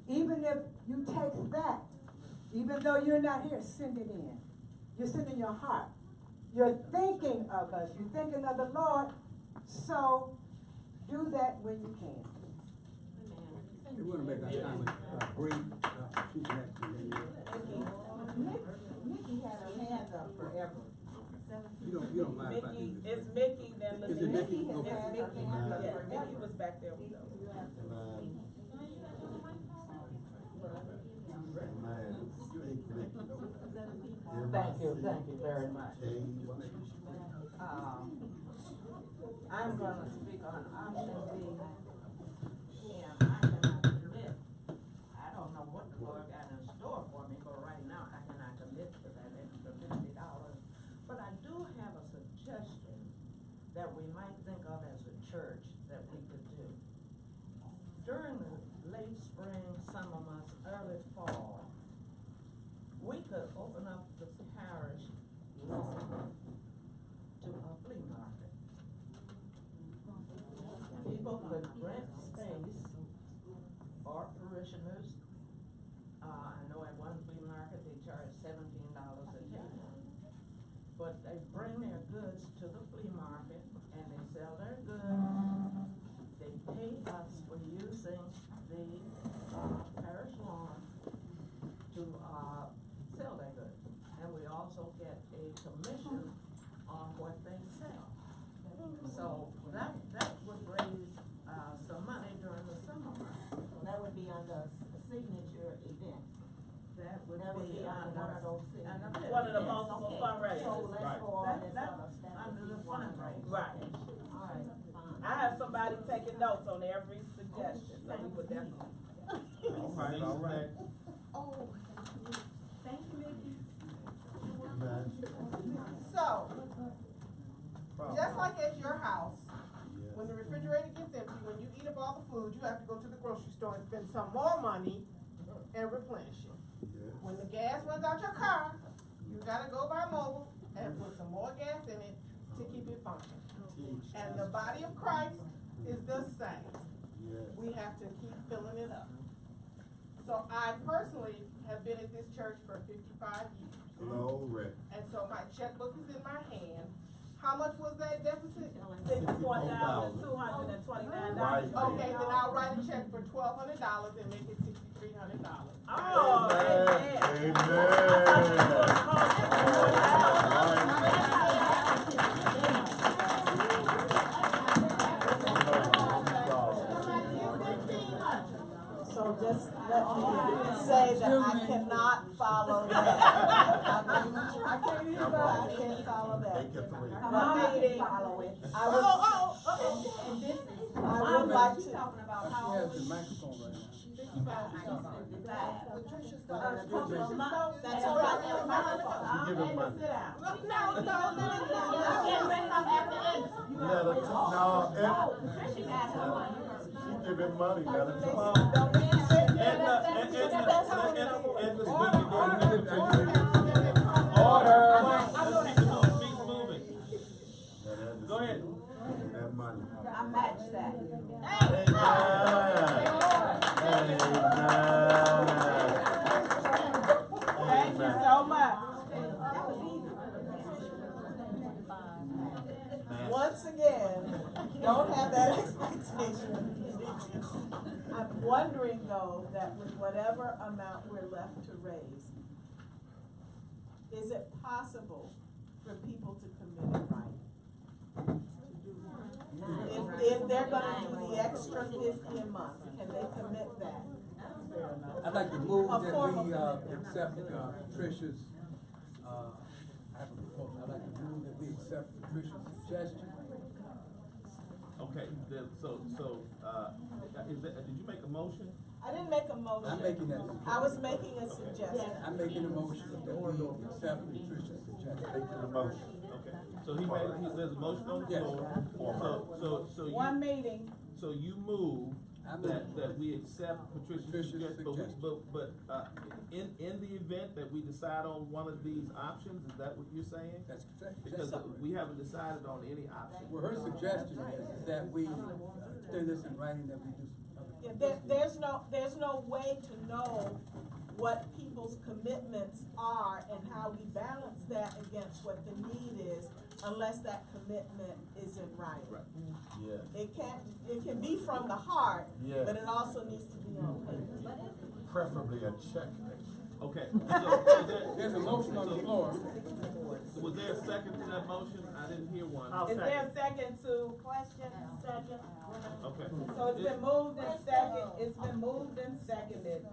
even if you take that, even though you're not here, send it in. You're sending your heart. You're thinking of us. You're thinking of the Lord. So, do that when you can. We want to make our time brief. She's next to me. Mickey had her hand up forever. You don't mind if I do Mickey, this. it's Mickey, then Is it Mickey? It's Okay. Mickey, yeah, Mickey was back there with us. Thank you very much. I'm gonna speak on option B, and I cannot commit. I don't know what the Lord got in store for me, but right now I cannot commit to that extra $50. But I do have a suggestion that we might think of as a church that we could do. During the late spring, summer months, early fall, we could open up the parish to a flea market. People could rent space for parishioners. I know at one flea market they charge $17 a table. But they bring their goods to the flea market and they sell their goods. They pay us for using the parish lawn to sell their goods. And we also get a commission on what they sell. So that would raise some money during the summer months. So that would be under a signature event. That would be be on one of those things. One of the multiple fundraisers. So let's go on this That's other stuff. under the fundraiser. Right. All right, fine. I have somebody taking notes on every suggestion, so we would definitely. All right. Oh. Thank you, Mickey. So, just like at your house, when the refrigerator gets empty, when you eat up all the food, you have to go to the grocery store and spend some more money and replenish it. When the gas runs out your car, you gotta go by mobile and put some more gas in it to keep it functioning. And the body of Christ is the same. We have to keep filling it up. So I personally have been at this church for 55 years. Glory. And so my checkbook is in my hand. How much was that deficit? $64,229. Right. Okay, then I'll write a check for $1,200 and make it $6,300. Oh, amen. So just let me say that I cannot follow that. I can't follow that. Follow it. I would like to. She has the microphone right now. That's all right. Give him money. No. Give him money, let him talk. Order. Go ahead. That money. I match that. Thank you so much. Once again, don't have that expectation. I'm wondering though, that with whatever amount we're left to raise, is it possible for people to commit it right? if they're gonna do the extra 50 a month, can they commit that? I'd like to move A that formal we, commitment. accept, Patricia's, I have a proposal. I'd like to move that we accept Patricia's suggestion. Okay, is that, did you make a motion? I didn't make a motion. I'm making that I was making a suggestion. I'm making a motion that we accept Patricia's suggestion. Making a motion. Okay, so there's a motion on the Yes. floor. So One meeting. So you move I move. that we accept Patricia's suggestion, but in the event that we decide on one of these options, is that what you're saying? That's correct. Because we haven't decided on any option. Well, her suggestion is that we, extend this in writing, that we do some other. There's no way to know what people's commitments are and how we balance that against what the need is unless that commitment is in writing. Right. Yeah. It can be from the heart, Yeah. but it also needs to be on paper. Preferably a check. Okay. There's a motion on the floor. Was there a second to that motion? I didn't hear one. Is there a second to? Question, second. Okay. So it's been moved and second, it's been moved and seconded.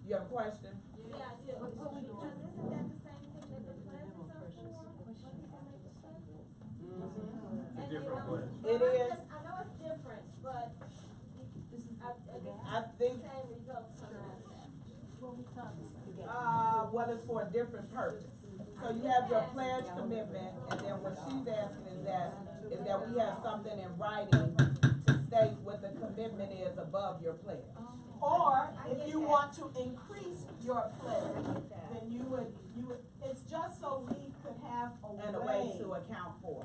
You have a question? Yeah, I do. Because isn't that the same thing that the plans are for? When people make the schedule? It's a different question. It is. I know it's different, but I think, same results come out of that. what is for a different purpose. So you have your pledge commitment, and then what she's asking is that we have something in writing to state what the commitment is above your pledge. Or if you want to increase your pledge, then you would, it's just so we could have a way to account for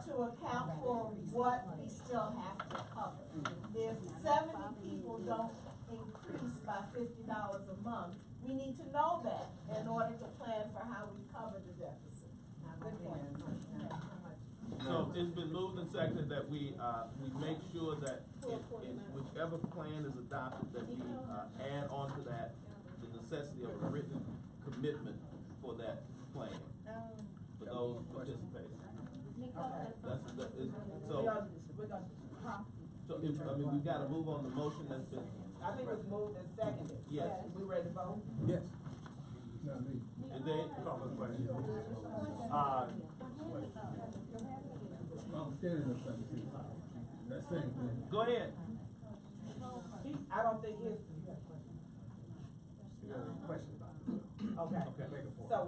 what we still have to cover. If 70 people don't increase by $50 a month, we need to know that in order to plan for how we cover the deficit. Good point. So it's been moved and seconded that we make sure that in whichever plan is adopted, that we add on to that the necessity of a written commitment for that plan, for those participating. We've got to move on the motion that's been. I think it's moved and seconded. Yes. We ready to vote? Yes. And then, go ahead. I don't think his. Okay. So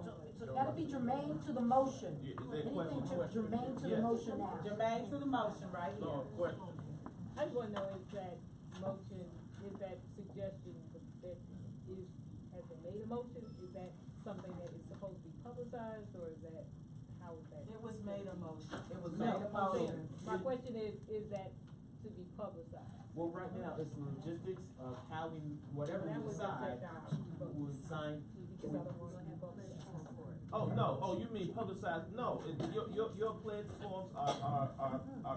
that'll be germane to the motion. Yeah, is there a Anything question? germane to the Yes. motion now. Germane to the motion right here. Question. I just wanna know, is that motion, is that suggestion that is, has been made a motion? Is that something that is supposed to be publicized, or is that, how is that? It was made a motion. It was No, made a motion. My question is that to be publicized? Well, right now, it's the logistics of how we, whatever That we was decide, just we'll sign. Because I don't wanna have publicized. Oh, no, you mean publicized, no, your pledge forms are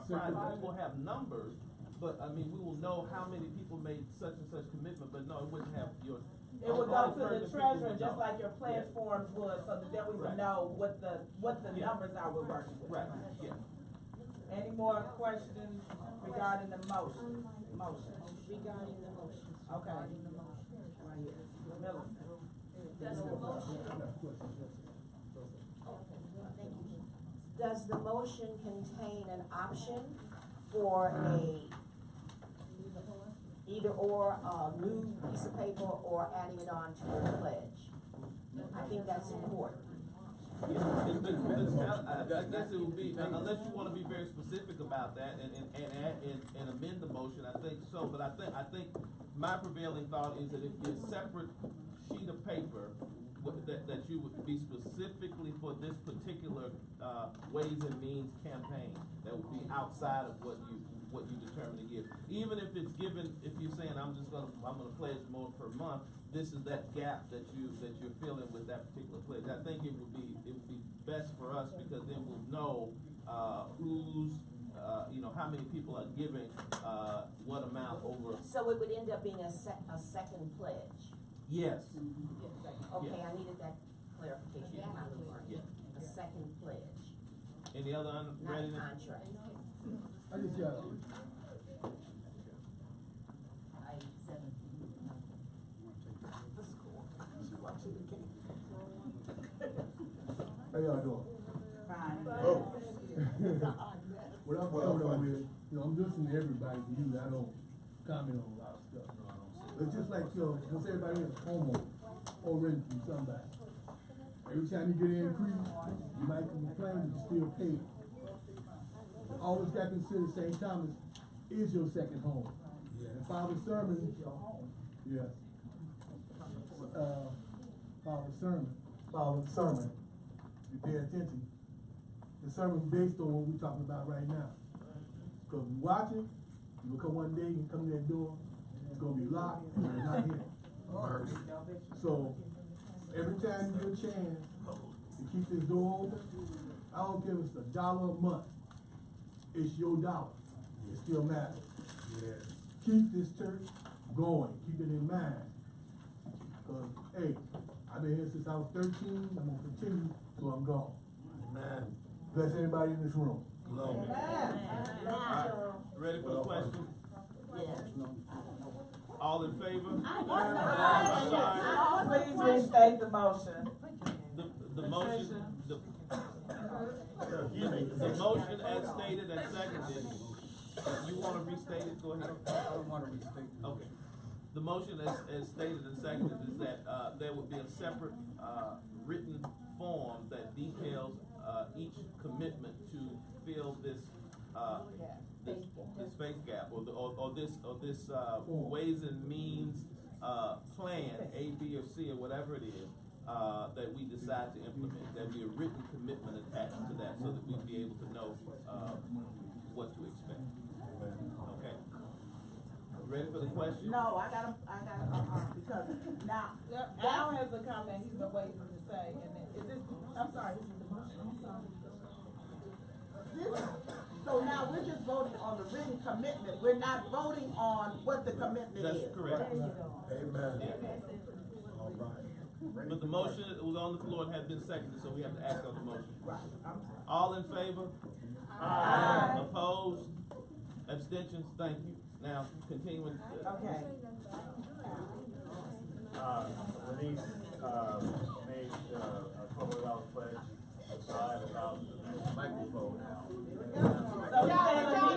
private, we will have numbers, but, I mean, we will know how many people made such and such commitment, but no, it wouldn't have your. It would go to the people treasurer, would just know. like your pledge Yeah. forms would, so that then we would Right. know what the Yeah. numbers are we're working with. Right, yeah. Any more questions regarding the motion? Regarding the motion. Okay. Right here. Millicent. Does the motion, does the motion contain an option for a either or a new piece of paper or adding it on to your pledge? I think that's important. I guess it would be, unless you wanna be very specific about that and amend the motion, I think so, but I think my prevailing thought is that if there's a separate sheet of paper that you would be specifically for this particular, Ways and Means campaign, that would be outside of what you determine to give. Even if it's given, if you're saying, I'm gonna pledge more per month, this is that gap that you're filling with that particular pledge. I think it would be best for us, because then we'll know, who's, how many people are giving, what amount over. So it would end up being a second pledge? Yes. Okay, Yeah. I needed that clarification. Yeah. A second pledge, Any other not unready? contract. I just got How y'all doing? Fine. Oh. What I'm coming on with, I'm listening to everybody, you, I don't comment on a lot of stuff. But just like, once everybody is a homeowner or renting from somebody, every time you get an increase, you might complain, but you still pay it. Always got to consider St. Thomas is your second home. Yeah. And Father Sermon, yes. Father Sermon, you pay attention. The sermon's based on what we're talking about right now. Because we watch it, you will come one day, you can come to that door, it's gonna be locked, and it's not here. So, every time you get a chance to keep this door open, I don't care if it's $1 a month, it's your dollar. It still matters. Yeah. Keep this church going, keep it in mind. Because, hey, I've been here since I was 13, I'm gonna continue till I'm gone. Amen. Bless everybody in this room. Amen. Ready for the question? Yes. All in favor? Please restate the motion. The motion, the motion as stated and seconded. You wanna restate it? Go ahead. I don't wanna restate it. Okay. The motion as stated and seconded is that, there would be a separate, written form that details, each commitment to fill this space gap, or this ways and means, plan, A, B, or C, or whatever it is, that we decide to implement. There'll be a written commitment attached to that, so that we'll be able to know, what to expect. Okay? Ready for the question? No, I gotta, because now, Al has a comment he's been waiting to say, and then, is this, I'm sorry, this is the motion, I'm sorry. So now we're just voting on the written commitment, we're not voting on what the commitment is. That's correct. Amen. All right. But the motion was on the floor and had been seconded, so we have to act on the motion. Right. All in favor? Aye. Opposed? Abstentions? Thank you. Now, continuing. Okay. Denise, made a $12 pledge, about the microphone now. So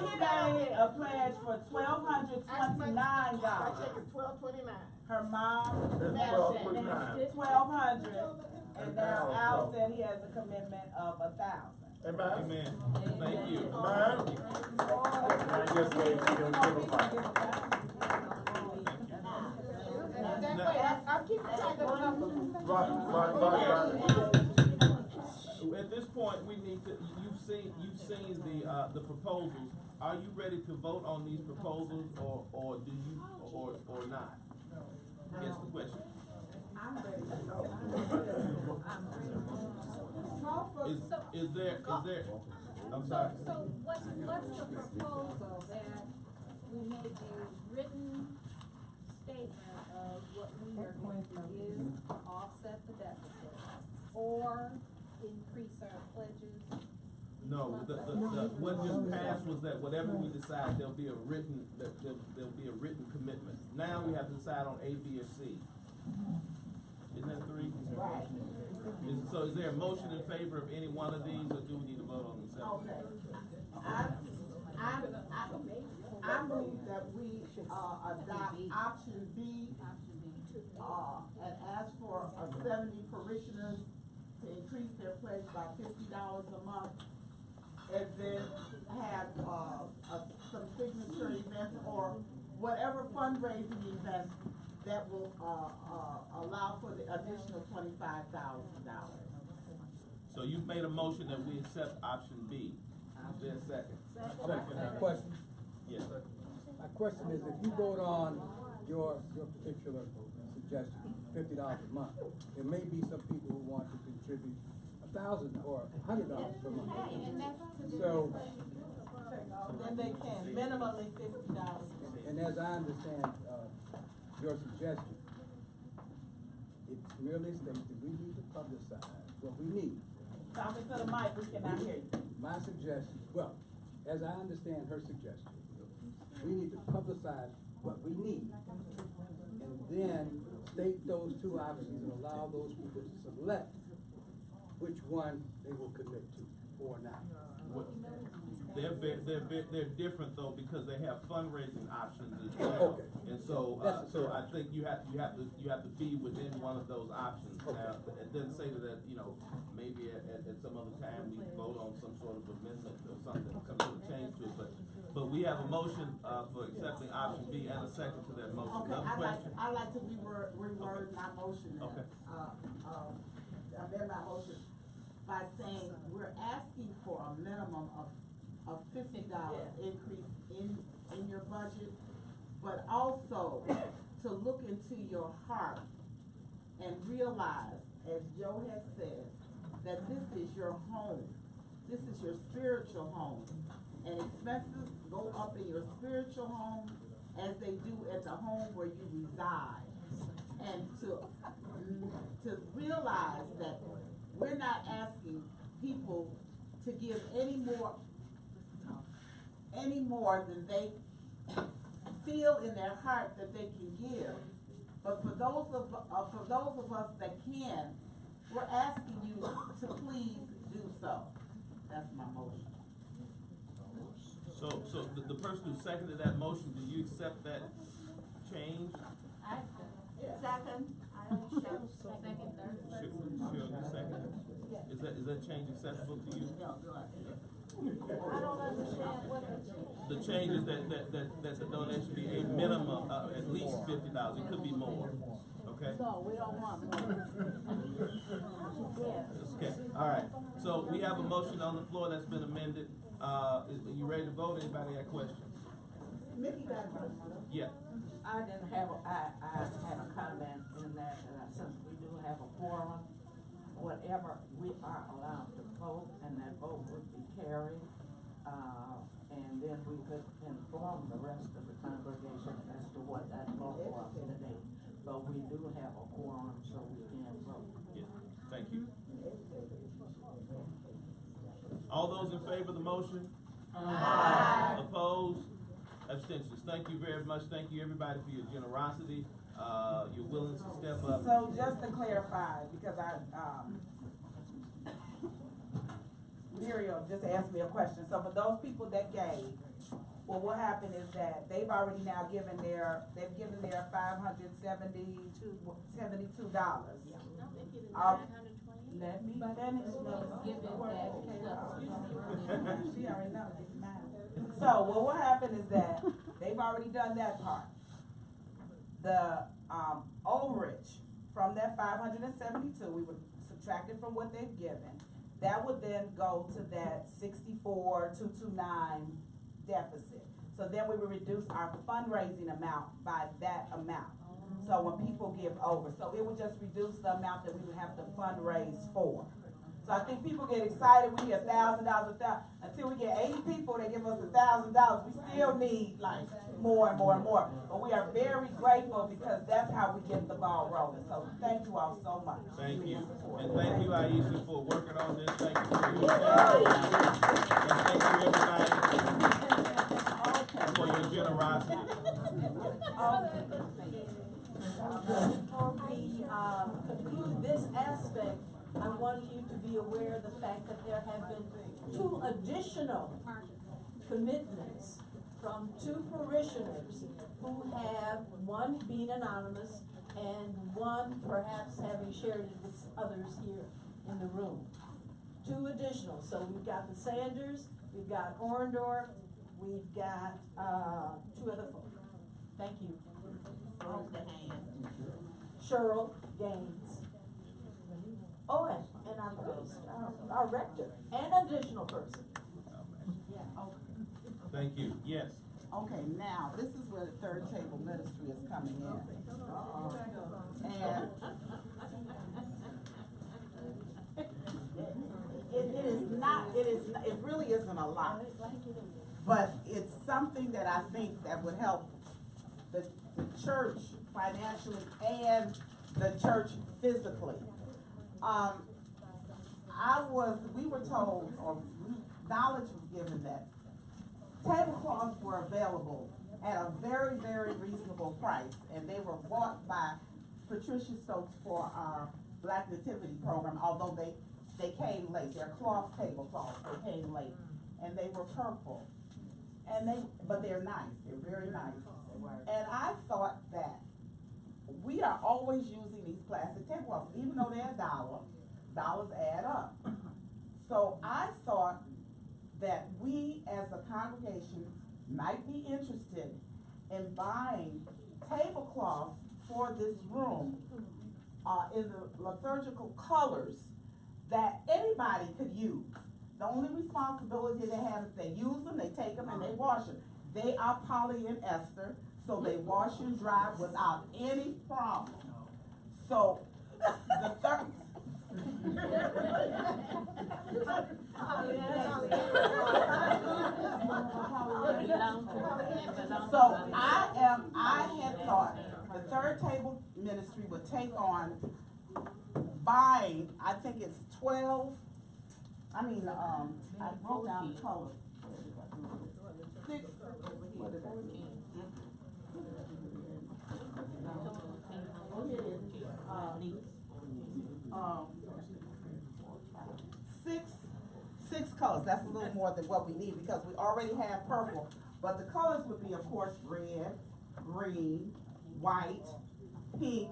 he made a pledge for $1,229. My check is $12.29. Her mom That's said $12.29. $1,200, and now Al said he has a commitment of $1,000. Amen. Amen. Thank you. Amen. I just gave you I'm keeping track of the numbers. Right. At this point, we need to, you've seen the proposals. Are you ready to vote on these proposals, or do you, or not? Guess the question. I'm ready to Is there, I'm sorry. So what's the proposal that we make a written statement of what we are going to give to offset the deficit, or increase our pledges? No, what just passed was that whatever we decide, there'll be a written commitment. Now we have to decide on A, B, or C. Isn't that three? Right. So is there a motion in favor of any one of these, or do we need to vote on them separately? Okay. I move that we, adopt option B, and ask for 70 parishioners to increase their pledge by $50 a month, and then have, some signature events or whatever fundraising events that will, allow for the additional $25,000. So you've made a motion that we accept option B. Is there a second? My question? Yes. My question is, if you vote on your particular suggestion, $50 a month, there may be some people who want to contribute $1,000 or $100 per month. So, Then they can, minimally $50. and as I understand, your suggestion, it merely states that we need to publicize what we need. Talking to the mic, we cannot hear you. My suggestion, well, as I understand her suggestion, we need to publicize what we need, and then state those two options and allow those people to select which one they will commit to or not. They're different though, because they have fundraising options as well. Okay. And so, so I think you have to be within one of those options. Now, it doesn't say that, you know, maybe at some other time we vote on some sort of amendment or something, some sort of change to it, but we have a motion, for accepting option B and a second to that motion. Okay, I'd like to reword my motion then. Okay. Amend my motion by saying we're asking for a minimum of $50 increase in your budget, but also to look into your heart and realize, as Joe has said, that this is your home. This is your spiritual home. And expenses go up in your spiritual home as they do at the home where you reside. And to realize that we're not asking people to give any more than they feel in their heart that they can give. But for those of us that can, we're asking you to please do so. That's my motion. So the person who seconded that motion, do you accept that change? Second. Is that change acceptable to you? I don't understand what The change is that the donation be a minimum of at least $50. It could be more. Okay? No, we don't want more. Okay, all right. So we have a motion on the floor that's been amended. Are you ready to vote? Anybody got questions? Yeah. I didn't have, I had a comment in that, since we do have a quorum, whatever we are allowed to vote, and that vote would be carried, and then we could inform the rest of the congregation as to what that vote was today. But we do have a quorum, so we can vote. Yeah, thank you. All those in favor of the motion? Aye. Opposed? Abstentions. Thank you very much. Thank you everybody for your generosity, your willingness to step up. So just to clarify, because Muriel just asked me a question. So for those people that gave, well, what happened is that they've already now given their $572. Let me finish. She already knows it's mine. So, well, what happened is that they've already done that part. The overage from that 572, we would subtract it from what they've given. That would then go to that 64,229 deficit. So then we would reduce our fundraising amount by that amount. So when people give over, so it would just reduce the amount that we would have to fundraise for. So I think people get excited, we get $1,000, until we get 80 people that give us $1,000, we still need like more and more and more. But we are very grateful because that's how we get the ball rolling. So thank you all so much. Thank you. And thank you, Aisha, for working on this. Thank you for your time. And thank you everybody for your generosity. Conclude this aspect, I want you to be aware of the fact that there have been 2 additional commitments from 2 parishioners who have, one being anonymous and one perhaps having shared it with others here in the room. 2 additional. So we've got the Sanders, we've got Orndorff, we've got 2 other folks. Thank you. Cheryl Gaines. Oh, and our rector, an additional person. Thank you. Yes. Okay, now, this is where the third table ministry is coming in. And it really isn't a lot. But it's something that I think that would help the church financially and the church physically. We were told, or knowledge was given that tablecloths were available at a very, very reasonable price, and they were bought by Patricia Stokes for our Black Nativity program, although they they came late. They're cloth tablecloths, they came late, and they were purple. But they're nice, they're very nice. And I thought that we are always using these plastic tablecloths, even though they're dollars add up. So I thought that we as a congregation might be interested in buying tablecloths for this room in the liturgical colors that anybody could use. The only responsibility they have is they use them, they take them, and they wash them. They are polyester, so they wash and dry without any problem. So the third. So I had thought the third table ministry would take on buying, I think it's 12, I wrote down the colors. 6, what is that? Six colors. That's a little more than what we need because we already have purple. But the colors would be, of course, red, green, white, pink,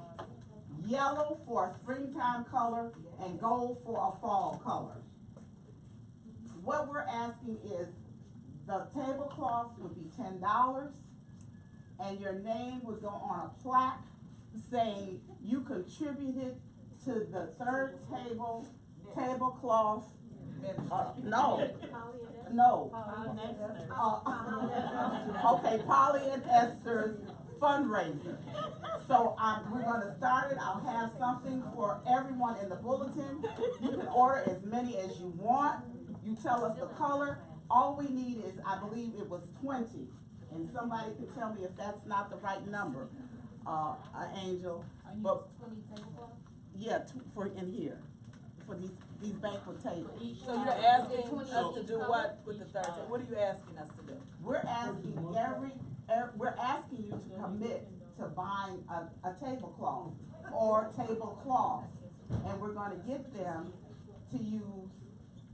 yellow for a springtime color, and gold for a fall color. What we're asking is the tablecloths would be $10, and your name would go on a plaque saying you contributed to the third tablecloth. Okay, Polly and Esther's fundraiser. So we're going to start it. I'll have something for everyone in the bulletin. You can order as many as you want. You tell us the color. All we need is, I believe it was 20. And somebody could tell me if that's not the right number, Angel. But, yeah, for in here, for these banquet tables. So you're asking us to do what with the third table? What are you asking us to do? We're asking you to commit to buying a tablecloth or tablecloths, and we're going to get them to use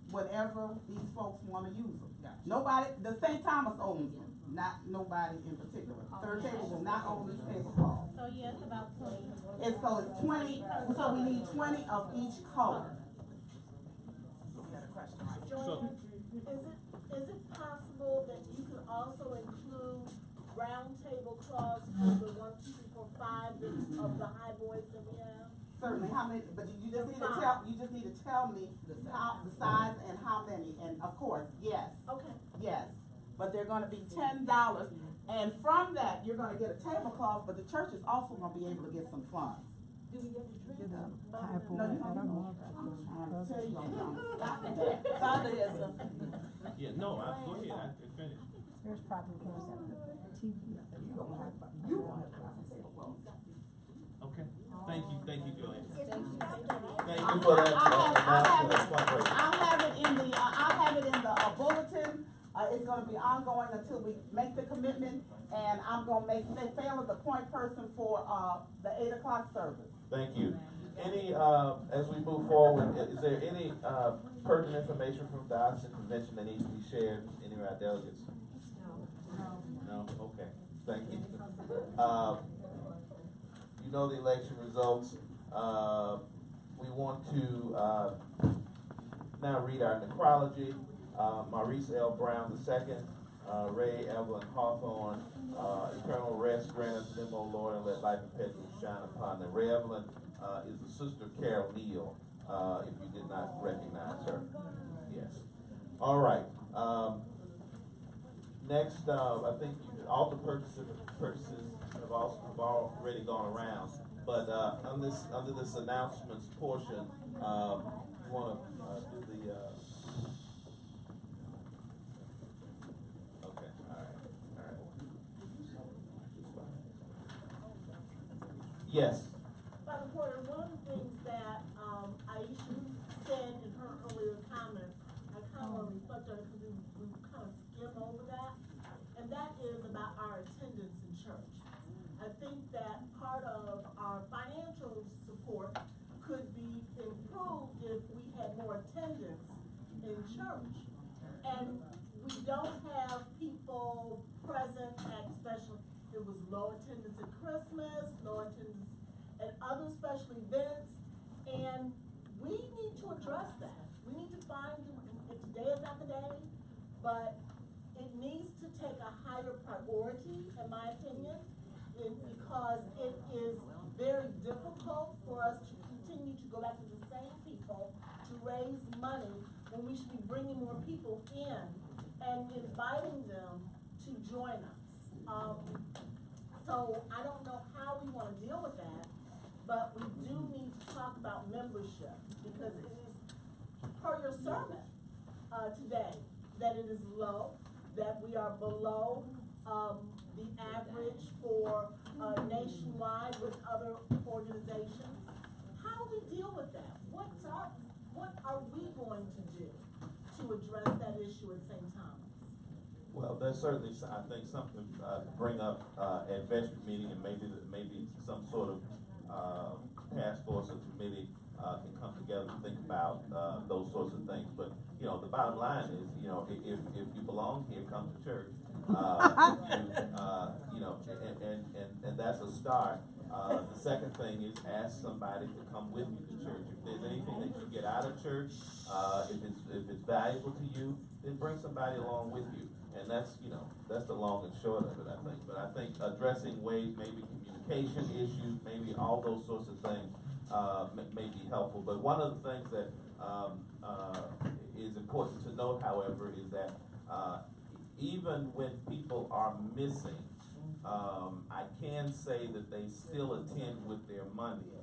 whatever these folks want to use them. Nobody, the St. Thomas owns them, not nobody in particular. Third table will not own these tablecloths. So yes, about 20. And so it's 20. So we need 20 of each color. Joanne, is it possible that you can also include round tablecloths for the 1, 2, 3, 4, 5 of the high boys that we have? Certainly, how many? But you just need to tell me the size and how many. And of course, yes. Okay. Yes, but they're going to be $10, and from that you're going to get a tablecloth. But the church is also going to be able to get some funds. Do we get to drink? No, you don't. I'm tell you, Father has something. Yeah, no, go ahead, I can finish. There's probably TV. Okay, thank you, Joanne. Thank you for that. I'll have it in the bulletin. It's going to be ongoing until we make the commitment, and I'm going to make Fail as the point person for the 8 o'clock service. Thank you. Any, as we move forward, is there any pertinent information from the Diocesan Convention that needs to be shared with any of our delegates? No? Okay. Thank you. You know the election results. We want to now read our necrology. Maurice L. Brown II, Ray Evelyn Hawthorne, eternal rest grant unto them, O Lord, and let life perpetually shine upon them. Ray Evelyn is the sister Carol Neal, if you did not recognize her. Yes. All right. Next, I think all the purchases have already gone around. But under this announcements portion, you want to do the. Okay. All right. Yes. Father Porter, one of the things that Aisha said in her earlier comments, I kind of want to reflect on it because we kind of skim over that, and that is about our attendance in church. I think that part of our financial support could be improved if we had more church. And we don't have people present at special, it was low attendance at Christmas, low attendance at other special events, and we need to address that. We need to find, if today is not the day, but it needs to take a higher priority, in my opinion, because it is very difficult for us to continue to go back to the same people to raise money when we should be bringing more people in and inviting them to join us. So I don't know how we want to deal with that, but we do need to talk about membership, because it is per your sermon today that it is low, that we are below the average for nationwide with other organizations. How do we deal with that? What are we going to do to address that issue at St. Thomas? Well, that's certainly, I think, something to bring up at vestry meeting, and maybe some sort of task force or committee can come together and think about those sorts of things. But you know, the bottom line is, you know, if you belong here, come to church. You know, and that's a start. The second thing is ask somebody to come with you to church. If there's anything that you get out of church, if it's valuable to you, then bring somebody along with you. And that's, you know, that's the long and short of it, I think. But I think addressing ways, maybe communication issues, maybe all those sorts of things may be helpful. But one of the things that is important to note, however, is that even when people are missing, I can say that they still attend with their money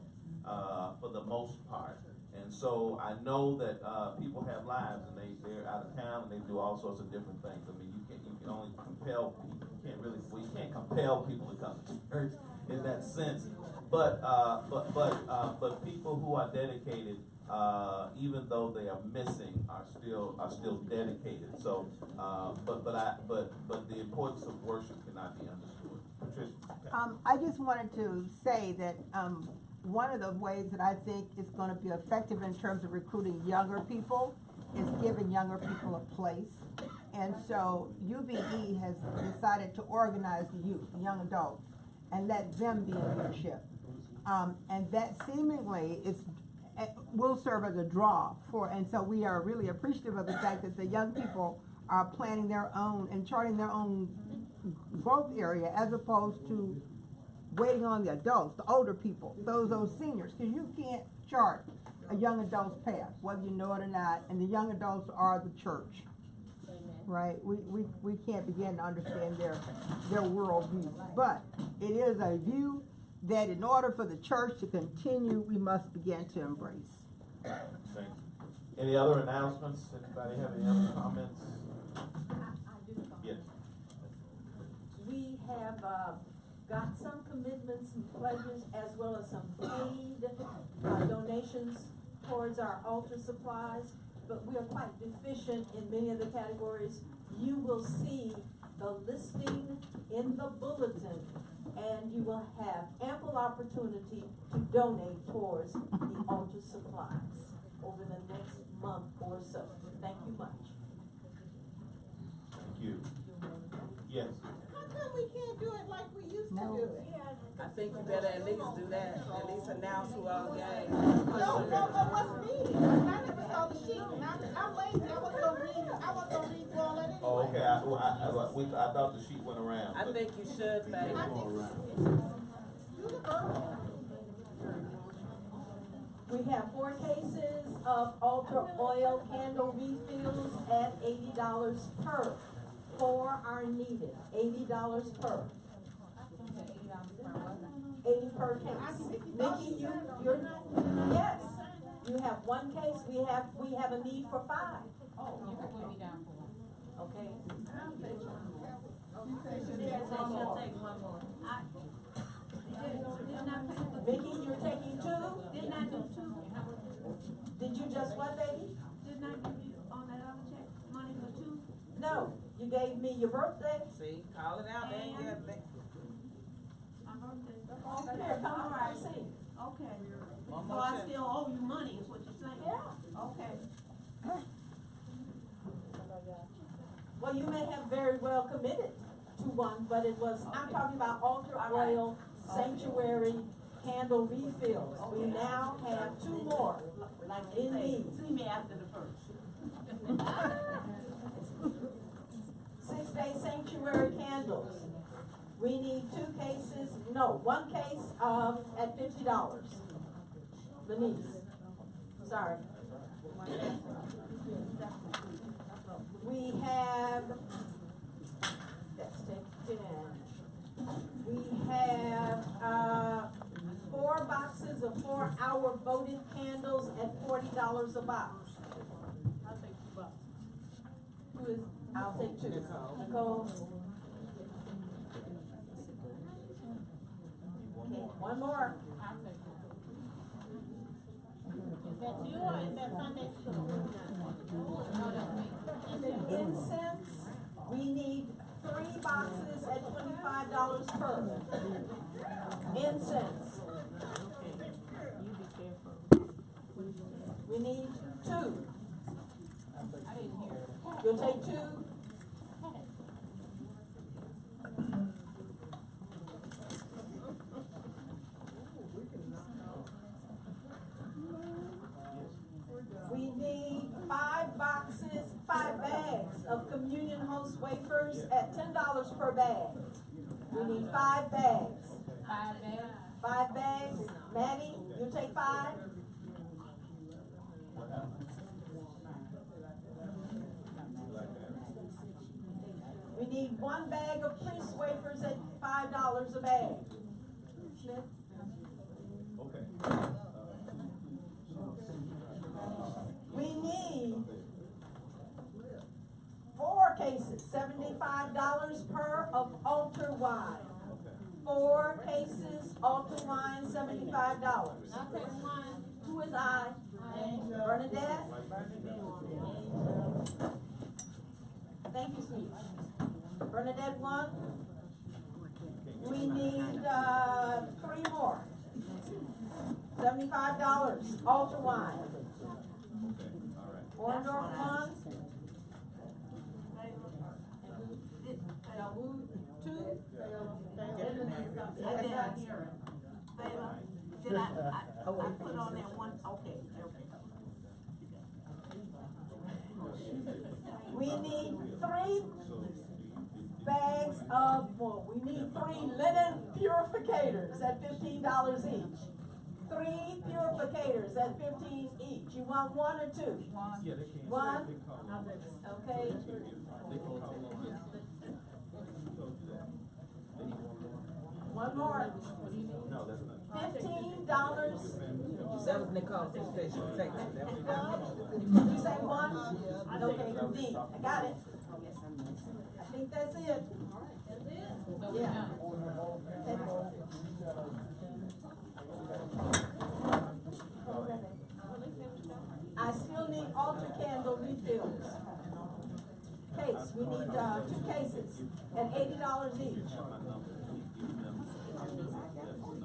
for the most part. And so I know that people have lives, and they're out of town, and they do all sorts of different things. I mean, you can only compel people. You can't compel people to come to church in that sense. But people who are dedicated, even though they are missing, are still dedicated. So, but the importance of worship cannot be understood. Patricia. I just wanted to say that one of the ways that I think is going to be effective in terms of recruiting younger people is giving younger people a place. And so UBE has decided to organize the youth, the young adults, and let them be in leadership. And that seemingly will serve as a draw for, and so we are really appreciative of the fact that the young people are planning their own and charting their own growth area, as opposed to waiting on the adults, the older people, those seniors, because you can't chart a young adult's path, whether you know it or not, and the young adults are the church. Right? We can't begin to understand their worldview. But it is a view that in order for the church to continue, we must begin to embrace. Thank you. Any other announcements? Anybody have any other comments? I do. Yes. We have got some commitments and pledges, as well as some paid donations towards our altar supplies, but we are quite deficient in many of the categories. You will see the listing in the bulletin, and you will have ample opportunity to donate towards the altar supplies over the next month or so. Thank you much. Thank you. Yes. How come we can't do it like we used to do it? I think you better at least do that, at least announce who all gave. Don't know what's needed. I never saw the sheet, and I'm lazy, I wasn't gonna read through all that anyway. Oh, okay. I thought the sheet went around. I think you should, baby. We have 4 cases of altar oil candle refills at $80 per. 4 are needed, $80 per. 80 per case. Nikki, you're yes. You have 1 case. We have a need for 5. Oh, you can put me down for 1. Okay. She'll take one more. Nikki, you're taking 2? Didn't I do 2? Did you just what, baby? Didn't I give you on that other check money for 2? No, you gave me your birthday. See, call it out, man. My birthday. Okay, here, come on, I see. Okay. One So more I check. still owe you money, is what you're saying? Yeah. Okay. Well, you may have very well committed to one, but it was, I'm talking about altar oil, sanctuary, candle refills. We now have 2 more in need. See me after the first. 6-day sanctuary candles. We need 2 cases, no, 1 case at $50. Denise, sorry. We have, let's take 10. We have 4 boxes of 4-hour votive candles at $40 a box. I'll take 2 bucks. Who is, I'll take 2. Nicole? Okay, 1 more. I'll take 2. That's you or is that Sunday school? Incense, we need 3 boxes at $25 per. Incense. We need 2. I didn't hear it. You'll take 2? We need 5 boxes, 5 bags of communion host wafers at $10 per bag. We need 5 bags. 5 bags? 5 bags. Maddie, you take 5? We need 1 bag of priest wafers at $5 a bag. Smith? We need 4 cases, $75 per of altar wine. 4 cases, altar wine, $75. I'll take 1. Who is I? Bernadette? Thank you, sweet. Bernadette 1. We need 3 more. $75, altar wine. Orndorff 1. Dawood 2. I didn't hear it. Did I put on that one? Okay. We need 3 bags of, well, we need 3 linen purificators at $15 each. 3 purificators at $15 each. You want 1 or 2? 1? Okay. One more. $15. That was Nicole, she said she would take it. That was Did you say 1? Okay, indeed. I got it. I think that's it. Yeah. I still need altar candle refills. Case, we need 2 cases at $80 each.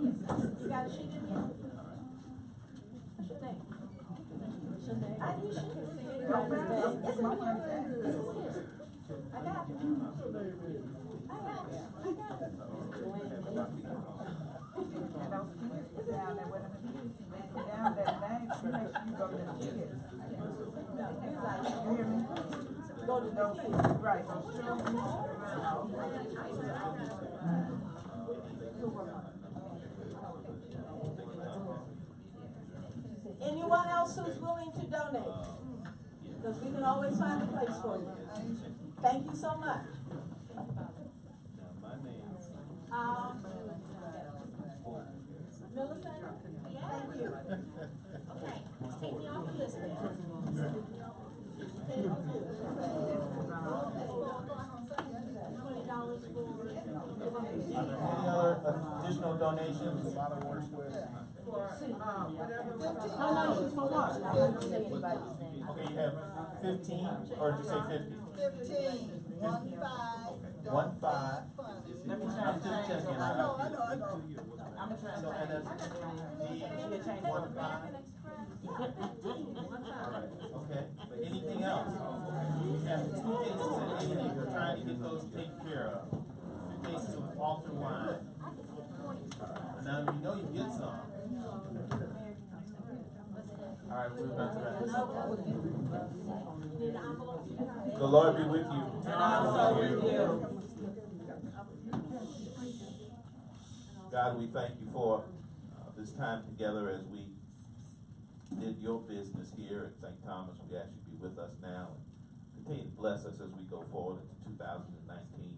You got a sheet in here? What's your name? I need you to see it. It's in here. I got it. down that name, you make sure you go to the kids. You hear me? Go to the kids. Right, those children. Anyone else who's willing to donate? Because we can always find a place for you. Thank you so much. Millicent? Thank you. Okay, take me off the list then. Any other additional donations? How much is for what? Okay, you have 15, or did you say 50? 15, 1 5. 1 5. Let me try. I'm just checking. I know. I'm gonna try. So, and that's the 1 5. Alright, okay, but anything else? We have 2 cases at 80. get those taken care of. You take some altar wine. And now you know you get some. All right, we're about to wrap this up. The Lord be with you. And also with you. God, we thank you for this time together as we did your business here at St. Thomas. We ask you to be with us now and continue to bless us as we go forward into 2019.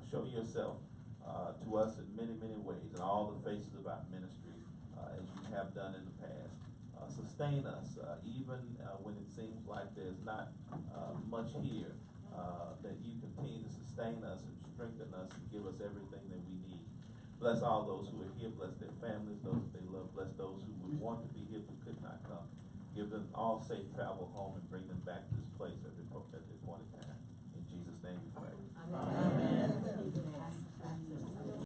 Show yourself to us in many, many ways in all the faces of our ministry as you have done in the past. Sustain us even when it seems like there's not much here, that you continue to sustain us and strengthen us and give us everything that we need. Bless all those who are here, bless their families, those that they love, bless those who would want to be here but could not come. Give them all safe travel home and bring them back to this place at their appointed time. In Jesus' name we pray. Amen.